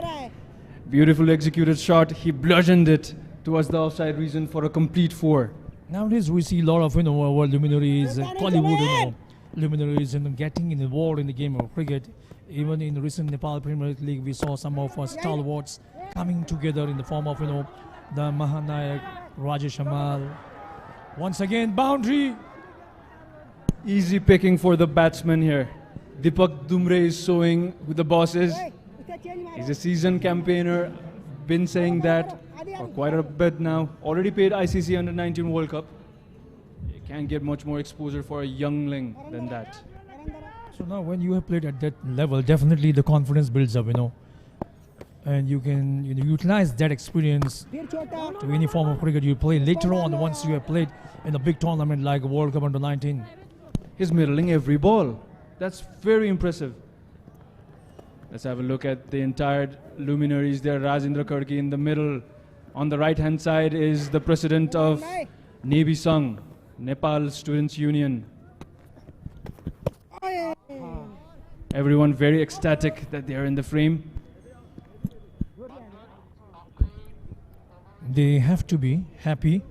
Beautifully executed shot. He bludgeoned it towards the offside region for a complete 4. Nowadays we see a lot of our luminaries, Hollywood luminaries getting involved in the game of cricket. Even in the recent Nepal Premier League we saw some of our stalwarts coming together in the form of the Mahanayak, Rajesh Amal. Once again boundary. Easy picking for the batsman here. Deepak Dumre is showing who the boss is. He's a seasoned campaigner. Been saying that for quite a bit now. Already played ICC Under-19 World Cup. You can't get much more exposure for a youngling than that. So now when you have played at that level, definitely the confidence builds up, and you can utilize that experience to any form of cricket you play later on once you have played in a big tournament like World Cup Under-19. He's middling every ball. That's very impressive. Let's have a look at the entire luminaries there. Rajendra Kharge in the middle. On the right hand side is the president of Navy Sangh, Nepal Students Union. Everyone very ecstatic that they are in the frame. They have to be happy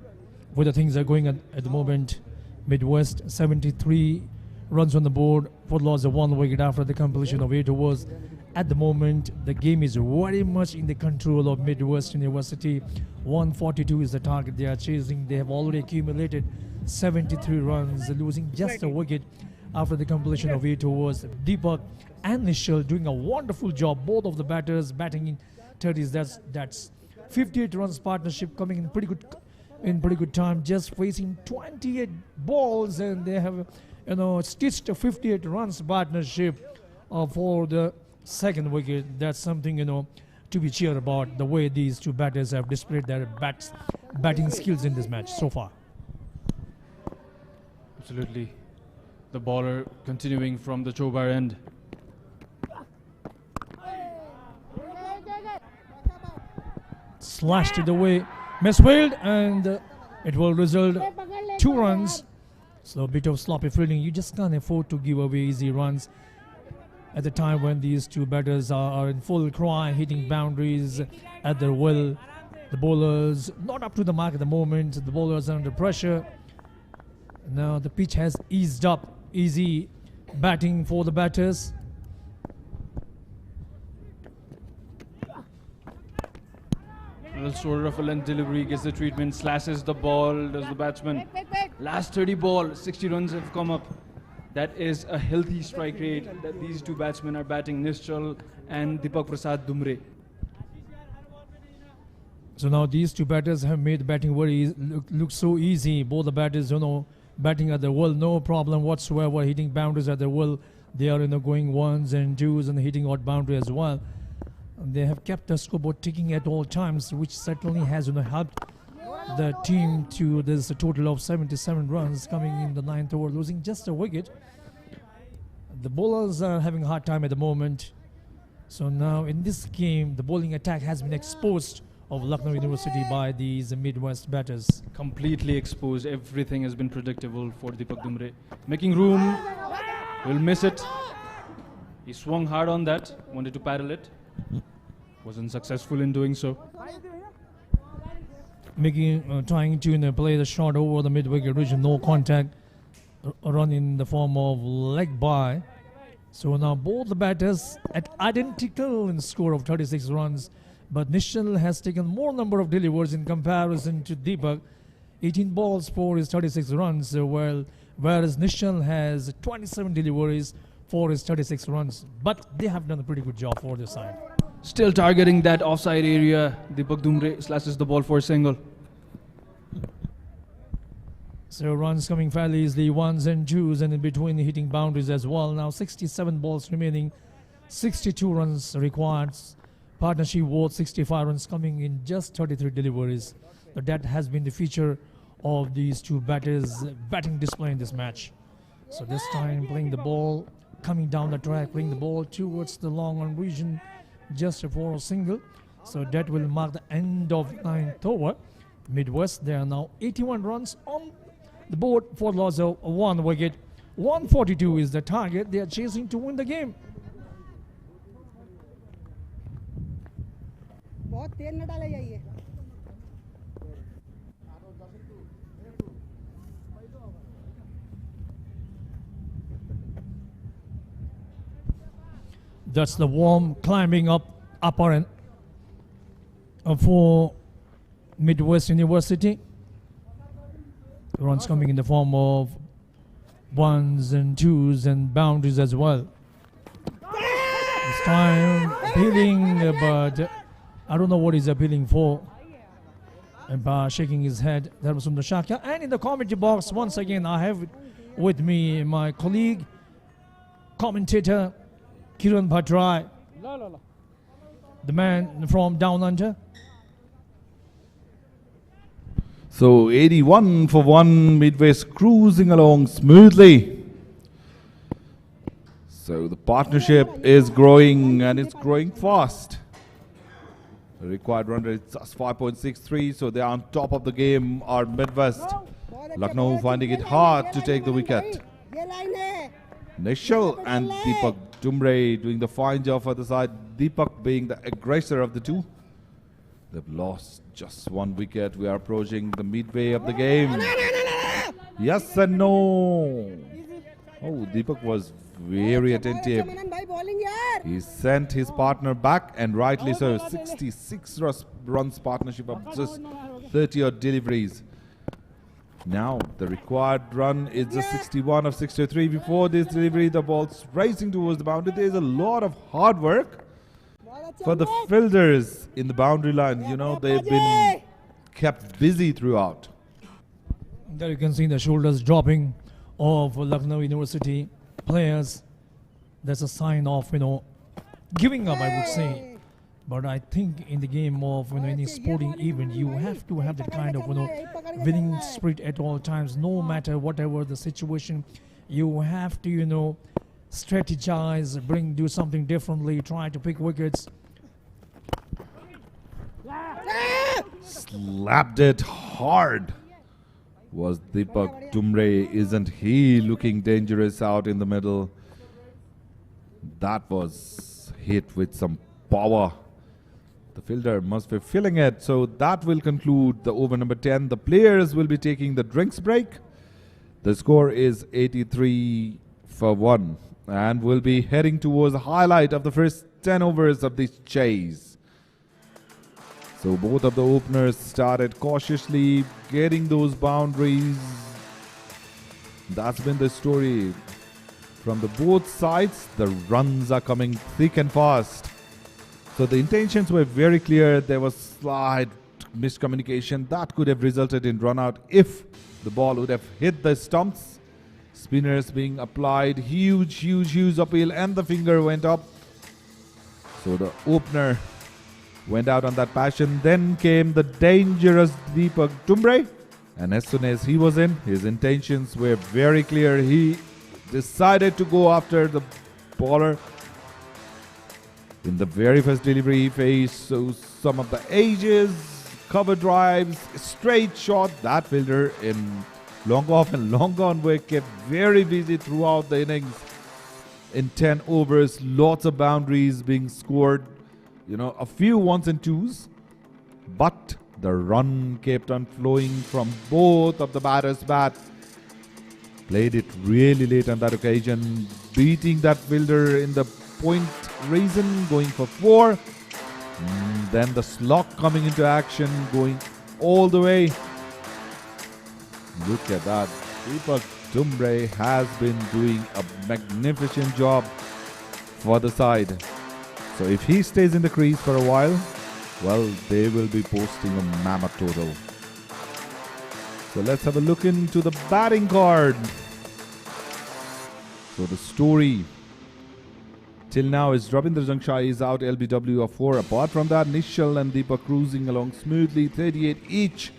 with the things that are going on at the moment. Midwest 73 runs on the board, 4 loss of 1 wicket after the completion of 8 overs. At the moment, the game is very much in the control of Midwest University. 142 is the target they are chasing. They have already accumulated 73 runs, losing just a wicket after the completion of 8 overs. Deepak and Nishal doing a wonderful job. Both of the batters batting in 30s. That's 58 runs partnership coming in pretty good time. Just facing 28 balls, and they have stitched a 58 runs partnership for the second wicket. That's something, to be cheered about, the way these two batters have displayed their batting skills in this match so far. Absolutely. The bowler continuing from the Chobar end. Slashed it away, misfield, and it will result 2 runs. So a bit of sloppy fielding. You just can't afford to give away easy runs at the time when these two batters are in full cry, hitting boundaries at their will. The bowlers not up to the mark at the moment. The bowlers are under pressure. Now the pitch has eased up. Easy batting for the batters. A little shorter of a length delivery, gets the treatment, slashes the ball, does the batsman. Last 30 ball, 60 runs have come up. That is a healthy strike rate that these two batsmen are batting, Nischal and Deepak Prasad Dumre. So now these two batters have made batting very look so easy. Both the batters, batting at their will, no problem whatsoever, hitting boundaries at their will. They are, going ones and twos and hitting odd boundary as well. And they have kept the scoreboard ticking at all times, which certainly has, helped the team to this total of 77 runs coming in the 9th over, losing just a wicket. The bowlers are having a hard time at the moment. So now in this game, the bowling attack has been exposed of Lucknow University by these Midwest batters. Completely exposed. Everything has been predictable for Deepak Dumre. Making room. Will miss it. He swung hard on that. Wanted to paddle it. Wasn't successful in doing so. Trying to play the shot over the mid-wicket region. No contact. A run in the form of leg by. So now both the batters at identical in score of 36 runs. But Nischal has taken more number of deliveries in comparison to Deepak. 18 balls for his 36 runs, whereas Nischal has 27 deliveries for his 36 runs. But they have done a pretty good job for this side. Still targeting that offside area. Deepak Dumre slashes the ball for a single. So runs coming fairly easily, ones and twos, and in between hitting boundaries as well. Now 67 balls remaining, 62 runs required. Partnership worth 65 runs coming in just 33 deliveries. But that has been the feature of these two batters' batting display in this match. So this time playing the ball, coming down the track, playing the ball towards the long on region just for a single. So that will mark the end of 9th over. Midwest, there are now 81 runs on the board for the loss of 1 wicket. 142 is the target. They are chasing to win the game. That's the warm climbing up upper end for Midwest University. Runs coming in the form of ones and twos and boundaries as well. This time appealing, but I don't know what he's appealing for. And by shaking his head, that was from the Shaka. And in the commentary box, once again, I have with me my colleague, commentator, Kiran Bhatrai, the man from Down Under. So 81 for 1, Midwest cruising along smoothly. So the partnership is growing and it's growing fast. The required run rate is 5.63, so they are on top of the game are Midwest. Lucknow finding it hard to take the wicket. Nischal and Deepak Dumre doing the fine job for the side. Deepak being the aggressor of the two. They've lost just 1 wicket. We are approaching the midway of the game. Yes and no. Oh, Deepak was very attentive. He sent his partner back, and rightly so. 66 runs partnership of just 30 odd deliveries. Now the required run is just 61 of 63. Before this delivery, the ball's racing towards the boundary. There's a lot of hard work for the fielders in the boundary line. They've been kept busy throughout. There you can see the shoulders dropping of Lucknow University players, that's a sign of, giving up, I would say. But I think in the game of, any sporting event, you have to have that kind of, winning spirit at all times, no matter whatever the situation. You have to, strategize, do something differently, try to pick wickets. Slapped it hard. Was Deepak Tumre. Isn't he looking dangerous out in the middle? That was hit with some power. The fielder must be feeling it. So that will conclude the over number 10. The players will be taking the drinks break. The score is 83 for 1. And we'll be heading towards the highlight of the first 10 overs of this chase. So both of the openers started cautiously getting those boundaries. That's been the story from the both sides. The runs are coming thick and fast. So the intentions were very clear. There was slight miscommunication that could have resulted in run out if the ball would have hit the stumps. Spinners being applied, huge appeal, and the finger went up. So the opener went out on that passion. Then came the dangerous Deepak Tumre, and as soon as he was in, his intentions were very clear. He decided to go after the bowler. In the very first delivery, he faced some of the edges, cover drives, straight shot. That fielder in long off and long on were kept very busy throughout the innings. In 10 overs, lots of boundaries being scored. A few ones and twos, but the run kept on flowing from both of the batters' bat. Played it really late on that occasion, beating that fielder in the point reason, going for 4. Then the slog coming into action, going all the way. Look at that. Deepak Tumre has been doing a magnificent job for the side. So if he stays in the crease for a while, well, they will be posting a mammoth total. So let's have a look into the batting card. So the story till now is Ravindra Jangsha is out, LBW of 4. Apart from that, Nishal and Deepak cruising along smoothly, 38 each.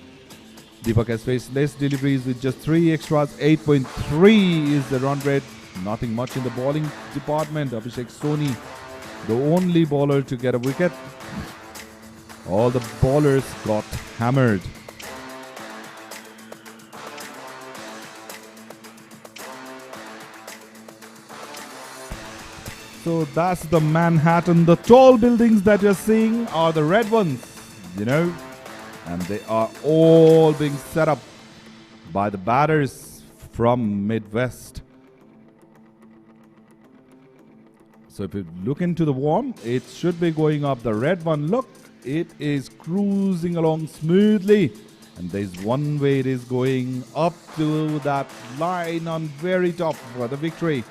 Deepak has faced less deliveries with just 3 extras. 8.3 is the run rate. Nothing much in the bowling department. Abhishek Soni, the only bowler to get a wicket. All the bowlers got hammered. So that's the Manhattan. The tall buildings that you're seeing are the red ones, and they are all being set up by the batters from Midwest. So if you look into the warm, it should be going up. The red one, look, it is cruising along smoothly. And there's one way it is going up to that line on very top for the victory.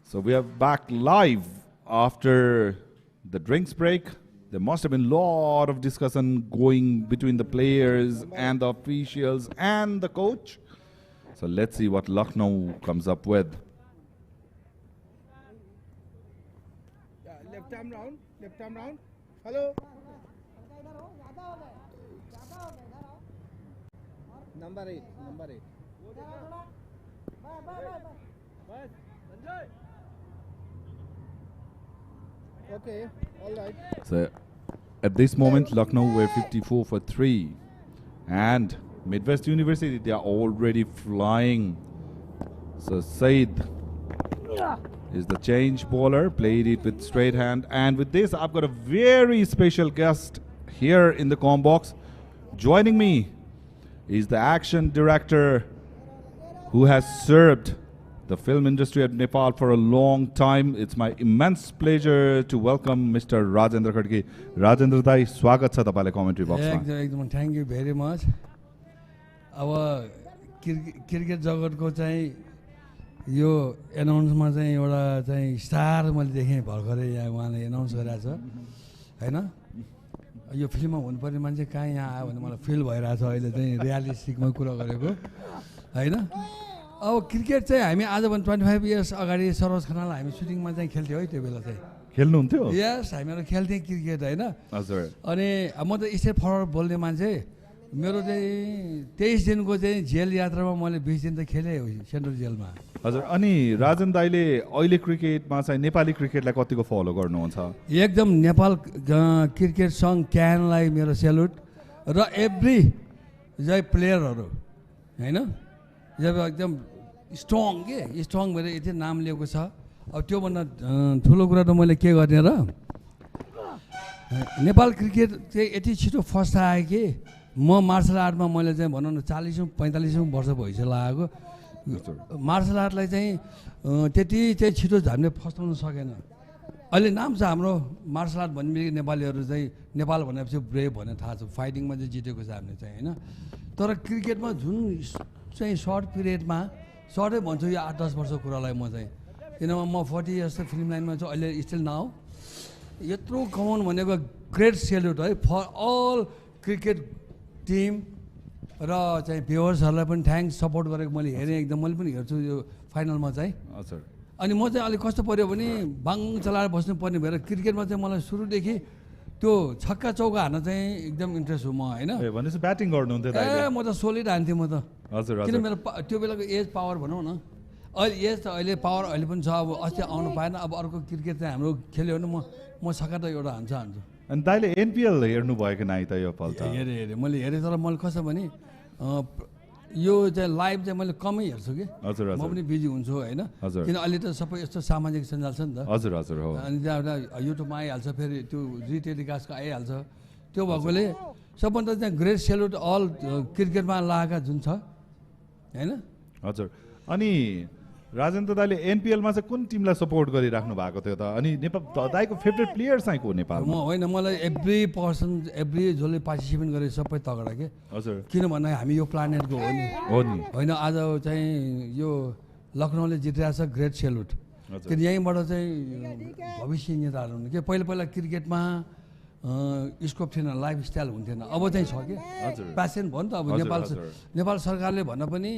So we are back live after the drinks break. There must have been a lot of discussion going between the players and the officials and the coach. So let's see what Lucknow comes up with. Left arm round. Hello. Number 8. Okay, all right. So at this moment, Lucknow were 54 for 3. And Midwest University, they are already flying. So Said is the change bowler, played it with straight hand. And with this, I've got a very special guest here in the comm box. Joining me is the action director who has served the film industry of Nepal for a long time. It's my immense pleasure to welcome Mr. Rajendra Khadke. Rajendra Dai, swagat cha tapailai commentary box ma. एकदम thank you very much. अब cricket जगतको चाहिँ यो एनाउन्समा चाहिँ एउटा चाहिँ star मैले देखेँ भर्खरै यहाँ उहाँले एनाउन्स गरिरहेछ हैन यो फिल्ममा हुनुपर्ने मान्छे कहाँ यहाँ आयो भने मलाई फिल भइरहेको छ अहिले चाहिँ रियालिस्टिकमा कुरा गरेको होइन। अब क्रिकेट चाहिँ हामी आजभन्दा 25 इयर्स अगाडि सरोज खनाल हामी सुटिङमा चाहिँ खेल्थ्यौँ है त्यो बेला चाहिँ। खेल्नुहुन्थ्यो? यस, हामीहरू खेल्थ्यौँ क्रिकेट होइन। हजुर। अनि म त स्ट्रेट फरवर्ड बोल्ने मान्छे। मेरो चाहिँ 23 दिनको चाहिँ जेल यात्रामा मैले 20 दिन त खेलेँ सेन्ट्रल जेलमा। हजुर। अनि राजन दाइले अहिले क्रिकेटमा चाहिँ नेपाली क्रिकेटलाई कतिको फलो गर्नुहुन्छ? एकदम नेपाल क्रिकेट सङ्घ क्यानलाई मेरो सेल्युट र एभ्री जय प्लेयरहरू होइन, जब एकदम स्ट्रङ स्ट्रङ भएर यति नाम लिएको छ। अब त्योभन्दा ठुलो कुरा त मैले के गर्ने र, नेपाल क्रिकेट चाहिँ यति छिटो फर्स्ट आयो कि म मार्सल आर्टमा मैले चाहिँ भनौँ न 40-45 वर्ष भइसक्यो लागेको। मार्सल आर्टलाई चाहिँ त्यति चाहिँ छिटो हामीले फस्टाउन सकेन। अहिले नाम छ हाम्रो मार्सल आर्ट भन्ने नेपालीहरू चाहिँ, नेपाल भनेपछि ब्रेभ भनेर थाहा छ, फाइटिङमा चाहिँ जितेको छ हामीले चाहिँ होइन। तर क्रिकेटमा जुन चाहिँ सर्ट पिरियडमा, सर्टै भन्छु यो 8-10 वर्षको कुरालाई म चाहिँ, किनभने म 40 इयर्स फिल्म लाइनमा छु अहिले स्टिल नाउ। यत्रो कमाउनु भनेको ग्रेट सेल्युट है फर अल क्रिकेट टिम र चाहिँ भ्युवर्सहरूलाई पनि थ्याङ्क्स, सपोर्ट गरेको मैले हेरेँ एकदम, मैले पनि हेर्छु यो फाइनलमा चाहिँ। हजुर। अनि म चाहिँ अलिक कस्तो पऱ्यो भने बाङ चलाएर बस्नुपर्ने भएर क्रिकेटमा चाहिँ मलाई सुरुदेखि त्यो छक्का चौका हान्न चाहिँ एकदम इन्ट्रेस्ट हो म होइन। भनेपछि ब्याटिङ गर्नुहुन्थ्यो दाइले? म त सोलिड हान्थेँ म त। हजुर। किन मेरो त्यो बेलाको एज पावर भनौँ न, अहिले एज त अहिले पावर अहिले पनि छ। अब अस्ति आउनु पाएन, अब अर्को क्रिकेट चाहिँ हाम्रो खेल्यो भने म छक्का त एउटा हान्छु। अनि दाइले एनपिएल हेर्नु भयो कि नाइ त यो पल्ट? हेरेँ मैले हेरेँ, तर मैले कसो भने यो चाहिँ लाइभ चाहिँ मैले कमै हेर्छु कि। हजुर। म पनि बिजी हुन्छु होइन, किन अहिले त सबै यस्तो सामाजिक सञ्जाल छ नि त। हजुर हजुर हो। अनि त्यहाँ युट्युबमा आइहाल्छ, फेरि त्यो टेलिकास्टको आइहाल्छ। त्यो भएकोले सबभन्दा चाहिँ ग्रेट सेल्युट अल क्रिकेटमा लागेका जुन छ होइन। हजुर। अनि राजेन्द्र दाइले एनपिएलमा चाहिँ कुन टिमलाई सपोर्ट गरिराख्नु भएको थियो त? अनि नेपाल दाइको फेभरेट प्लेयर चाहिँ को नेपालमा? होइन, मलाई एभ्री पर्सन जसले पार्टिसिपेट गरे सबै तगडा के। हजुर। किनभने हामी यो प्लानेटको हो नि होइन। आज चाहिँ यो लखनऊले जितिरहेको छ, ग्रेट सेल्युट। किन यहीँबाट चाहिँ भविष्य नेताहरू हुनु के। पहिला क्रिकेटमा स्कोप थिएन, लाइफ स्टाइल हुन्थेन, अब चाहिँ छ कि प्यासन भयो नि त। अब नेपाल सरकारले भन्न पनि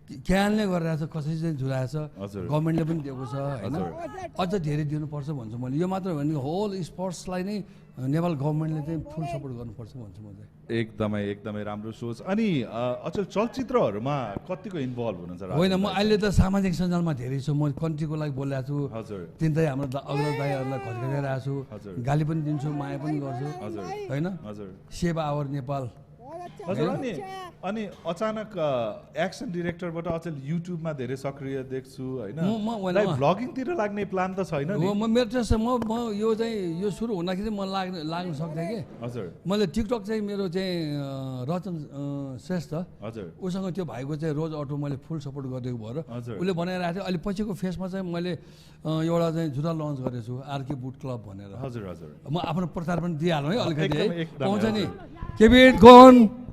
क्यानले गरिरहेको छ, कसरी चाहिँ झुलाएको छ, गभर्मेन्टले पनि दिएको छ होइन। अझ धेरै दिनुपर्छ भन्छु मैले। यो मात्र भने होल स्पोर्ट्सलाई नै नेपाल गभर्मेन्टले चाहिँ फुल सपोर्ट गर्नुपर्छ भन्छु म चाहिँ। एकदमै राम्रो सोच। अनि अचल चलचित्रहरूमा कतिको इन्भल्भ हुनुहुन्छ? होइन, म अहिले त सामाजिक सञ्जालमा धेरै छु। म कन्ट्रीको लागि बोलिरहेको छु। हजुर। तिनटै हाम्रो अग्रज दाइहरूलाई घटघटाइरहेको छु, गाली पनि दिन्छु, माया पनि गर्छु होइन। Save our Nepal. हजुर। अनि अचानक एक्सन डिरेक्टरबाट अचेल युट्युबमा धेरै सक्रिय देख्छु होइन। भ्लगिङतिर लाग्ने प्लान त छैन नि? मेरो चाहिँ म यो चाहिँ यो सुरु हुँदाखेरि म लाग्न सक्थेँ कि। हजुर। मैले टिकटक चाहिँ मेरो चाहिँ रचन श्रेष्ठ, हजुर, उसँग त्यो भाइको चाहिँ रोज अटो मैले फुल सपोर्ट गरिदिएको भएर उसले बनाइरहेको थियो। अहिले पछिको फेसमा चाहिँ मैले एउटा चाहिँ जुत्ता लन्च गरेको छु, आरके बुट क्लब भनेर। हजुर हजुर। म आफ्नो प्रचार पनि दिइहालौँ है अलिकति है, पाउँछ नि केबिट गन।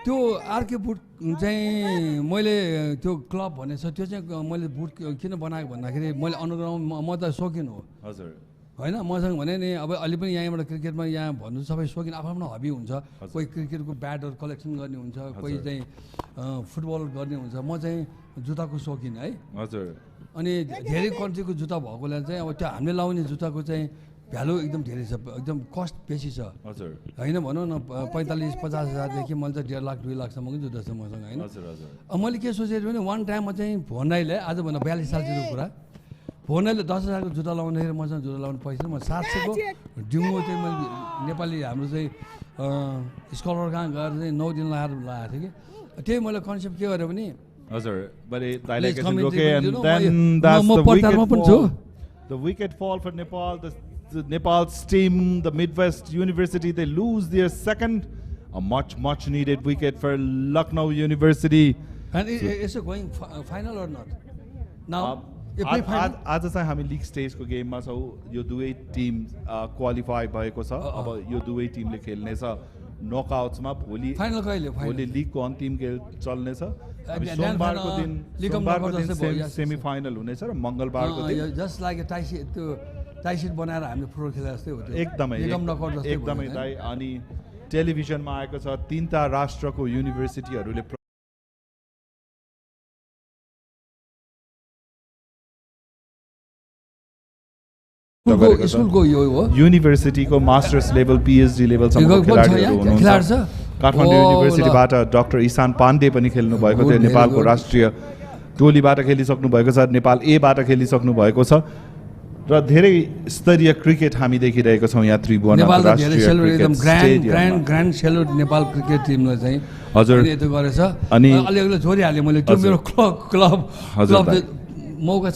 त्यो आरके बुट चाहिँ मैले त्यो क्लब भनेको छ, त्यो चाहिँ मैले बुट किन बनाएको भन्दाखेरि मैले अनुग्राउन्ड म त शौकिन हो हजुर होइन। मसँग भने नि अब अहिले पनि यहाँबाट क्रिकेटमा यहाँ भन्नु सबै शौकिन आफ्नो आफ्नो हबी हुन्छ। कोही क्रिकेटको ब्याटहरू कलेक्सन गर्ने हुन्छ, कोही चाहिँ फुटबल गर्ने हुन्छ। म चाहिँ जुत्ताको शौकिन है। हजुर। अनि धेरै कन्ट्रीको जुत्ता भएकोले चाहिँ अब त्यो हामीले लाउने जुत्ताको चाहिँ भ्यालु एकदम धेरै छ, एकदम कस्ट बेसी छ होइन। भनौँ न 45-50 हजारदेखि मैले त 1.5 लाख 2 लाखसम्मको जुत्ता छ मसँग होइन। मैले के सोचेको भने वान टाइममा चाहिँ भण्डारीले आजभन्दा 42 सालको कुरा, भण्डारीले 10 हजारको जुत्ता लाउँदाखेरि मसँग जुत्ता लाउने पैसा म 700को डिङ्गो चाहिँ मैले नेपाली हाम्रो चाहिँ स्कलर कहाँ गएर चाहिँ 9 दिन लगाएर लगाएको थिएँ कि। त्यही मैले कन्सेप्ट के गरेँ भने हजुर the wicket fall for Nepal, the Nepal's team, the Midwest University, they lose their second, a much needed wicket for Lucknow University. And is it going final or not? Now, आज चाहिँ हामी लिग स्टेजको गेममा छौँ। यो दुवै टिम क्वालिफाई भएको छ। अब यो दुवै टिमले खेल्नेछ नकआउट्समा। भोलि लिगको अन्तिम खेल चल्नेछ। सोमबारको दिन सेमी फाइनल हुनेछ र मङ्गलबारको दिन जस्ट लाइक टाई सिट बनाएर हामीले फुटबल खेले जस्तै हो त्यो एकदमै निगम नकआउट जस्तै एकदमै दाइ अनि टेलिभिजनमा आएको छ तीनटा राष्ट्रको युनिभर्सिटीहरूले स्कुलको यो हो युनिभर्सिटीको मास्टर्स लेभल पिएचडी लेभलसम्मको खेलाडीहरू हुनुहुन्छ काठमाडौँ युनिभर्सिटीबाट डाक्टर ईशान पाण्डे पनि खेल्नु भएको थियो नेपालको राष्ट्रिय टोलीबाट खेलिसक्नु भएको छ नेपाल एबाट खेलिसक्नु भएको छ र धेरै स्तरीय क्रिकेट हामी देखिरहेको छौँ यहाँ त्रिभुवनमा राष्ट्रिय एकदम ग्रान्ड सेल्युट नेपाल क्रिकेट टिमलाई चाहिँ हजुर यस्तो गरेछ अनि अलिअलि छोडिहालेँ मैले त्यो मेरो क्लब मौका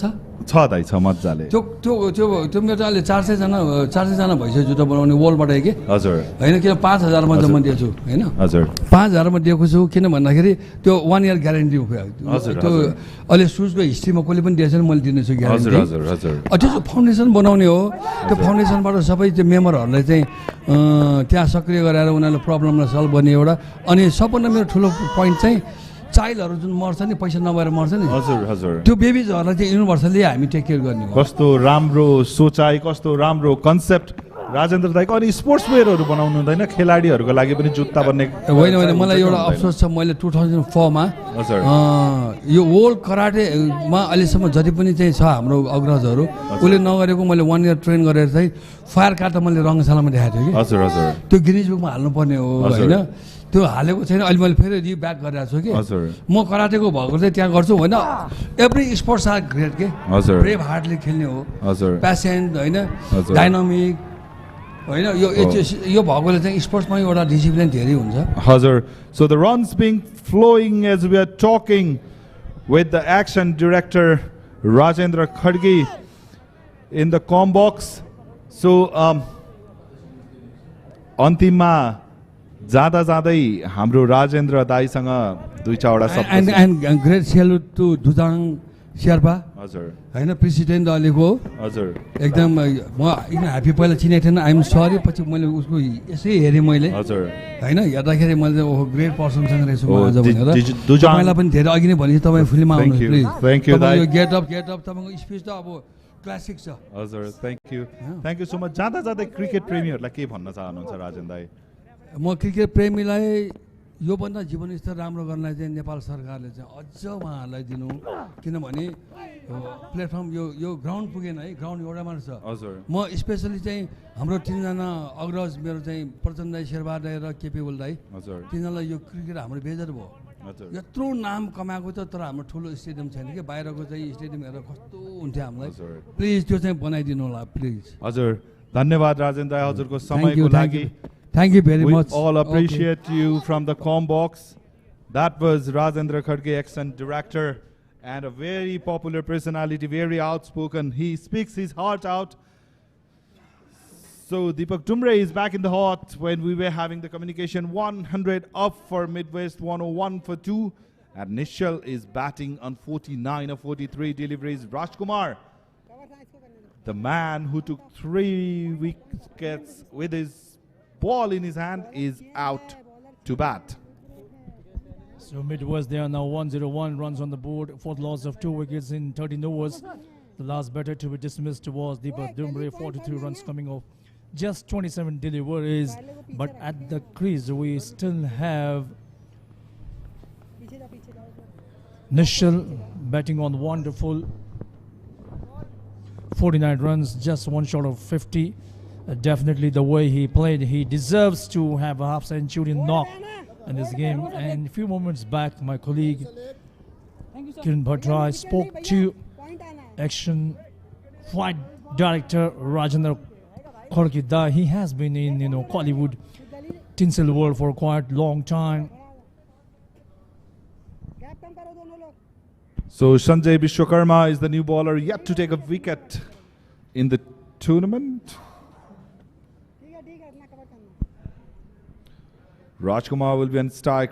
छ दाइ छ मजाले त्यो त्यो त्यो त्यो मेरो त अहिले 400जना भइसक्यो जुत्ता बनाउने वर्ल्डबाट कि हजुर होइन किन 5000मा जम्मा दिएछु होइन हजुर 5000मा दिएको छु किन भन्दाखेरि त्यो 1 इयर ग्यारेन्टी हजुर त्यो अहिले सुजको हिस्ट्रीमा कसले पनि दिएछ मैले दिनेछु हजुर ग्यारेन्टी हजुर हजुर त्यो फाउन्डेसन बनाउने हो त्यो फाउन्डेसनबाट सबै त्यो मेम्बरहरूलाई चाहिँ त्यहाँ सक्रिय गराएर उनीहरूले प्रब्लमलाई सल्भ गर्ने एउटा अनि सबभन्दा मेरो ठुलो पोइन्ट चाहिँ चाइल्डहरू जुन मर्छ नि पैसा नभएर मर्छ नि हजुर हजुर त्यो बेबिजहरूलाई चाहिँ युनिभर्सली हामी टेक केयर गर्ने हो कस्तो राम्रो सोचाइ कस्तो राम्रो कन्सेप्ट राजेन्द्र दाइको अनि स्पोर्ट्स वेयरहरू बनाउनु हुँदैन खेलाडीहरूको लागि पनि जुत्ता बन्ने होइन होइन मलाई एउटा अफसोस छ मैले 2004 मा यो वर्ल्ड कराटेमा अहिलेसम्म जति पनि चाहिँ छ हाम्रो अग्रजहरू उसले नगरेको मैले 1 इयर ट्रेन गरेर चाहिँ फायर कार्ड त मैले रङ्गशालामा देखाएको थिएँ कि हजुर हजुर त्यो गिनिज बुकमा हाल्नुपर्ने हो होइन त्यो हालेको छैन अहिले मैले फेरि रिब्याक गरिरहेको छु कि म कराटेको भएको चाहिँ त्यहाँ गर्छु होइन एभ्री स्पोर्ट्स आर ग्रेट के ब्रेभ हार्टले खेल्ने हो पेसेन्ट होइन डाइनामिक होइन यो भएकोले चाहिँ स्पोर्ट्समा एउटा डिसिप्लिन धेरै हुन्छ हजुर so the runs being flowing as we are talking with the action director Rajendra Khadge in the come backs so अन्तिममा जाँदा जाँदै हाम्रो राजेन्द्र दाइसँग दुई चारवटा शब्द and great salute to Dujang Sherpa हजुर होइन प्रेसिडेन्ट अहिलेको हजुर एकदम म एकदम ह्याप्पी पहिला चिनेको थिएन आइएम सरी पछि मैले उसको यसै हेरेँ मैले हजुर होइन हेर्दाखेरि मैले ओहो ग्रेट पर्सनसँग रहेछु म आज भनेर तपाईँलाई पनि धेरै अघि नै भनेपछि तपाईँ फिल्ममा आउनुहोस् please thank you Dai get up तपाईँको स्पिच त अब क्लासिक छ हजुर थ्याङ्क यू सो मच जाँदा जाँदै क्रिकेट प्रेमीहरूलाई के भन्न चाहनुहुन्छ राजेन्द्र दाइ म क्रिकेट प्रेमीलाई योभन्दा जीवनस्तर राम्रो गर्नलाई चाहिँ नेपाल सरकारले चाहिँ अझ उहाँहरूलाई दिनु किनभने प्लेटफर्म यो ग्राउन्ड पुगेन है ग्राउन्ड एउटा मात्र छ हजुर म स्पेसली चाहिँ हाम्रो 3जना अग्रज मेरो चाहिँ प्रचण्ड दाई शेर्पा दाई र केपी दाई हजुर तिनीहरूलाई यो क्रिकेट हाम्रो बेजर भयो यत्रो नाम कमाएको छ तर हाम्रो ठुलो स्टेडियम छैन कि बाहिरको चाहिँ स्टेडियम हेरेर कस्तो हुन्थ्यो हामीलाई प्लिज त्यो चाहिँ बनाइदिनु होला प्लिज हजुर धन्यवाद राजेन्द्र दाई हजुरको समयको लागि Thank you very much. We all appreciate you from the com box. That was Rajendra Khadge, excellent director and a very popular personality, very outspoken. He speaks his heart out. So Deepak Tumre is back in the hot when we were having the communication 100 up for Midwest, 101 for 2. And Nishal is batting on 49 of 43 deliveries. Rajkumar, the man who took 3 wickets with his ball in his hand, is out to bat. So Midwest, they are now 101 runs on the board, 4th loss of 2 wickets in 13 overs. The last batter to be dismissed was Deepak Dumbre, 43 runs coming off just 27 deliveries. But at the crease, we still have Nishal batting on wonderful 49 runs, just 1 short of 50. Definitely the way he played, he deserves to have a half-century knock in this game. And a few moments back, my colleague Kiran Bhatrai spoke to action fight director Rajendra Khadge. He has been in Hollywood tinsel world for quite a long time. So Sanjay Vishwakarma is the new bowler yet to take a wicket in the tournament. Rajkumar will be on strike.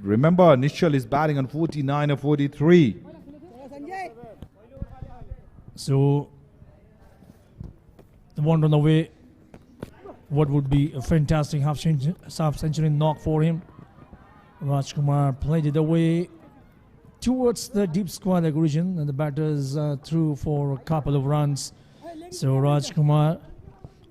Remember, Nishal is batting on 49 of 43. So, the one run away, what would be a fantastic half-century knock for him. Rajkumar played it away towards the deep square leg region, and the batters threw for a couple of runs. So Rajkumar,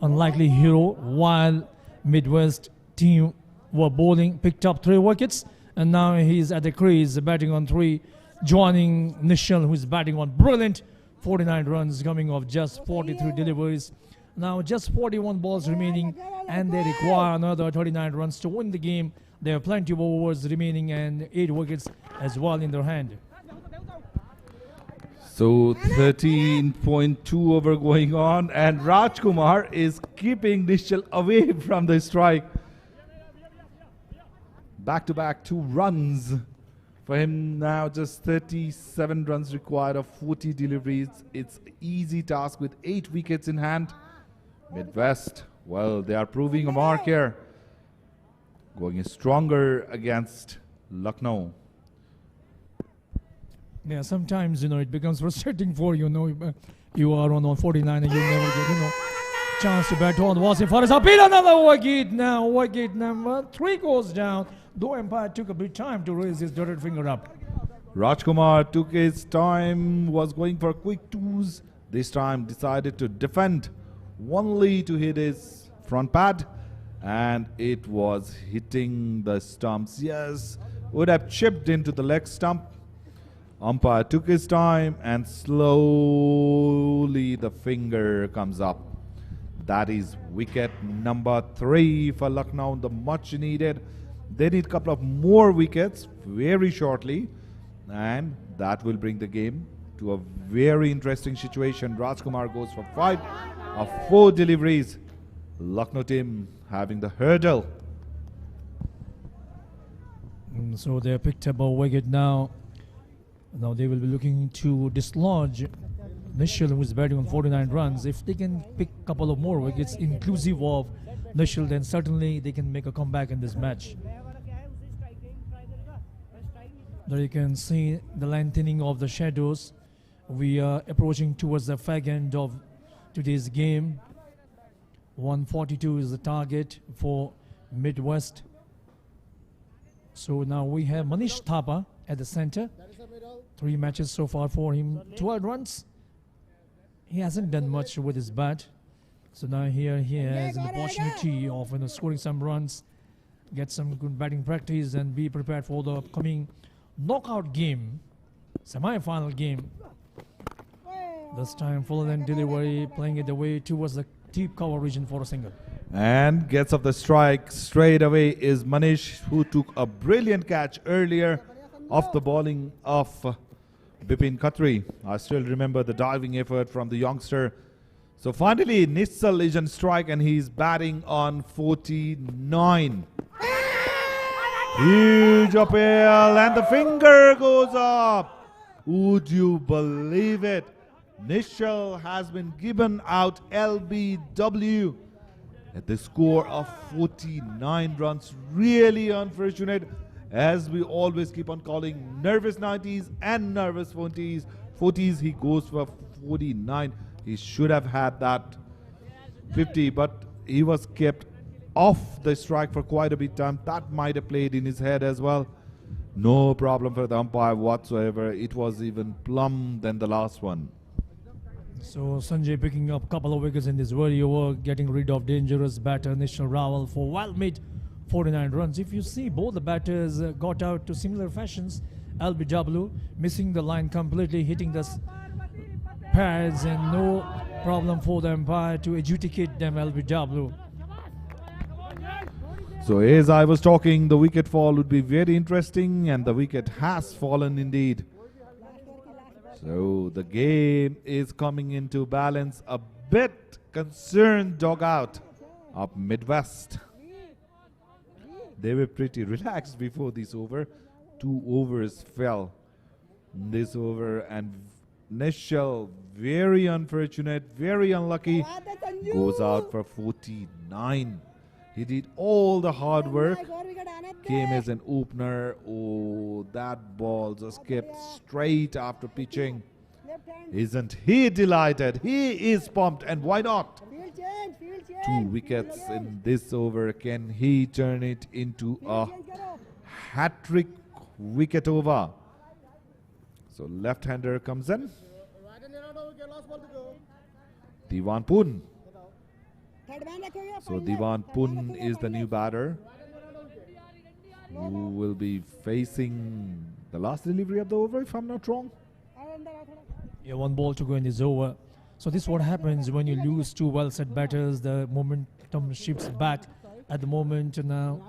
unlikely hero, while Midwest team were bowling, picked up 3 wickets, and now he's at the crease batting on 3, joining Nishal, who is batting on brilliant 49 runs, coming off just 43 deliveries. Now just 41 balls remaining, and they require another 39 runs to win the game. There are plenty of overs remaining and 8 wickets as well in their hand. So 13.2 over going on, and Rajkumar is keeping Nishal away from the strike. Back-to-back 2 runs for him now. Just 37 runs required of 40 deliveries. It's an easy task with 8 wickets in hand. Midwest, well, they are proving a mark here, going stronger against Lucknow. Yeah, sometimes, it becomes frustrating for you, you are on 49 and you never get, chance to bat on. Was in for his appeal, another wicket now. Wicket number 3 goes down. Though umpire took a bit time to raise his dotted finger up. Rajkumar took his time, was going for quick 2s. This time decided to defend, only to hit his front pad, and it was hitting the stumps. Yes, would have chipped into the leg stump. Umpire took his time, and slowly the finger comes up. That is wicket number 3 for Lucknow, the much needed. They need a couple of more wickets very shortly, and that will bring the game to a very interesting situation. Rajkumar goes for 5 of 4 deliveries. Lucknow team having the hurdle. So they picked up a wicket now. Now they will be looking to dislodge Nishal, who is batting on 49 runs. If they can pick a couple of more wickets inclusive of Nishal, then certainly they can make a comeback in this match. There you can see the lengthening of the shadows. We are approaching towards the fag end of today's game. 142 is the target for Midwest. So now we have Manish Thapa at the center. 3 matches so far for him, 12 runs. He hasn't done much with his bat. So now here he has an opportunity of scoring some runs, get some good batting practice, and be prepared for the upcoming knockout game, semi-final game. This time full length delivery, playing it away towards the deep cover region for a single. And gets off the strike straight away is Manish, who took a brilliant catch earlier off the bowling of Bipin Katri. I still remember the diving effort from the youngster. So finally Nishal is on strike, and he's batting on 49. Huge appeal, and the finger goes up. Would you believe it? Nishal has been given out LBW at the score of 49 runs. Really unfortunate, as we always keep on calling nervous 90s and nervous 40s. He goes for 49. He should have had that 50, but he was kept off the strike for quite a bit of time. That might have played in his head as well. No problem for the umpire whatsoever. It was even plumb than the last one. So Sanjay picking up a couple of wickets in this very over, getting rid of dangerous batter Nishal Rawal for well-made 49 runs. If you see, both the batters got out to similar fashions. LBW missing the line completely, hitting the pads, and no problem for the umpire to adjudicate them. LBW. So as I was talking, the wicket fall would be very interesting, and the wicket has fallen indeed. So the game is coming into balance. A bit concerned dugout of Midwest. They were pretty relaxed before this over. 2 overs fell this over, and Nishal, very unfortunate, very unlucky, goes out for 49. He did all the hard work, came as an opener. Oh, that ball just kept straight after pitching. Isn't he delighted? He is pumped, and why not? 2 wickets in this over. Can he turn it into a hat-trick wicket over? So left-hander comes in. Diwan Pun. Third man रखोगे So Diwan Pun is the new batter who will be facing the last delivery of the over, if I'm not wrong. Yeah, 1 ball to go in this over. So this is what happens when you lose 2 well-set batters. The momentum shifts back. At the moment now,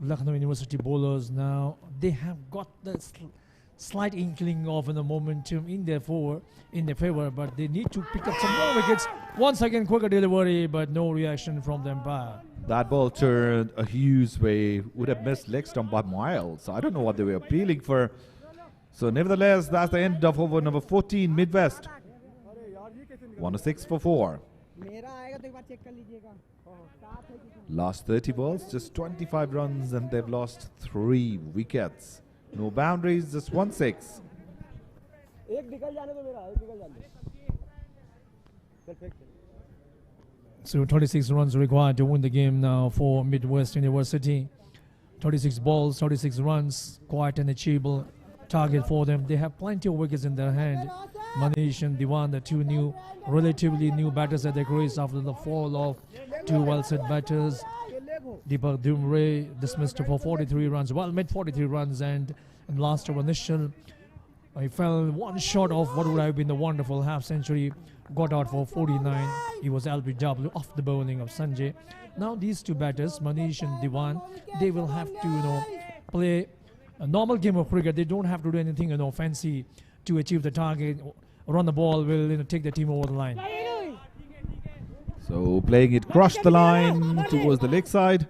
Lucknow University bowlers now, they have got the slight inkling of the momentum in their favor, but they need to pick up some more wickets. Once again, quicker delivery, but no reaction from the umpire. That ball turned a huge way, would have missed leg stump by miles. I don't know what they were appealing for. So nevertheless, that's the end of over number 14, Midwest. 106 for 4. मेरा आएगा तो एक बार check कर लीजिएगा Last 30 balls, just 25 runs, and they've lost 3 wickets. No boundaries, just 1-6. एक निकल जाने दो मेरा एक निकल जाने चल फेंक So 36 runs required to win the game now for Midwest University. 36 balls, 36 runs, quite an achievable target for them. They have plenty of wickets in their hand. Manish and Diwan, the 2 relatively new batters at the crease after the fall of 2 well-set batters. Deepak Dumre dismissed for 43 runs, well made 43 runs, and in last over Nishal, he fell 1 short of what would have been the wonderful half-century. Got out for 49. He was LBW off the bowling of Sanjay. Now these 2 batters, Manish and Diwan, they will have to play a normal game of cricket. They don't have to do anything fancy to achieve the target. Run the ball will take the team over the line. So playing it crushed the line towards the leg side.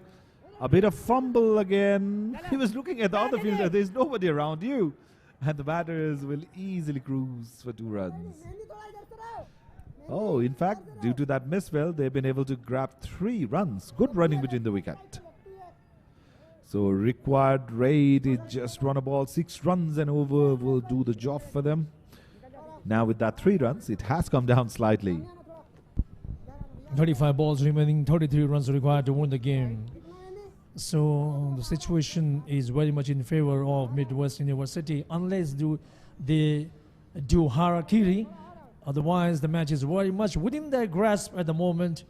A bit of fumble again. He was looking at the other fielder. There's nobody around you. And the batters will easily cruise for 2 runs. Oh, in fact, due to that misspell, they've been able to grab 3 runs. Good running between the wicket. So required rate is just run a ball. 6 runs and over will do the job for them. Now with that 3 runs, it has come down slightly. 35 balls remaining, 33 runs required to win the game. So the situation is very much in favor of Midwest University, unless they do harakiri. Otherwise, the match is very much within their grasp at the moment.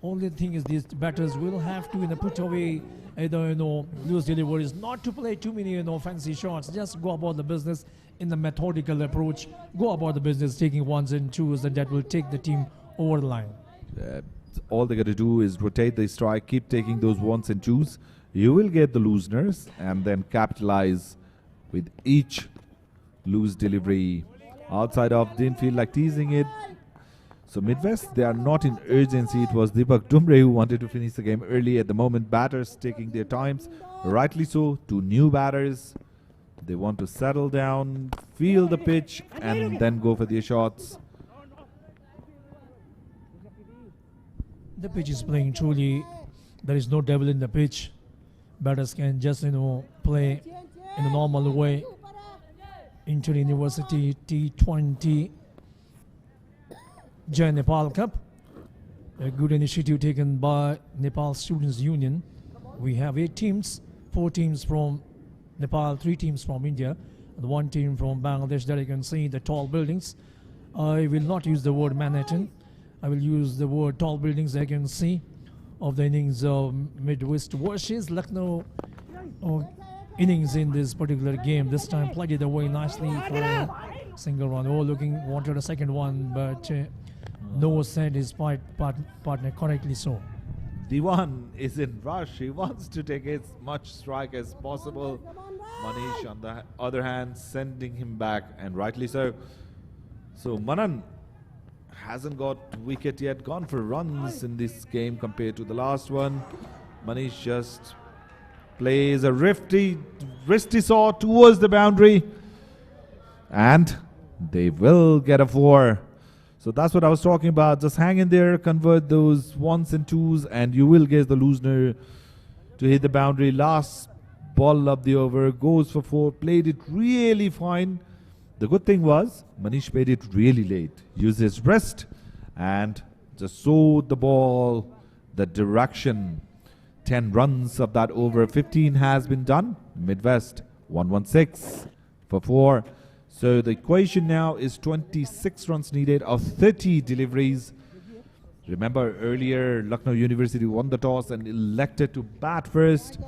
Only thing is these batters will have to put away either loose deliveries, not to play too many fancy shots. Just go about the business in the methodical approach. Go about the business taking 1s and 2s, and that will take the team over the line. All they got to do is rotate the strike, keep taking those 1s and 2s. You will get the looseners and then capitalize with each loose delivery. Outside of, didn't feel like teasing it. So Midwest, they are not in urgency. It was Deepak Dumre who wanted to finish the game early. At the moment, batters taking their times. Rightly so, 2 new batters. They want to settle down, feel the pitch, and then go for their shots. The pitch is playing truly. There is no devil in the pitch. Batters can just play in a normal way. Inter University T20 Jai Nepal Cup, a good initiative taken by Nepal Students Union. We have 8 teams, 4 teams from Nepal, 3 teams from India, and 1 team from Bangladesh. There you can see the tall buildings. I will not use the word Manhattan. I will use the word tall buildings. I can see of the innings of Midwest versus Lucknow innings in this particular game. This time played it away nicely for a single run. Wanted a second one, but no said his partner correctly so. Diwan is in rush. He wants to take as much strike as possible. Manish, on the other hand, sending him back, and rightly so. So Manan hasn't got wicket yet, gone for runs in this game compared to the last one. Manish just plays a wristy saw towards the boundary, and they will get a 4. So that's what I was talking about. Just hang in there, convert those 1s and 2s, and you will get the loosener to hit the boundary. Last ball of the over goes for 4. Played it really fine. The good thing was Manish made it really late. Used his wrist and just sowed the ball the direction. 10 runs of that over 15 has been done. Midwest 116 for 4. So the equation now is 26 runs needed of 30 deliveries. Remember earlier Lucknow University won the toss and elected to bat first.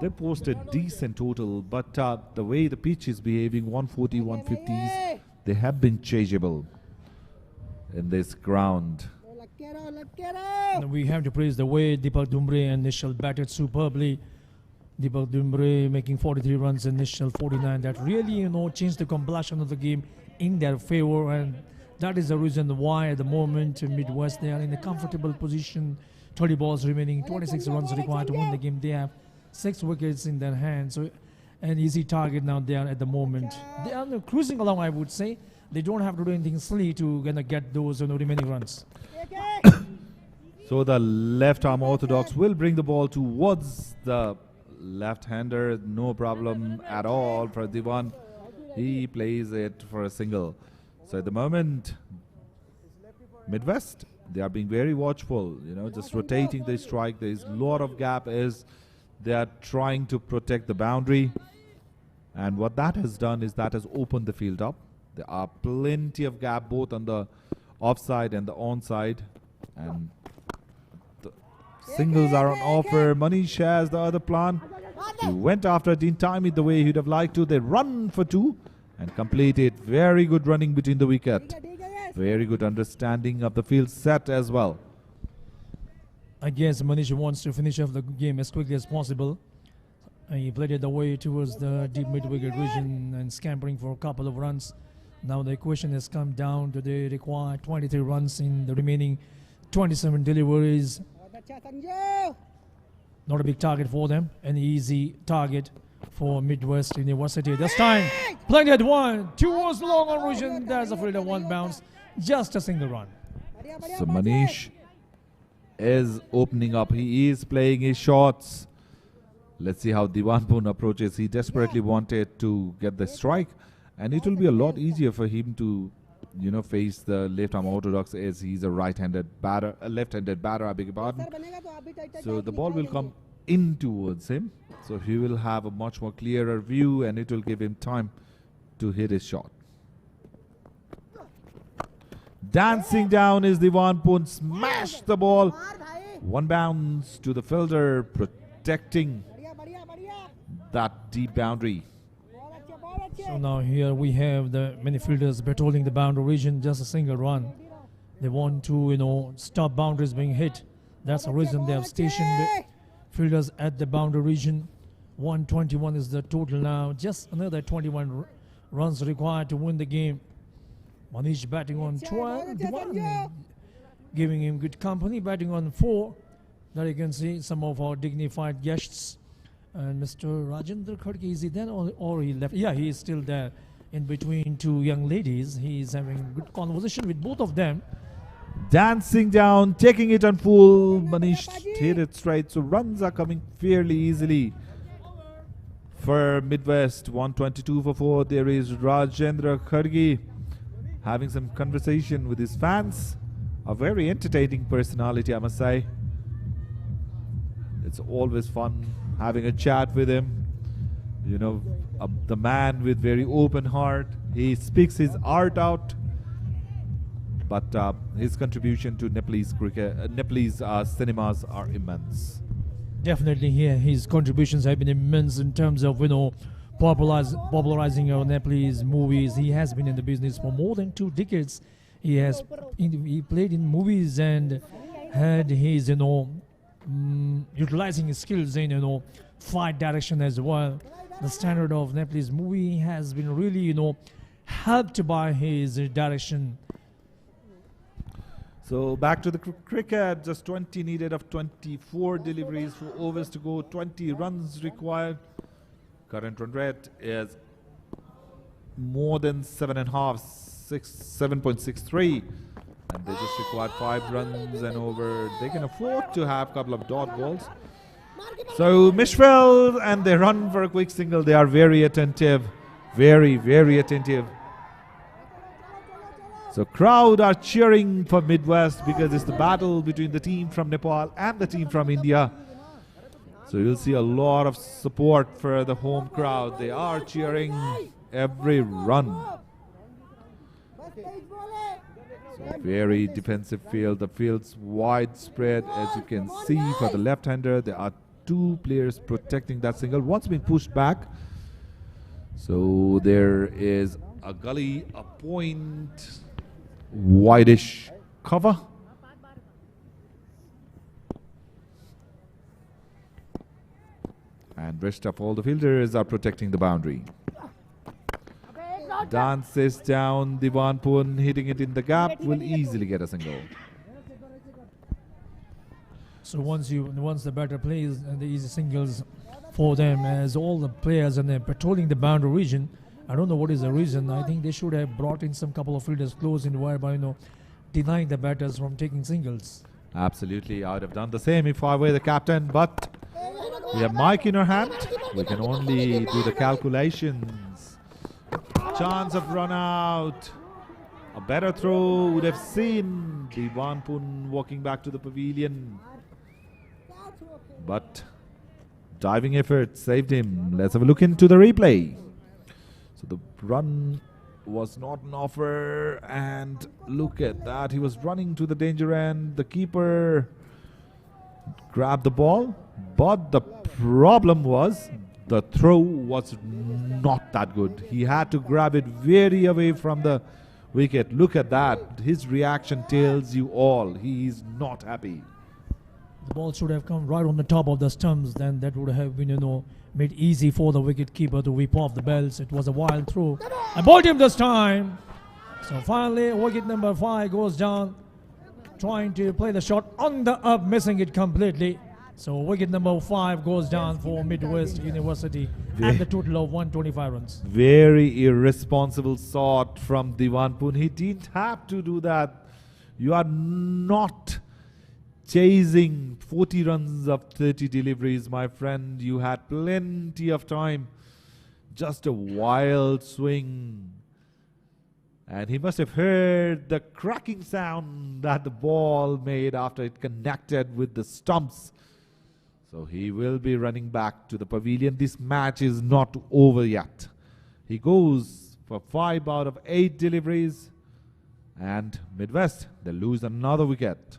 They posted decent total, but the way the pitch is behaving, 140, 150s, they have been chaseable in this ground. And we have to praise the way Deepak Dumbre initial batted superbly. Deepak Dumbre making 43 runs, initial 49. That really, changed the complexion of the game in their favor, and that is the reason why at the moment Midwest, they are in a comfortable position. 30 balls remaining, 26 runs required to win the game. They have 6 wickets in their hands, so an easy target now there at the moment. They are cruising along, I would say. They don't have to do anything silly to get those remaining runs. So the left arm orthodox will bring the ball towards the left-hander. No problem at all for Diwan. He plays it for a single. So at the moment, Midwest, they are being very watchful, just rotating the strike. There is a lot of gap as they are trying to protect the boundary. And what that has done is that has opened the field up. There are plenty of gap both on the offside and the onside. And the singles are on offer. Manish has the other plan. He went after it, didn't time it the way he'd have liked to. They run for 2 and complete it. Very good running between the wicket. Very good understanding of the field set as well. I guess Manish wants to finish off the game as quickly as possible. He played it away towards the deep mid-wicket region and scampering for a couple of runs. Now the equation has come down to they require 23 runs in the remaining 27 deliveries. Not a big target for them, an easy target for Midwest University. This time, playing at 1, towards the long on region. There's a fielder, 1 bounce, just a single run. So Manish is opening up. He is playing his shots. Let's see how Diwanpur approaches. He desperately wanted to get the strike, and it will be a lot easier for him to, face the left arm orthodox as he's a right-handed batter, a left-handed batter, I beg your pardon. So the ball will come in towards him. So he will have a much more clearer view, and it will give him time to hit his shot. Dancing down is Diwanpur, smashed the ball. 1 bounce to the fielder, protecting that deep boundary. So now here we have the many fielders patrolling the boundary region, just a single run. They want to, stop boundaries being hit. That's the reason they have stationed fielders at the boundary region. 121 is the total now. Just another 21 runs required to win the game. Manish batting on 12, giving him good company, batting on 4. There you can see some of our dignified guests. And Mr. Rajendra Khadke, is he there or he left? Yeah, he is still there in between 2 young ladies. He is having good conversation with both of them. Dancing down, taking it on full. Manish hit it straight, so runs are coming fairly easily for Midwest. 122 for 4. There is Rajendra Khadge having some conversation with his fans. A very entertaining personality, I must say. It's always fun having a chat with him. The man with very open heart. He speaks his art out. But his contribution to Nepalese cricket, Nepalese cinemas are immense. Definitely here, his contributions have been immense in terms of, popularizing our Nepalese movies. He has been in the business for more than 2 decades. He played in movies and had his, utilizing his skills in, fight direction as well. The standard of Nepalese movie has been really, helped by his direction. So back to the cricket, just 20 needed of 24 deliveries, 4 overs to go, 20 runs required. Current run rate is more than 7.63, and they just required 5 runs and over. They can afford to have a couple of dot balls. So Mishwell, and they run for a quick single. They are very attentive, very, very attentive. So crowd are cheering for Midwest because it's the battle between the team from Nepal and the team from India. So you'll see a lot of support for the home crowd. They are cheering every run. So very defensive field. The field's widespread, as you can see. For the left-hander, there are 2 players protecting that single. One's been pushed back. So there is a gully, a point, wideish cover. And rest of all the fielders are protecting the boundary. Dances down, Diwanpun hitting it in the gap will easily get a single. So once the batter plays and the easy singles for them, as all the players and they're patrolling the boundary region, I don't know what is the reason. I think they should have brought in some couple of fielders close in whereby denying the batters from taking singles. Absolutely, I would have done the same if I were the captain, but we have Mike in our hand. We can only do the calculations. Chance of run out. A better throw would have seen Diwanpun walking back to the pavilion. But diving effort saved him. Let's have a look into the replay. So the run was not an offer, and look at that. He was running to the danger end. The keeper grabbed the ball, but the problem was the throw was not that good. He had to grab it very away from the wicket. Look at that. His reaction tells you all. He is not happy. The ball should have come right on the top of the stumps. Then that would have been, made easy for the wicket keeper to whip off the bells. It was a wild throw. I bowled him this time. So finally, wicket number 5 goes down, trying to play the shot on the up, missing it completely. So wicket number 5 goes down for Midwest University at the total of 125 runs. Very irresponsible shot from Diwanpun. He didn't have to do that. You are not chasing 40 runs of 30 deliveries, my friend. You had plenty of time. Just a wild swing. And he must have heard the cracking sound that the ball made after it connected with the stumps. So he will be running back to the pavilion. This match is not over yet. He goes for 5 out of 8 deliveries. And Midwest, they lose another wicket.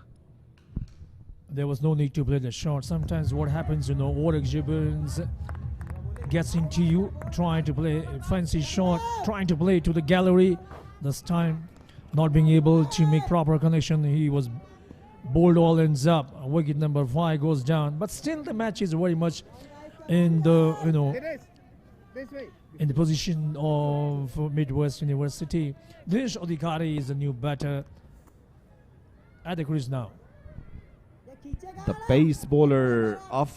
There was no need to play the shot. Sometimes what happens, overexuberance gets into you, trying to play a fancy shot, trying to play to the gallery. This time, not being able to make proper connection. He was bowled all ends up. Wicket number 5 goes down. But still the match is very much in the, in the position of Midwest University. Dinesh Adhikari is the new batter at the crease now. The pace bowler of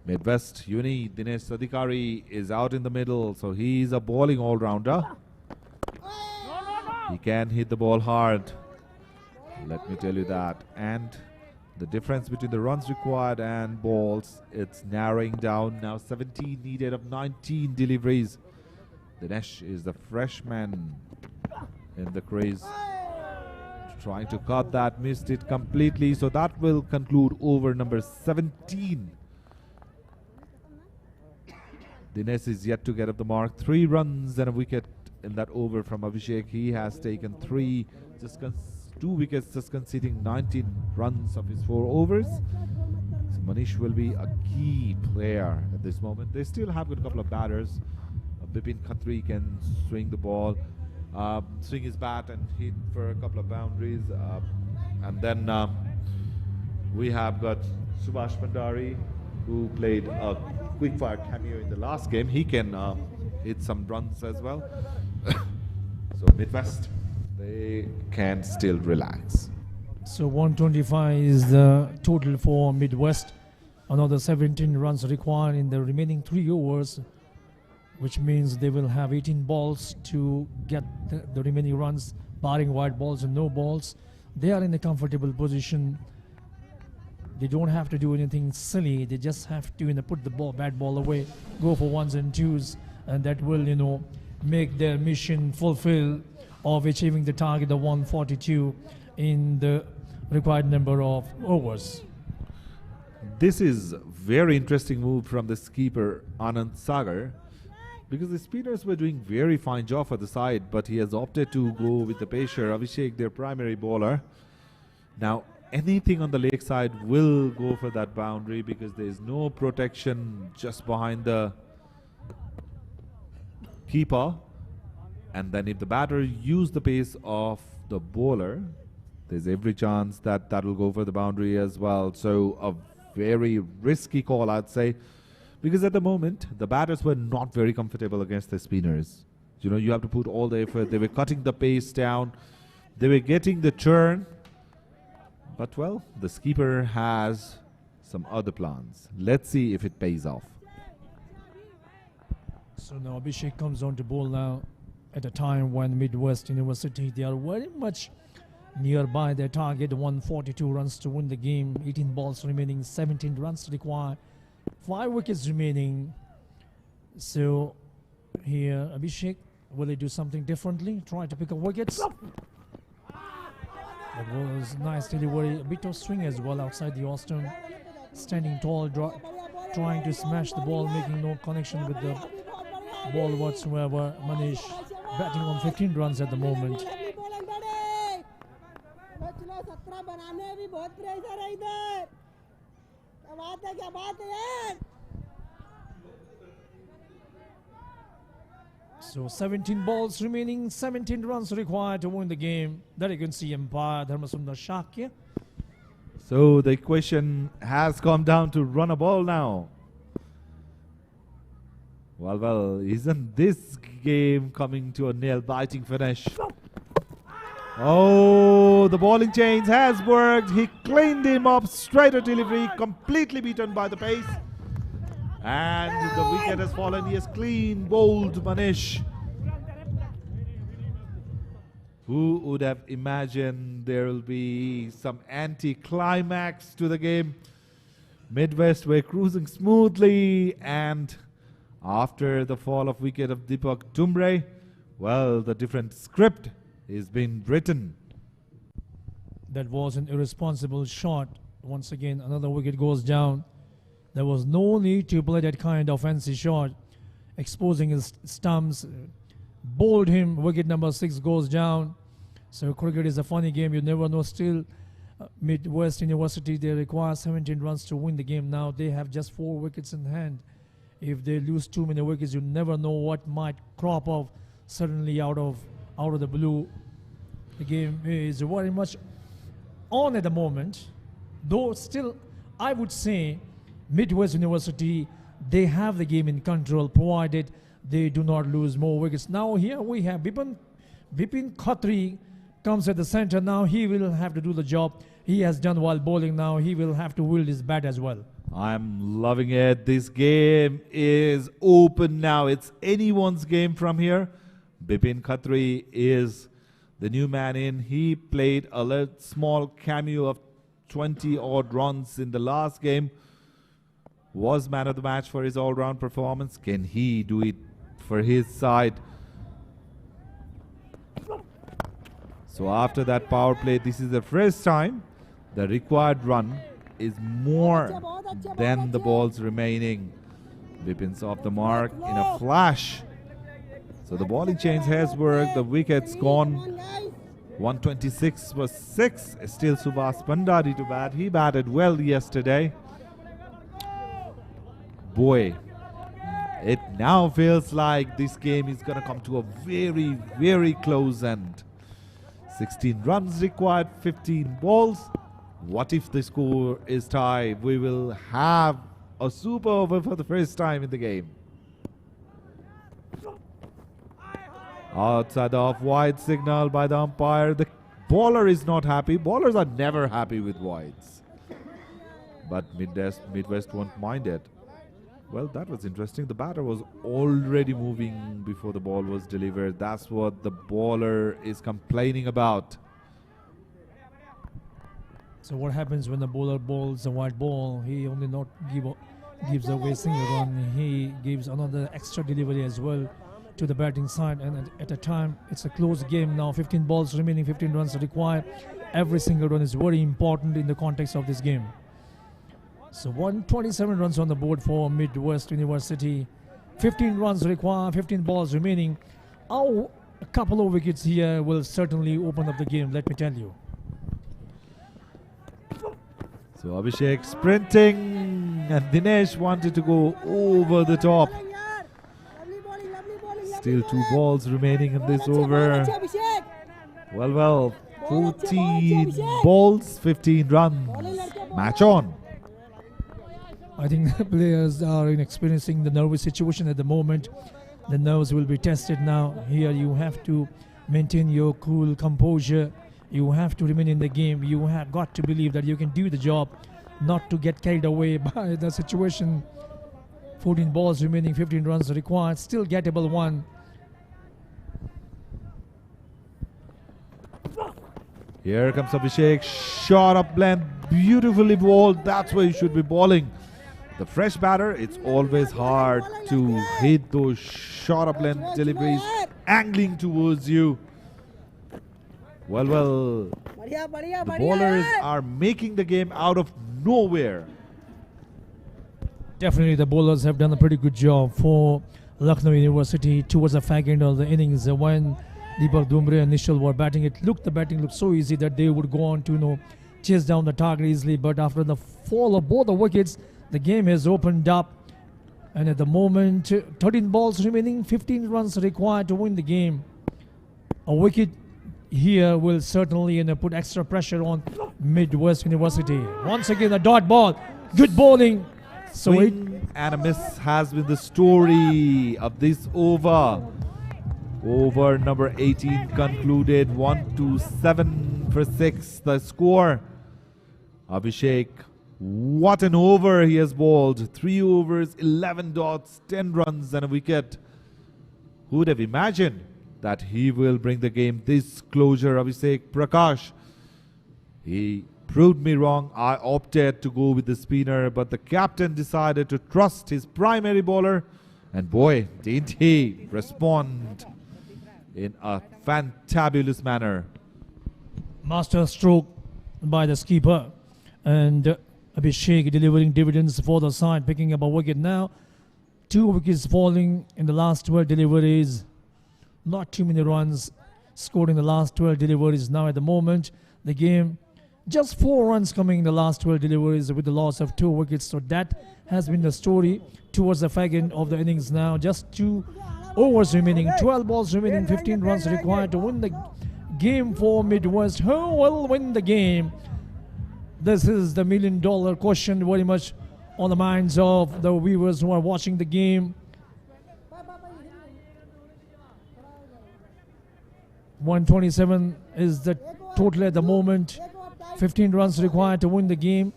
Midwest Uni, Dinesh Adhikari, is out in the middle, so he's a bowling all-rounder. He can hit the ball hard, let me tell you that. And the difference between the runs required and balls, it's narrowing down now. 17 needed of 19 deliveries. Dinesh is the freshman in the crease, trying to cut that, missed it completely. So that will conclude over number 17. Dinesh is yet to get up the mark. 3 runs and a wicket in that over from Abhishek. He has taken 3, just 2 wickets, just conceding 19 runs of his 4 overs. So Manish will be a key player at this moment. They still have a couple of batters. Bipin Katri can swing the ball, swing his bat and hit for a couple of boundaries. And then we have got Subash Bhandari, who played a quick-fire cameo in the last game. He can hit some runs as well. So Midwest, they can still relax. So 125 is the total for Midwest. Another 17 runs required in the remaining 3 overs, which means they will have 18 balls to get the remaining runs, barring white balls and no balls. They are in a comfortable position. They don't have to do anything silly. They just have to put the bad ball away, go for 1s and 2s, and that will make their mission fulfill of achieving the target of 142 in the required number of overs. This is very interesting move from the skipper Anand Sagar. because the spinners were doing very fine job for the side, but he has opted to go with the pacer, Abhishek, their primary bowler. Now, anything on the leg side will go for that boundary because there is no protection just behind the keeper. And then if the batter use the pace of the bowler, there's every chance that that will go for the boundary as well. So a very risky call, I'd say, because at the moment the batters were not very comfortable against the spinners. You know, you have to put all the effort. They were cutting the pace down, they were getting the turn, but well, the skipper has some other plans. Let's see if it pays off. So now Abhishek comes on to bowl now at a time when Midwest University, they are very much nearby their target, 142 runs to win the game, 18 balls remaining, 17 runs to require, 5 wickets remaining. So here Abhishek, will he do something differently, try to pick up wickets? That was nice delivery, a bit of swing as well outside the Austin, standing tall, trying to smash the ball, making no connection with the ball whatsoever. Manish batting on 15 runs at the moment. So 17 balls remaining, 17 runs required to win the game. There you can see umpire Dharmasundar Shakya. So the equation has come down to run a ball now. Well, isn't this game coming to a nail-biting finish? Oh, the bowling change has worked. He cleaned him up, straighter delivery, completely beaten by the pace. And the wicket has fallen. He has clean bowled Manish. Who would have imagined there will be some anti-climax to the game? Midwest were cruising smoothly, and after the fall of wicket of Deepak Tumbre, well, the different script is being written. That was an irresponsible shot. Once again, another wicket goes down. There was no need to play that kind of fancy shot. Exposing his stumps, bowled him, wicket number 6 goes down. So cricket is a funny game, you never know. Still, Midwest University, they require 17 runs to win the game. Now they have just 4 wickets in hand. If they lose too many wickets, you never know what might crop up suddenly out of the blue. The game is very much on at the moment, though still I would say Midwest University, they have the game in control provided they do not lose more wickets. Now here we have Bipin Katri comes at the center. Now he will have to do the job he has done while bowling. Now he will have to wield his bat as well. I'm loving it. This game is open now. It's anyone's game from here. Bipin Katri is the new man in. He played a small cameo of 20 odd runs in the last game. Was man of the match for his all-round performance. Can he do it for his side? So after that power play, this is the first time the required run is more than the balls remaining. Bipin's off the mark in a flash. So the bowling change has worked. The wicket's gone. 126 was 6. Still Subash Bhandari to bat. He batted well yesterday. Boy, it now feels like this game is going to come to a very, very close end. 16 runs required, 15 balls. What if the score is tied? We will have a super over for the first time in the game. Outside the off-wide signal by the umpire. The bowler is not happy. Bowlers are never happy with wides. But Midwest won't mind it. Well, that was interesting. The batter was already moving before the ball was delivered. That's what the bowler is complaining about. So what happens when the bowler bowls a wide ball? He only not gives away single run. He gives another extra delivery as well to the batting side. And at a time, it's a close game now. 15 balls remaining, 15 runs required. Every single run is very important in the context of this game. So 127 runs on the board for Midwest University. 15 runs required, 15 balls remaining. Oh, a couple of wickets here will certainly open up the game, let me tell you. So Abhishek sprinting, and Dinesh wanted to go over the top. Still 2 balls remaining in this over. Well, 14 balls, 15 runs. Match on. I think the players are experiencing the nervous situation at the moment. The nerves will be tested now. Here you have to maintain your cool composure. You have to remain in the game. You have got to believe that you can do the job, not to get carried away by the situation. 14 balls remaining, 15 runs required, still gettable one. Here comes Abhishek, shot up length, beautifully bowled. That's where you should be bowling. The fresh batter, it's always hard to hit those shot up length deliveries, angling towards you. Well, the bowlers are making the game out of nowhere. Definitely the bowlers have done a pretty good job for Lucknow University towards the fag end of the innings. When Deepak Dumbre and Nishal were batting, the batting looked so easy that they would go on to chase down the target easily. But after the fall of both the wickets, the game has opened up. And at the moment, 13 balls remaining, 15 runs required to win the game. A wicket here will certainly put extra pressure on Midwest University. Once again, a dot ball. Good bowling. So Swing and a miss has been the story of this over. Over number 18 concluded 1-7 for 6. The score. Abhishek, what an over he has bowled. 3 overs, 11 dots, 10 runs and a wicket. Who would have imagined that he will bring the game this closer? Abhishek Prakash. He proved me wrong. I opted to go with the spinner, but the captain decided to trust his primary bowler. And boy, didn't he respond in a fantabulous manner. Master stroke by the skipper. And Abhishek delivering dividends for the side, picking up a wicket now. 2 wickets falling in the last 12 deliveries. Not too many runs scored in the last 12 deliveries. Now at the moment, the game, just 4 runs coming in the last 12 deliveries with the loss of 2 wickets. So that has been the story towards the fag end of the innings now. Just 2 overs remaining, 12 balls remaining, 15 runs required to win the game for Midwest. Who will win the game? This is the $1 million question very much on the minds of the viewers who are watching the game. 127 is the total at the moment. 15 runs required to win the game.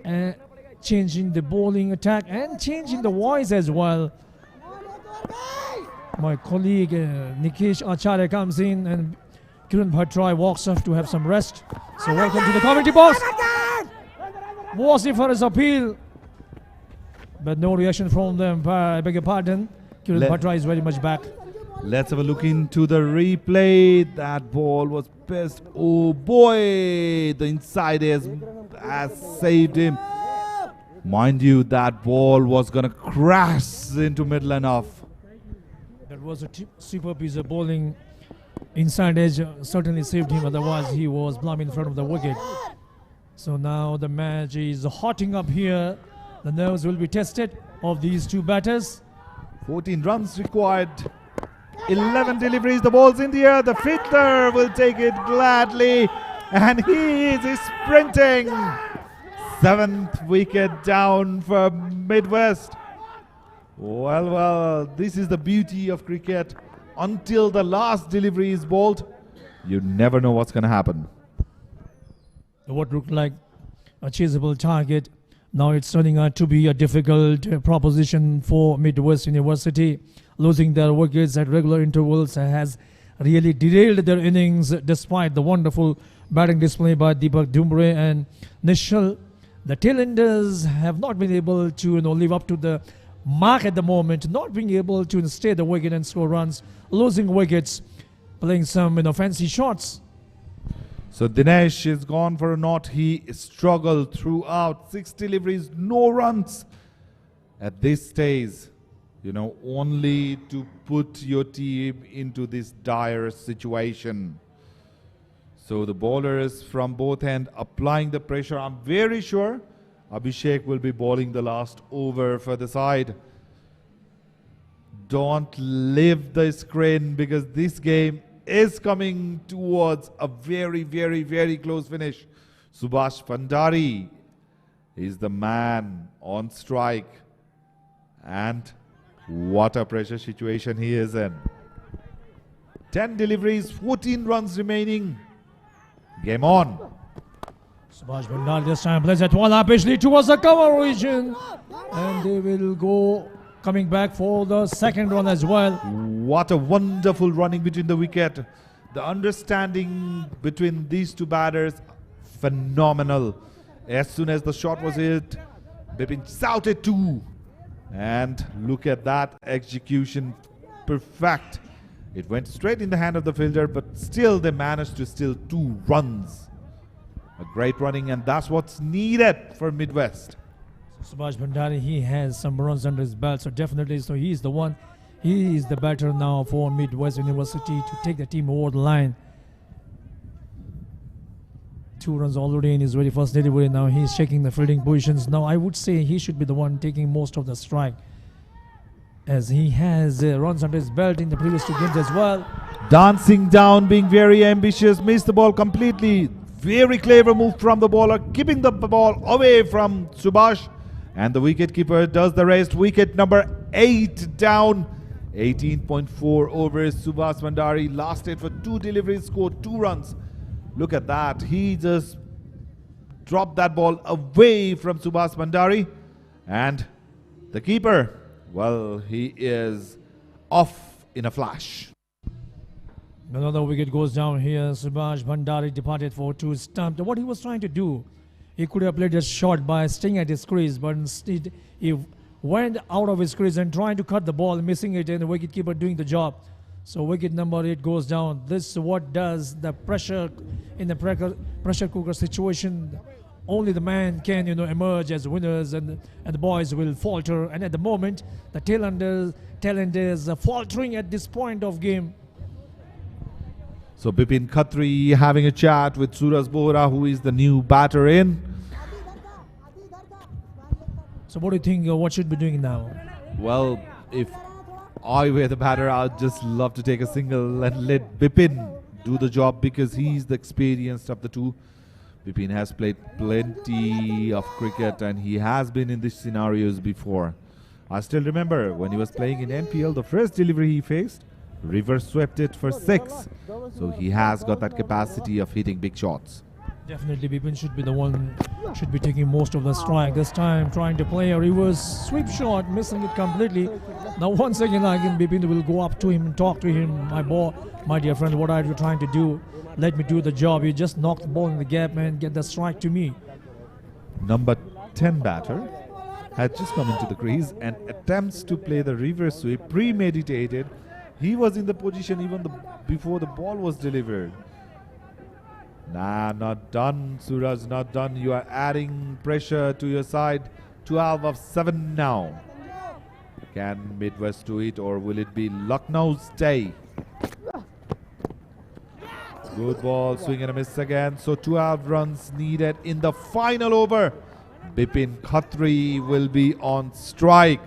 And changing the bowling attack and changing the voice as well. My colleague Nikesh Acharya comes in and Kiran Bhattrai walks off to have some rest. So welcome to the commentary box. Vosifer's appeal, but no reaction from them. I beg your pardon. Kiran Bhattrai is very much back. Let's have a look into the replay. That ball was best. Oh boy, the inside has saved him. Mind you, that ball was gonna crash into middle and off. That was a superb piece of bowling. Inside edge certainly saved him, otherwise he was plumb in front of the wicket. So now the match is hotting up here. The nerves will be tested of these 2 batters. 14 runs required. 11 deliveries, the ball's in the air. The fielder will take it gladly. And he is sprinting. 7th wicket down for Midwest. Well, this is the beauty of cricket. Until the last delivery is bowled, you never know what's going to happen. What looked like a chaseable target, now it's turning out to be a difficult proposition for Midwest University. Losing their wickets at regular intervals has really derailed their innings despite the wonderful batting display by Deepak Dumbre and Nishal. The tailenders have not been able to live up to the mark at the moment, not being able to stay the wicket and score runs, losing wickets, playing some fancy shots. So Dinesh is gone for a knot. He struggled throughout. 6 deliveries, no runs. At this stage, only to put your team into this dire situation. So the bowlers from both ends applying the pressure. I'm very sure Abhishek will be bowling the last over for the side. Don't leave the screen because this game is coming towards a very, very, very close finish. Subash Bhandari is the man on strike. And what a pressure situation he is in. 10 deliveries, 14 runs remaining. Game on. Subash Bhandari this time plays at one up initially towards the cover region. And they will go coming back for the second run as well. What a wonderful running between the wicket. The understanding between these two batters, phenomenal. As soon as the shot was hit, Bipin shouted two. And look at that execution, perfect. It went straight in the hand of the fielder, but still they managed to steal 2 runs. A great running, and that's what's needed for Midwest. Subash Bhandari, he has some runs under his belt, so definitely, so he is the one. He is the batter now for Midwest University to take the team over the line. 2 runs already in his very first delivery. Now he's checking the fielding positions. Now I would say he should be the one taking most of the strike, as he has runs under his belt in the previous 2 games as well. Dancing down, being very ambitious, missed the ball completely. Very clever move from the bowler, keeping the ball away from Subash. And the wicketkeeper does the rest. Wicket number 8 down. 18.4 overs. Subash Bhandari lasted for 2 deliveries, scored 2 runs. Look at that. He just dropped that ball away from Subash Bhandari. And the keeper, well, he is off in a flash. Another wicket goes down here. Subash Bhandari departed for 2 stumps. What he was trying to do, he could have played a shot by staying at his crease, but instead he went out of his crease and trying to cut the ball, missing it, and the wicketkeeper doing the job. So wicket number 8 goes down. This is what does the pressure in the pressure cooker situation. Only the man can, emerge as winners, and the boys will falter. And at the moment, the talent is faltering at this point of game. So Bipin Katri having a chat with Suraj Bohra, who is the new batter in. So what do you think, what should be doing now? Well, if I were the batter, I'd just love to take a single and let Bipin do the job, because he's the experienced of the two. Bipin has played plenty of cricket and he has been in these scenarios before. I still remember when he was playing in NPL, the first delivery he faced, reverse swept it for 6. So he has got that capacity of hitting big shots. Definitely Bipin should be the one, should be taking most of the strike. This time trying to play a reverse sweep shot, missing it completely. Now once again Bipin will go up to him and talk to him. My dear friend, what are you trying to do? Let me do the job. You just knock the ball in the gap and get the strike to me. Number 10 batter had just come into the crease and attempts to play the reverse sweep, premeditated. He was in the position even before the ball was delivered. Nah, not done, Suraj, not done. You are adding pressure to your side. 12 of 7 now. Can Midwest do it, or will it be Lucknow's day? Good ball, swing and a miss again. So 12 runs needed in the final over. Bipin Katri will be on strike.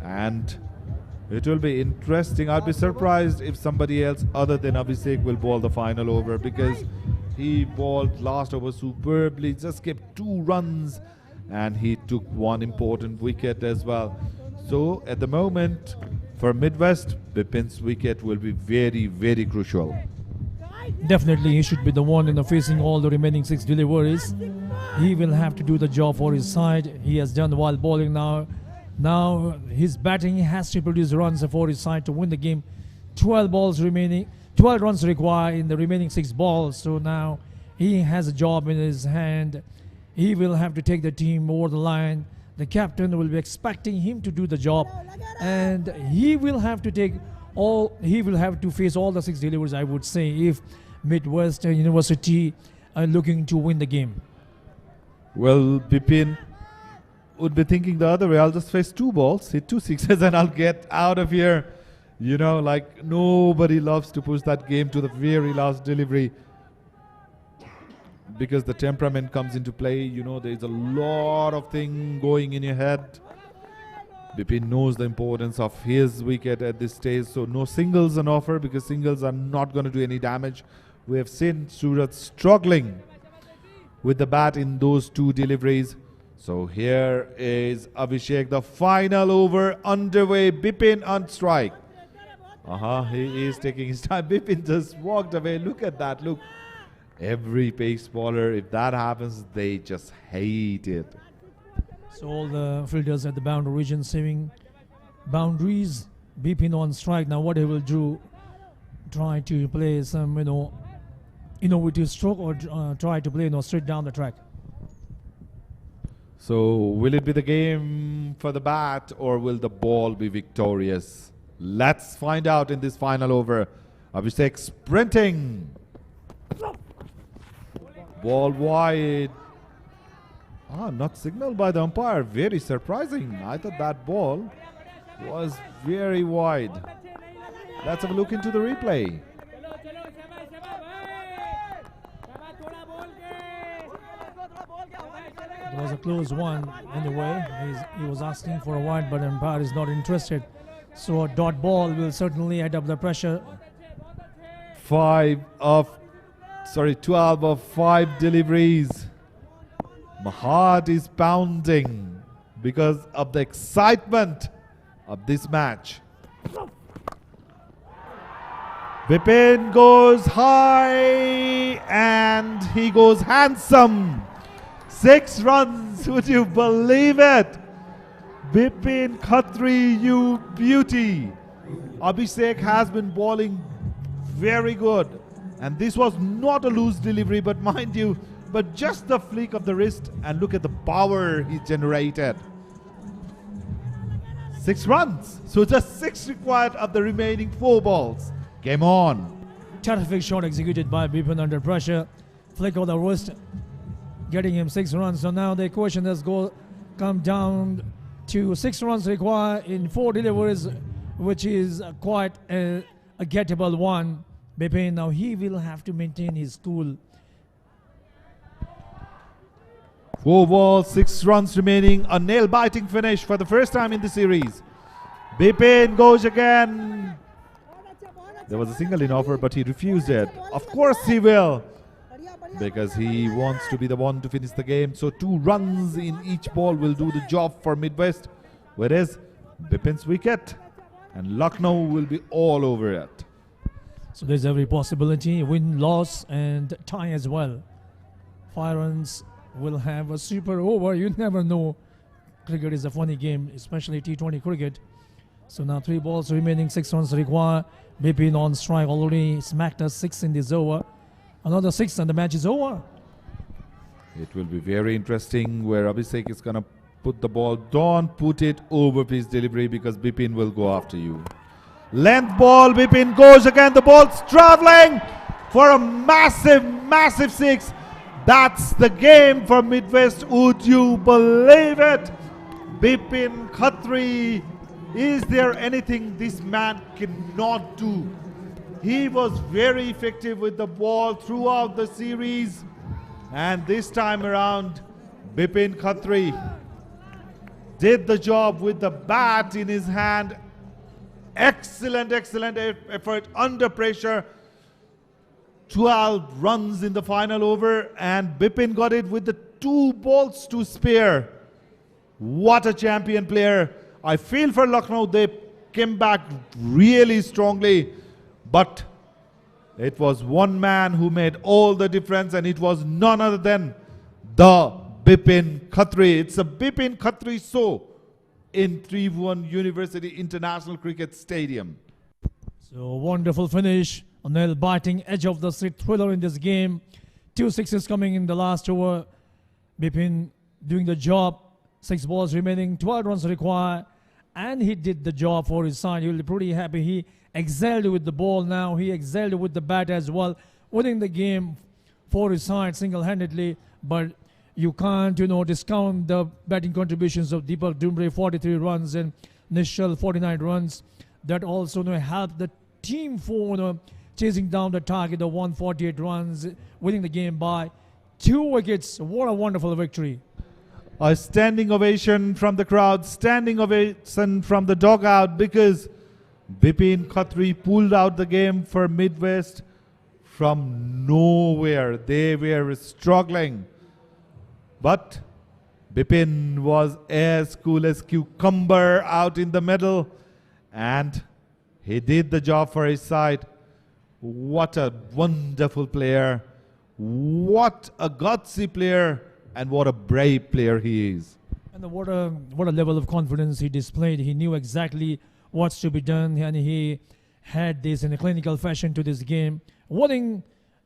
And it will be interesting. I'll be surprised if somebody else other than Abhishek will bowl the final over, because he bowled last over superbly, just kept 2 runs and he took 1 important wicket as well. So at the moment for Midwest, Bipin's wicket will be very, very crucial. Definitely he should be the one facing all the remaining 6 deliveries. He will have to do the job for his side. He has done while bowling now. Now his batting has to produce runs for his side to win the game. 12 balls remaining, 12 runs required in the remaining 6 balls. So now he has a job in his hand. He will have to take the team over the line. The captain will be expecting him to do the job, and he will have to face all the 6 deliveries, I would say, if Midwest University are looking to win the game. Well, Bipin would be thinking the other way. I'll just face 2 balls, hit 2 sixes, and I'll get out of here. You know, like nobody loves to push that game to the very last delivery because the temperament comes into play. You know, there's a lot of things going in your head. Bipin knows the importance of his wicket at this stage, so no singles on offer because singles are not going to do any damage. We have seen Surat struggling with the bat in those 2 deliveries. So here is Abhishek, the final over underway. Bipin on strike. He is taking his time. Bipin just walked away. Look at that. Look, every pace bowler, if that happens, they just hate it. So all the fielders at the boundary region saving boundaries. Bipin on strike. Now what he will do, try to play some, innovative stroke or try to play, straight down the track. So will it be the game for the bat or will the ball be victorious? Let's find out in this final over. Abhishek sprinting. Ball wide. Not signaled by the umpire. Very surprising. I thought that ball was very wide. Let's have a look into the replay. It was a close one anyway. He was asking for a wide, but umpire is not interested. So a dot ball will certainly add up the pressure. 12 of 5 deliveries. My heart is pounding because of the excitement of this match. Bipin goes high and he goes handsome. 6 runs, would you believe it? Bipin Katri, you beauty. Abhishek has been bowling very good. And this was not a loose delivery, but mind you, but just the flick of the wrist, and look at the power he generated. 6 runs. So just 6 required of the remaining 4 balls. Game on. Terrific shot executed by Bipin under pressure. Flick of the wrist, getting him 6 runs. So now the equation has come down to 6 runs required in 4 deliveries, which is quite a gettable one. Bipin, now he will have to maintain his cool. 4 balls, 6 runs remaining. A nail-biting finish for the first time in the series. Bipin goes again. There was a single in offer, but he refused it. Of course he will, because he wants to be the one to finish the game. So 2 runs in each ball will do the job for Midwest. Whereas Bipin's wicket and Lucknow will be all over it. So there's every possibility, win, loss, and tie as well. 5 runs will have a super over. You never know. Cricket is a funny game, especially T20 cricket. So now 3 balls remaining, 6 runs required. Bipin on strike, already smacked us 6 in this over. Another 6 and the match is over. It will be very interesting where Abhishek is going to put the ball. Don't put it over his delivery because Bipin will go after you. Length ball, Bipin goes again. The ball's traveling for a massive, massive 6. That's the game for Midwest. Would you believe it? Bipin Katri, is there anything this man cannot do? He was very effective with the ball throughout the series. And this time around, Bipin Katri did the job with the bat in his hand. Excellent, excellent effort under pressure. 12 runs in the final over, and Bipin got it with the 2 balls to spare. What a champion player. I feel for Lucknow, they came back really strongly, but it was one man who made all the difference, and it was none other than the Bipin Katri. It's a Bipin Katri show in Tribhuvan University International Cricket Stadium. So wonderful finish. A nail-biting edge of the seat thriller in this game. 2 sixes coming in the last over. Bipin doing the job. 6 balls remaining, 12 runs required. And he did the job for his side. You'll be pretty happy. He excelled with the ball now. He excelled with the bat as well. Winning the game for his side single-handedly. But you can't, discount the batting contributions of Deepak Dumbre, 43 runs, and Nishal, 49 runs. That also helped the team for chasing down the target of 148 runs, winning the game by 2 wickets. What a wonderful victory. A standing ovation from the crowd, standing ovation from the dugout, because Bipin Katri pulled out the game for Midwest from nowhere. They were struggling. But Bipin was as cool as cucumber out in the middle, and he did the job for his side. What a wonderful player. What a gutsy player, and what a brave player he is. And what a level of confidence he displayed. He knew exactly what's to be done, and he had this in a clinical fashion to this game, winning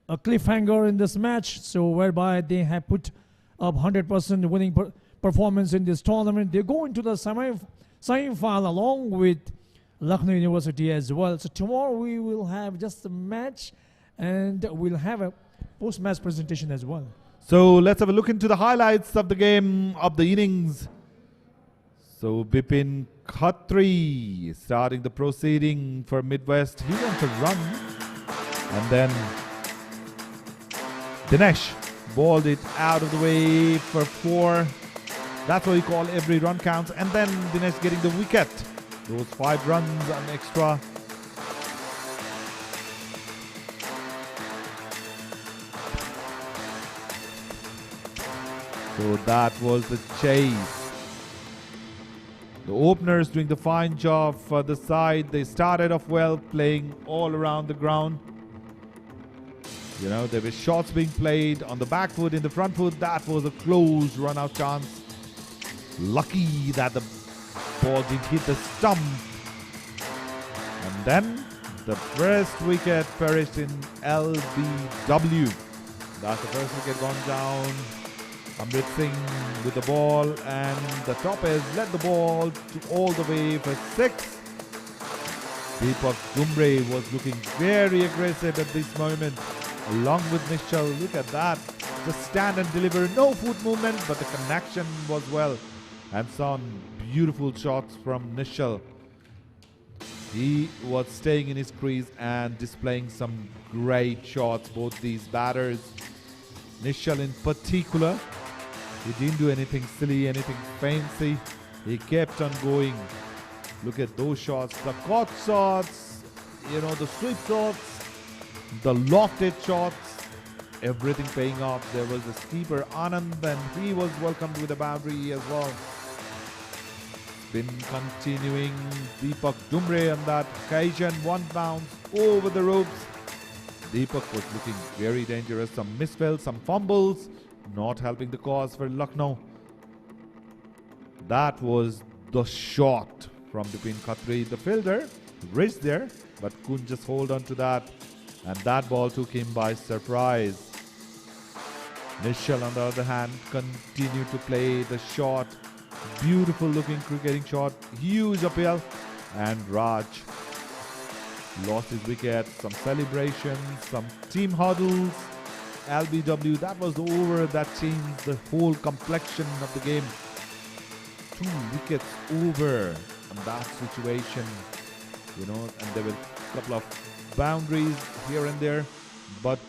a cliffhanger in this match, so whereby they have put up 100% winning performance in this tournament. They go into the semi-final along with Lucknow University as well. So tomorrow we will have just a match, and we'll have a post-match presentation as well. So let's have a look into the highlights of the game, of the innings. So Bipin Katri starting the proceeding for Midwest. He wants a run, and then Dinesh balled it out of the way for 4. That's what we call every run counts. And then Dinesh getting the wicket. Those 5 runs on extra. So that was the chase. The openers doing the fine job for the side. They started off well, playing all around the ground. There were shots being played on the back foot, in the front foot. That was a close run-out chance. Lucky that the ball didn't hit the stump. And then the first wicket perished in LBW. That's the first wicket gone down. Amrit Singh with the ball, and the top has led the ball to all the way for 6. Deepak Dumbre was looking very aggressive at this moment, along with Nishal. Look at that. Just stand and deliver. No foot movement, but the connection was well. And some beautiful shots from Nishal. He was staying in his crease and displaying some great shots, both these batters. Nishal in particular, he didn't do anything silly, anything fancy. He kept on going. Look at those shots, the caught shots, the sweep shots, the lofted shots, everything paying off. There was the skipper Anand, and he was welcomed with a boundary as well. Been continuing. Deepak Dumbre on that occasion, 1 bounce over the ropes. Deepak was looking very dangerous. Some misfell, some fumbles, not helping the cause for Lucknow. That was the shot from Bipin Katri. The fielder reached there, but couldn't just hold on to that. And that ball took him by surprise. Nishal, on the other hand, continued to play the shot. Beautiful looking cricketing shot. Huge appeal. And Raj lost his wicket. Some celebrations, some team huddles. LBW, that was the over that changed the whole complexion of the game. 2 wickets over in that situation, and there were a couple of boundaries here and there, but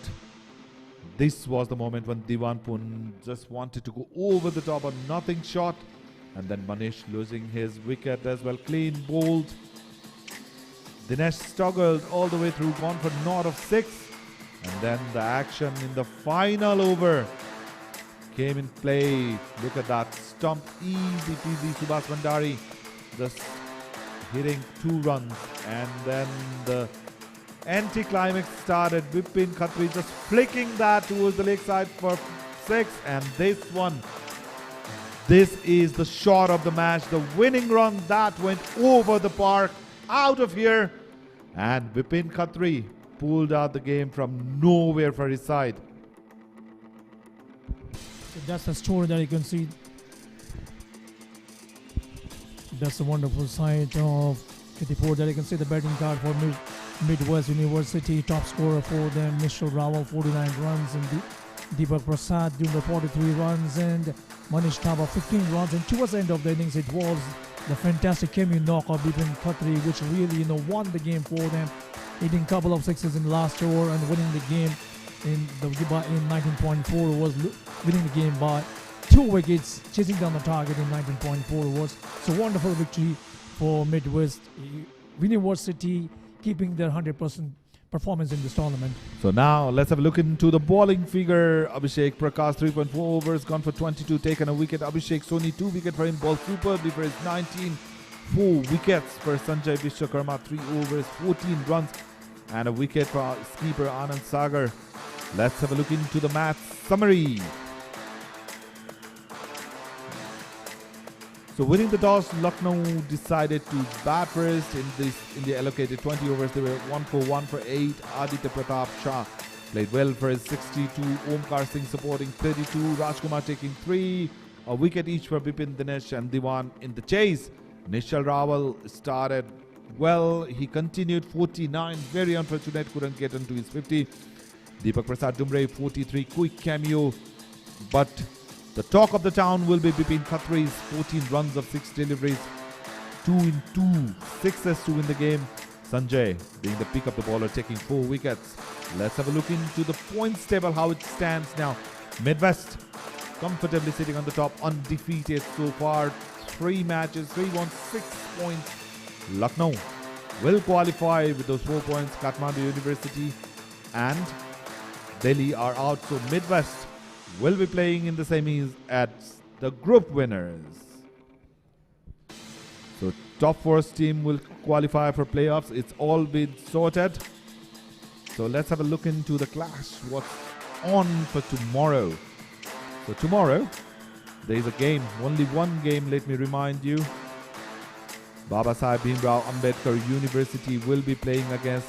this was the moment when Diwanpun just wanted to go over the top, a nothing shot, and then Manish losing his wicket as well. Clean bowled. Dinesh struggled all the way through, gone for naught of 6. And then the action in the final over came in play. Look at that stump, easy peasy. Subash Bhandari just hitting 2 runs, and then the anti-climax started. Bipin Katri just flicking that towards the leg side for 6, and this one, this is the shot of the match, the winning run that went over the park, out of here, and Bipin Katri pulled out the game from nowhere for his side. So that's the story that you can see. That's a wonderful sight of 54 that you can see the batting card for Midwest University. Top scorer for them, Mr. Rawal, 49 runs, and Deepak Prasad doing the 43 runs and Manish Thapa 15 runs. And towards the end of the innings, it was the fantastic cameo knock of Bipin Katri, which really won the game for them, hitting a couple of sixes in the last over and winning the game in 19.4 was winning the game by 2 wickets, chasing down the target in 19.4 overs. So wonderful victory for Midwest University, keeping their 100% performance in this tournament. So now let's have a look into the bowling figure. Abhishek Prakash 3.4 overs, gone for 22, taken a wicket. Abhishek Soni 2 wicket for him, bowled superbly for his 19. 4 wickets for Sanjay Vishwakarma, 3 overs, 14 runs, and a wicket for skipper Anand Sagar. Let's have a look into the match summary. So winning the toss, Lucknow decided to bat first in the allocated 20 overs. They were 1 for 1 for 8. Aditya Pratap Shah played well for his 62. Omkar Singh supporting 32. Rajkumar taking 3. A wicket each for Bipin, Dinesh and Diwan in the chase. Nishal Rawal started well. He continued 49. Very unfortunate, couldn't get into his 50. Deepak Prasad Dumre 43. Quick cameo. But the talk of the town will be Bipin Katri's 14 runs of 6 deliveries. 2 in 2. 6 to win the game. Sanjay being the pick of the bowler, taking 4 wickets. Let's have a look into the points table, how it stands now. Midwest comfortably sitting on the top, undefeated so far. 3 matches, 3 won, 6 points. Lucknow will qualify with those 4 points. Kathmandu University and Delhi are out. So Midwest will be playing in the semis at the group winners. So top 4 team will qualify for playoffs. It's all been sorted. So let's have a look into the clash. What's on for tomorrow? So tomorrow there is a game, only one game, let me remind you. Babasaheb Bhimrao Ambedkar University will be playing against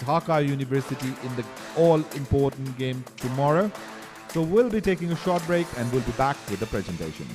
Dhaka University in the all-important game tomorrow. So we'll be taking a short break and we'll be back with the presentation.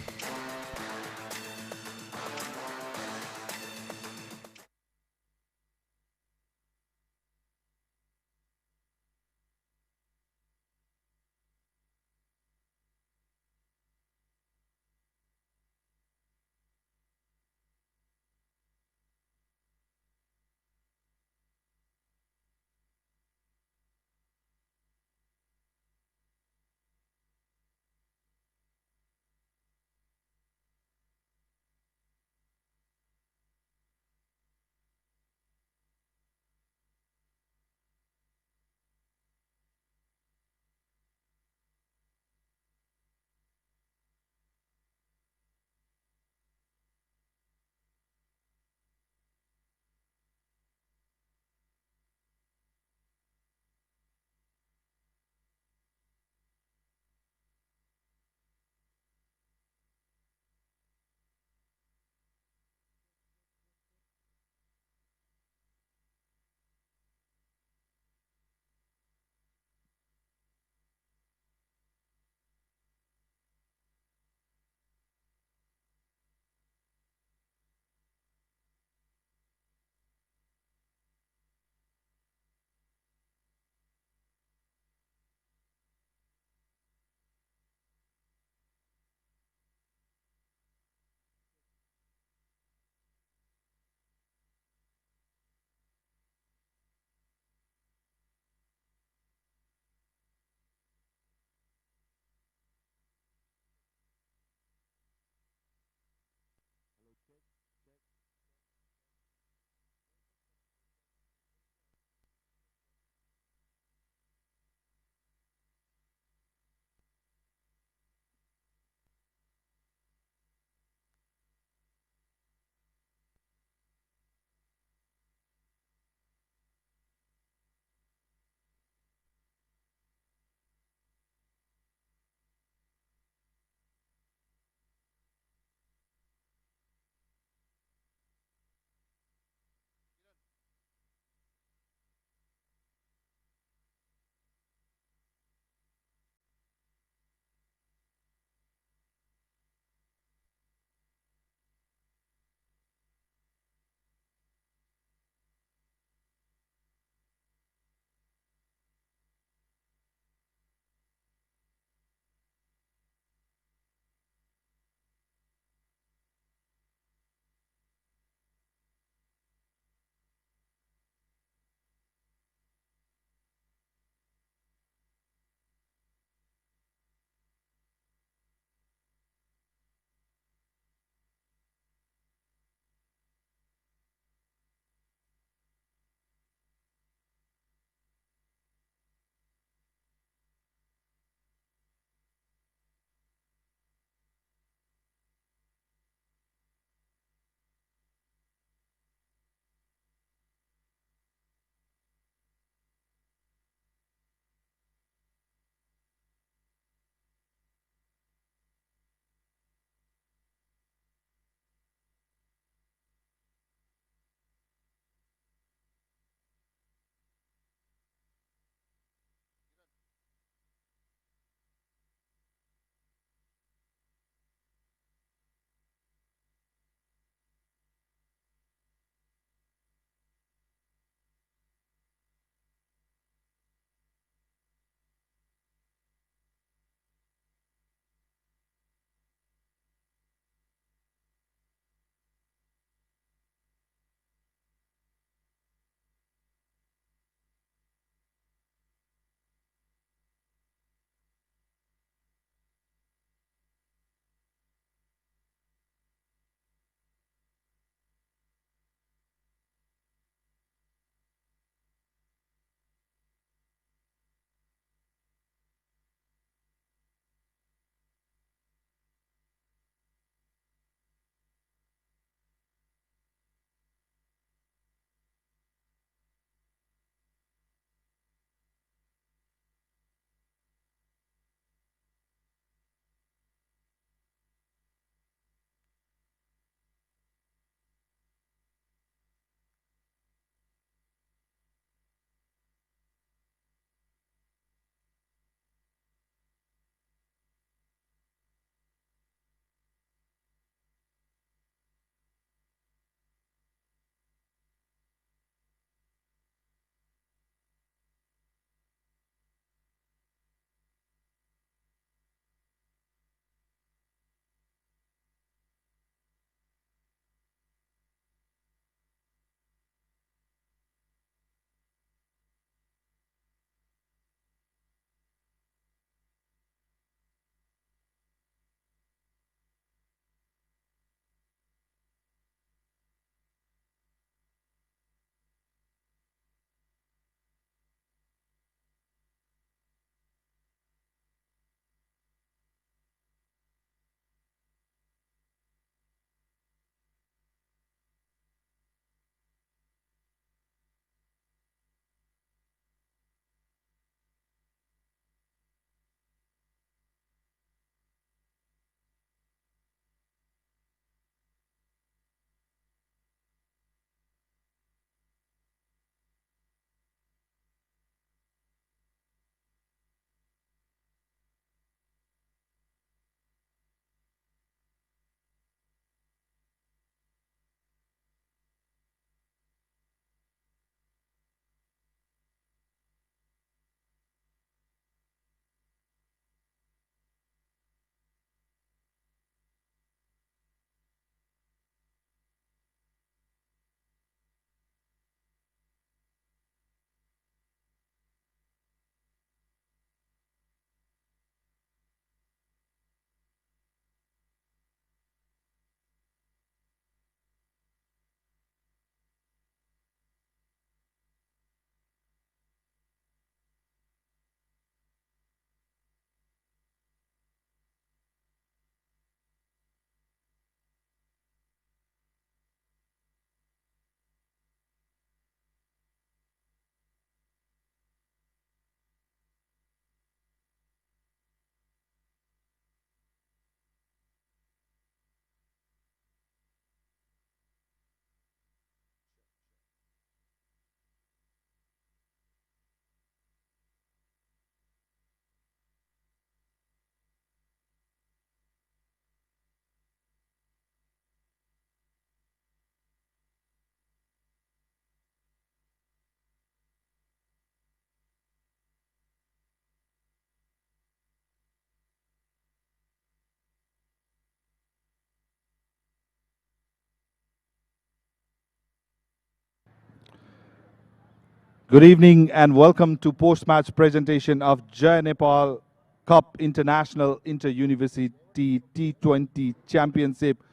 Good evening and welcome to post-match presentation of Jai Nepal Cup International Inter-University T20 Championship.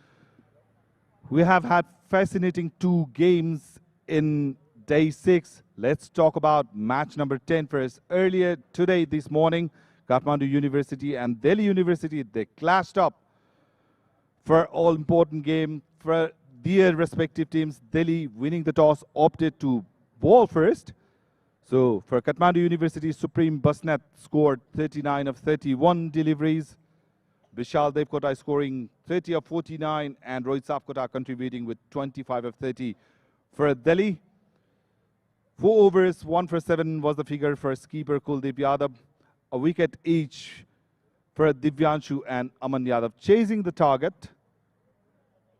We have had fascinating 2 games in day 6. Let's talk about match number 10 first. Earlier today, this morning, Kathmandu University and Delhi University, they clashed up for all-important game for their respective teams. Delhi, winning the toss, opted to ball first. So for Kathmandu University, Supreme Basnet scored 39 of 31 deliveries. Vishal Devkota scoring 30 of 49 and Rohit Safkota contributing with 25 of 30. For Delhi, 4 overs, 1 for 7 was the figure for skipper Kuldeep Yadav. A wicket each for Divyanshu and Aman Yadav. Chasing the target,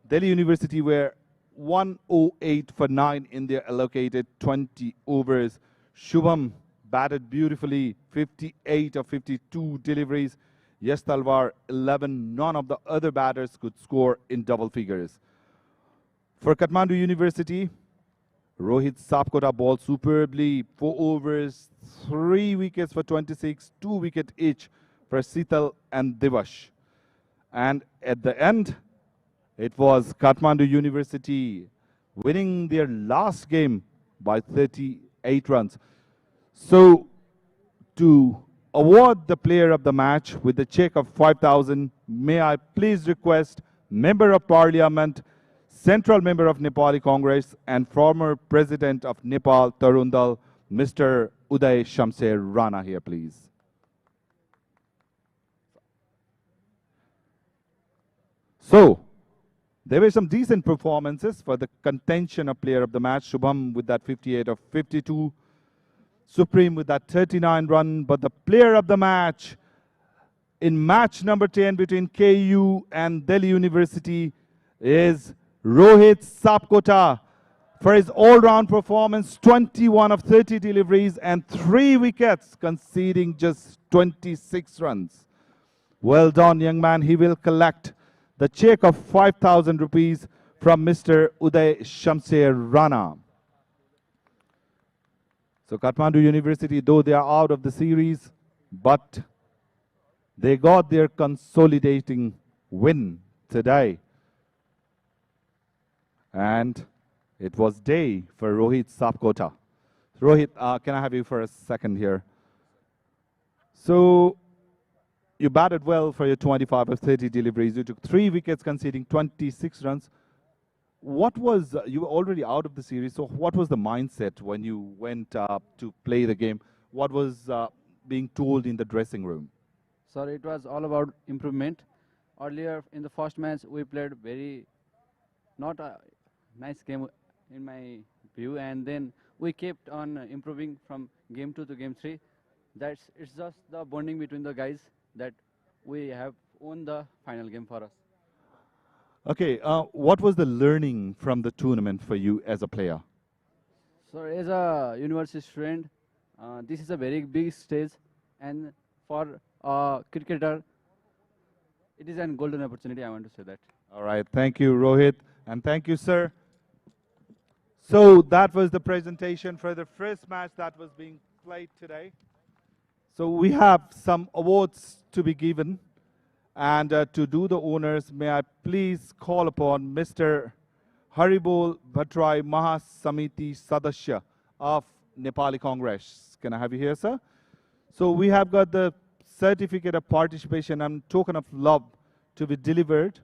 Delhi University were 108 for 9 in their allocated 20 overs. Shubham batted beautifully, 58 of 52 deliveries. Yash Talwar, 11. None of the other batters could score in double figures. For Kathmandu University, Rohit Sapkota bowled superbly. 4 overs, 3 wickets for 26, 2 wicket each for Sital and Divash. And at the end, it was Kathmandu University winning their last game by 38 runs. So, to award the player of the match with a check of 5,000, may I please request Member of Parliament, Central Member of Nepali Congress and former President of Nepal Tarundal, Mr. Uday Shamsher Rana here, please. So, there were some decent performances for the contention of player of the match. Shubham with that 58 of 52. Supreme with that 39 run. But the player of the match in match number 10 between KU and Delhi University is Rohit Sapkota for his all-round performance. 21 of 30 deliveries and 3 wickets, conceding just 26 runs. Well done, young man. He will collect the check of 5,000 rupees from Mr. Uday Shamsher Rana. So Kathmandu University, though they are out of the series, but they got their consolidating win today. And it was day for Rohit Sapkota. Rohit, can I have you for a second here? So you batted well for your 25 of 30 deliveries. You took 3 wickets, conceding 26 runs. What was, you were already out of the series, so what was the mindset when you went to play the game? What was being told in the dressing room? Sir, it was all about improvement. Earlier in the first match, we played very not a nice game in my view, and then we kept on improving from game 2 to game 3. It's just the bonding between the guys that we have won the final game for us. Okay, what was the learning from the tournament for you as a player? So as a university student, this is a very big stage, and for a cricketer, it is a golden opportunity, I want to say that. All right, thank you, Rohit, and thank you, sir. So that was the presentation for the first match that was being played today. So we have some awards to be given. And to do the honors, may I please call upon Mr. Haribol Bhatrai Mahasamiti Sadasya of Nepali Congress. Can I have you here, sir? So we have got the certificate of participation and token of love to be delivered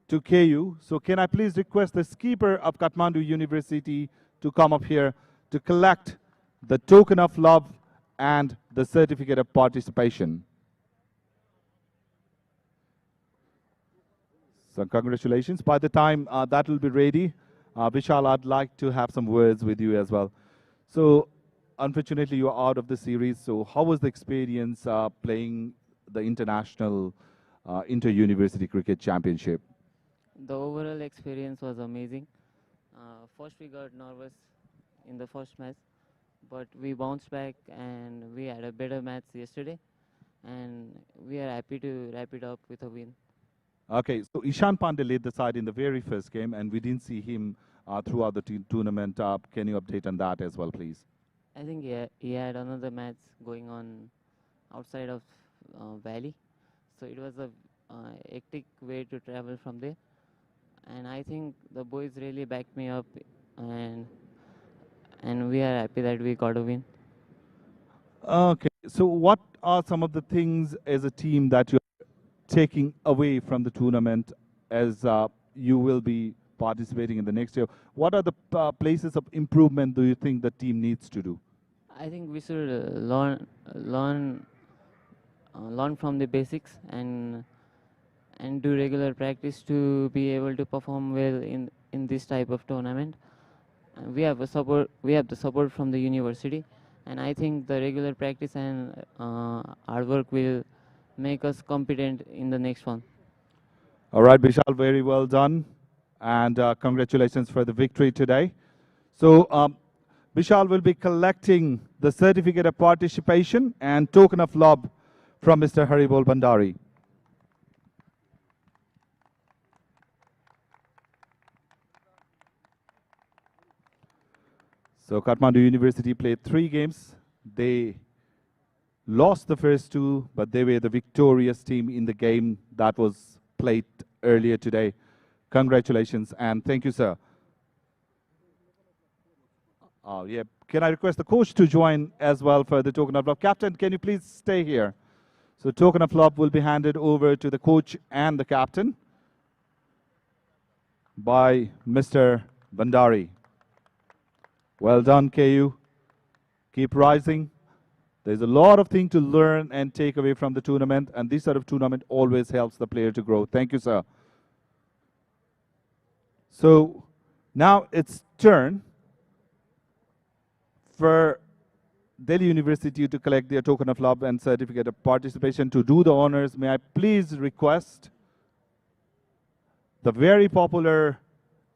to KU. So can I please request the skipper of Kathmandu University to come up here to collect the token of love and the certificate of participation. So congratulations. By the time that will be ready, Vishal, I'd like to have some words with you as well. So unfortunately, you are out of the series. So how was the experience playing the international inter-university cricket championship? The overall experience was amazing. First we got nervous in the first match, but we bounced back and we had a better match yesterday, and we are happy to wrap it up with a win. Okay, so Ishan Pandey led the side in the very first game, and we didn't see him throughout the tournament. Can you update on that as well, please? I think he had another match going on outside of Valley, so it was a hectic way to travel from there. And I think the boys really backed me up, and we are happy that we got a win. Okay, so what are some of the things as a team that you're taking away from the tournament as you will be participating in the next year? What are the places of improvement do you think the team needs to do? I think we should learn from the basics and do regular practice to be able to perform well in this type of tournament. And we have the support from the university, and I think the regular practice and hard work will make us competent in the next one. All right, Bishal, very well done. And congratulations for the victory today. So Bishal will be collecting the certificate of participation and token of love from Mr. Haribol Bhandari. So Kathmandu University played 3 games. They lost the first 2, but they were the victorious team in the game that was played earlier today. Congratulations and thank you, sir. Yeah. Can I request the coach to join as well for the token of love? Captain, can you please stay here? So token of love will be handed over to the coach and the captain by Mr. Bhandari. Well done, KU. Keep rising. There's a lot of things to learn and take away from the tournament, and this sort of tournament always helps the player to grow. Thank you, sir. So now it's turn for Delhi University to collect their token of love and certificate of participation. To do the honors, may I please request the very popular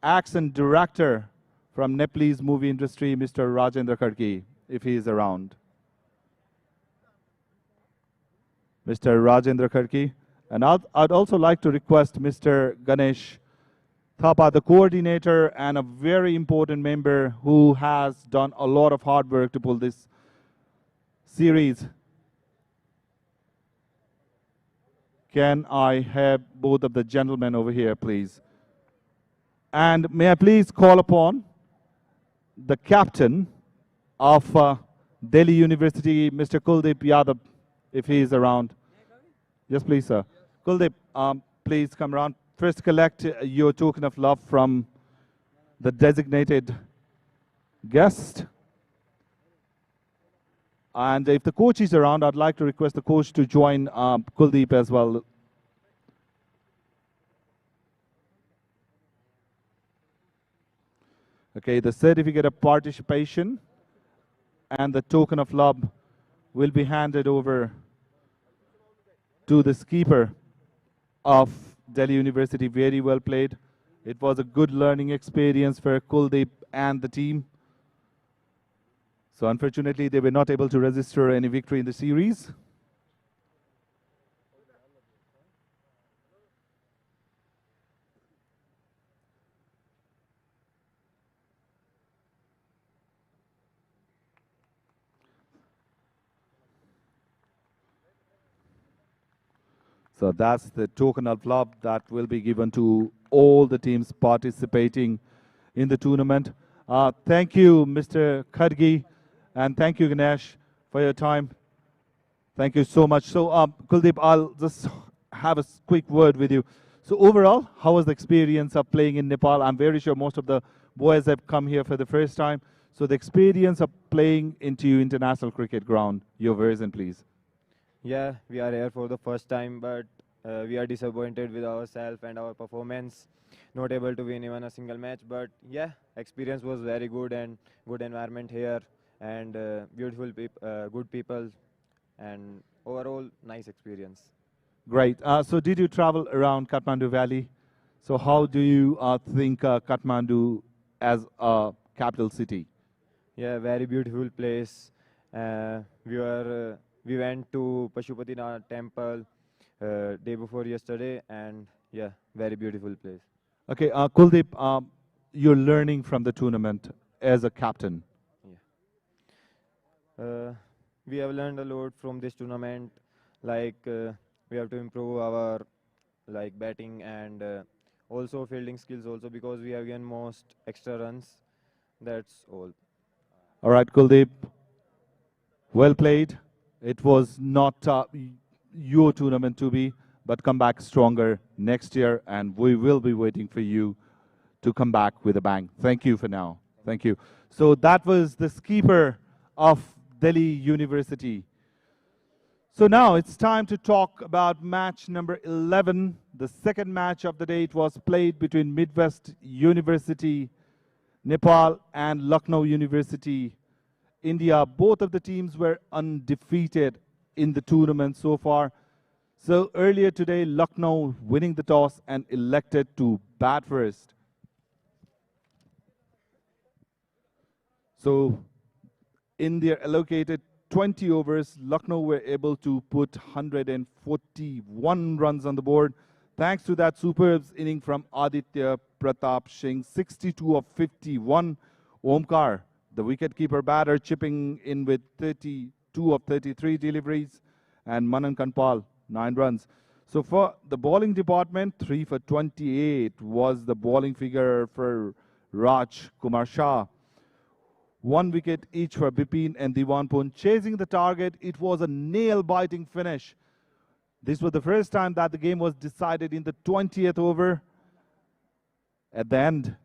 accent director from Nepalese movie industry, Mr. Rajendra Khadge, if he is around. Mr. Rajendra Khadge. And I'd also like to request Mr. Ganesh Thapa, the coordinator and a very important member who has done a lot of hard work to pull this series. Can I have both of the gentlemen over here, please? And may I please call upon the captain of Delhi University, Mr. Kuldeep Yadav, if he is around. Yes, please, sir. Kuldeep, please come around. First, collect your token of love from the designated guest. And if the coach is around, I'd like to request the coach to join Kuldeep as well. Okay, the certificate of participation and the token of love will be handed over to the keeper of Delhi University. Very well played. It was a good learning experience for Kuldeep and the team. So unfortunately, they were not able to register any victory in the series. So that's the token of love that will be given to all the teams participating in the tournament. Thank you, Mr. Khadge, and thank you, Ganesh, for your time. Thank you so much. So, Kuldeep, I'll just have a quick word with you. So overall, how was the experience of playing in Nepal? I'm very sure most of the boys have come here for the first time. So the experience of playing into international cricket ground, your version, please. Yeah, we are here for the first time, but we are disappointed with ourselves and our performance. Not able to win even a single match, but yeah, experience was very good and good environment here and beautiful good people and overall nice experience. Great. So did you travel around Kathmandu Valley? So how do you think Kathmandu as a capital city? Yeah, very beautiful place. We went to Pashupatinath temple day before yesterday, and yeah, very beautiful place. Okay, Kuldeep, you're learning from the tournament as a captain. Yeah. We have learned a lot from this tournament. Like we have to improve our like batting and also fielding skills also because we have gained most extra runs. That's all. All right, Kuldeep. Well played. It was not your tournament to be, but come back stronger next year, and we will be waiting for you to come back with a bang. Thank you for now. Thank you. So that was the skipper of Delhi University. So now it's time to talk about match number 11. The second match of the day. It was played between Midwest University, Nepal, and Lucknow University, India. Both of the teams were undefeated in the tournament so far. So earlier today, Lucknow winning the toss and elected to bat first. So in their allocated 20 overs, Lucknow were able to put 141 runs on the board. Thanks to that superb inning from Aditya Pratap Singh, 62 of 51. Omkar, the wicketkeeper batter, chipping in with 32 of 33 deliveries. And Manan Kanpal, 9 runs. So for the bowling department, 3 for 28 was the bowling figure for Rajkumar Shah. 1 wicket each for Bipin and Diwanpun. Chasing the target, it was a nail-biting finish. This was the first time that the game was decided in the 20th over. At the end,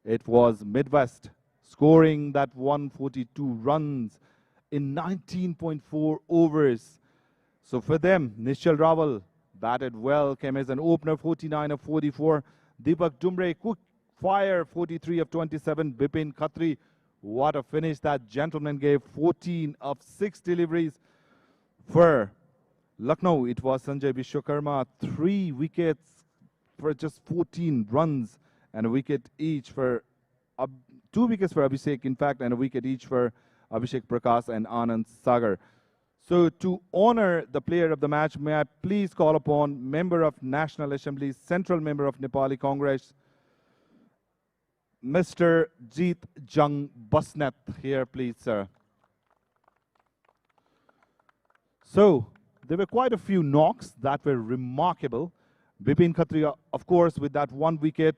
it was Midwest scoring that 142 runs in 19.4 overs. So for them, Nishal Rawal batted well, came as an opener, 49 of 44. Deepak Dumbre, quick fire, 43 of 27. Bipin Katri, what a finish that gentleman gave, 14 of 6 deliveries. For Lucknow, it was Sanjay Vishwakarma, 3 wickets for just 14 runs, and a wicket each for 2 wickets for Abhishek, in fact, and a wicket each for Abhishek Prakash and Anand Sagar. So to honor the player of the match, may I please call upon Member of National Assembly, Central Member of Nepali Congress, Mr. Jeet Jung Basnet here, please, sir. So there were quite a few knocks that were remarkable. Bipin Katri, of course, with that 1 wicket,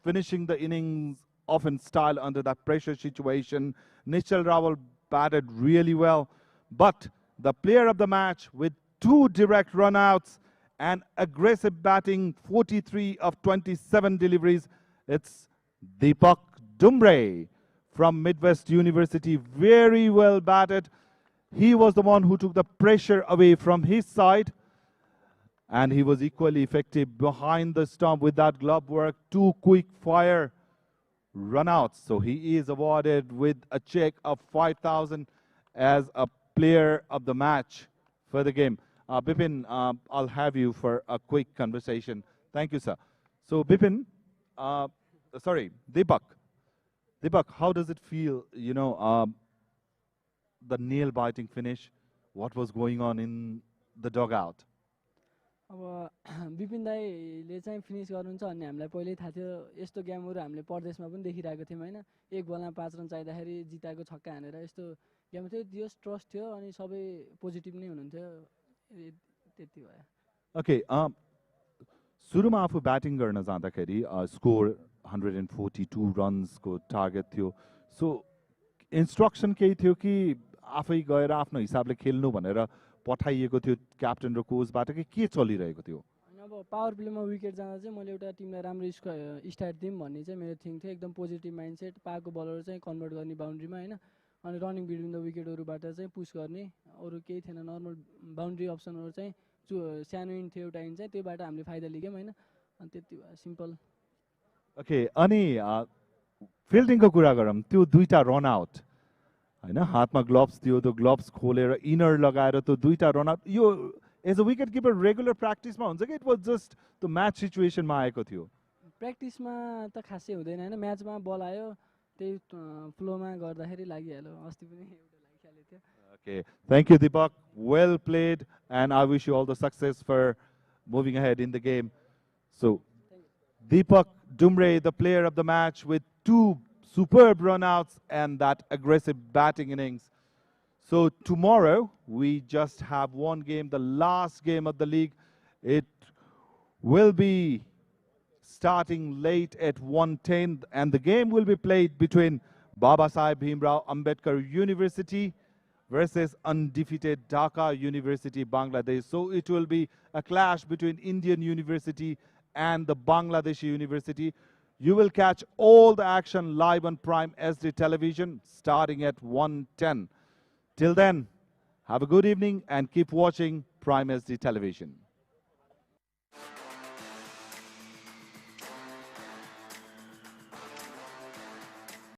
finishing the innings off in style under that pressure situation. Nishal Rawal batted really well. But the player of the match with 2 direct runouts and aggressive batting, 43 of 27 deliveries, it's Deepak Dumbre from Midwest University. Very well batted. He was the one who took the pressure away from his side. And he was equally effective behind the stump with that glove work. 2 quick fire runouts. So he is awarded with a check of 5,000 as a player of the match for the game. Bipin, I'll have you for a quick conversation. Thank you, sir. So Bipin, Deepak. Deepak, how does it feel, the nail-biting finish? What was going on in the dugout? अब विपिन दाईले चाहिँ finish गर्नुहुन्छ भन्ने हामीलाई पहिल्यै थाहा थियो। यस्तो गेमहरु हामीले परदेशमा पनि देखिरहेको थियौँ हैन। एक बलमा 5 रन चाहिँदाखेरि जिताको छक्का हानेर यस्तो गेम थियो। त्यो ट्रस्ट थियो अनि सबै पोजिटिभ नै हुनुहुन्थ्यो। त्यति भयो। ओके, सुरुमा आफू ब्याटिङ गर्न जाँदाखेरि स्कोर 142 रन्सको टार्गेट थियो। सो इन्स्ट्रक्सन केही थियो कि आफै गएर आफ्नो हिसाबले खेल्नु भनेर पठाइएको थियो क्याप्टन र कोचबाट के चलिरहेको थियो? अब पावर प्लेमा विकेट जाँदा चाहिँ मैले एउटा टिमलाई राम्रो स्टार्ट दिउँ भन्ने चाहिँ मेरो थिङ थियो। एकदम पोजिटिभ माइन्डसेट, पाएको बलर चाहिँ कन्भर्ट गर्ने बाउन्ड्रीमा हैन, अनि रनिङ बिट्विन द विकेटहरुबाट चाहिँ पुश गर्ने, अरु केही थिएन। नर्मल बाउन्ड्री अप्सनहरु चाहिँ सानो इन थियो एउटा इन चाहिँ, त्योबाट हामीले फाइदा लियौँ हैन। अनि त्यति भयो, सिम्पल। ओके, अनि फिल्डिङको कुरा गरौँ। त्यो 2टा रन आउट हैन, हातमा ग्लोभ्स थियो, त्यो ग्लोभ्स खोलेर इनर लगाएर त्यो 2टा रन आउट, यो as a wicket keeper regular प्र्याक्टिसमा हुन्छ कि इट वाज जस्ट त्यो म्याच सिचुएसनमा आएको थियो? प्र्याक्टिसमा त खासै हुँदैन हैन, म्याचमा बल आयो त्यही फ्लोमा गर्दाखेरि लागिहाल्यो। अस्ति पनि एउटा लागिहाल्यो थियो। Okay, thank you Deepak, well played and I wish you all the success for moving ahead in the game. So Deepak Dumbre, the player of the match with 2 superb runouts and that aggressive batting innings. So tomorrow we just have one game, the last game of the league. It will be starting late at 1:10, and the game will be played between Babasaheb Bhimrao Ambedkar University versus undefeated Dhaka University, Bangladesh. So it will be a clash between Indian University and the Bangladeshi University. You will catch all the action live on Prime SD television starting at 1:10. Till then, have a good evening and keep watching Prime SD television.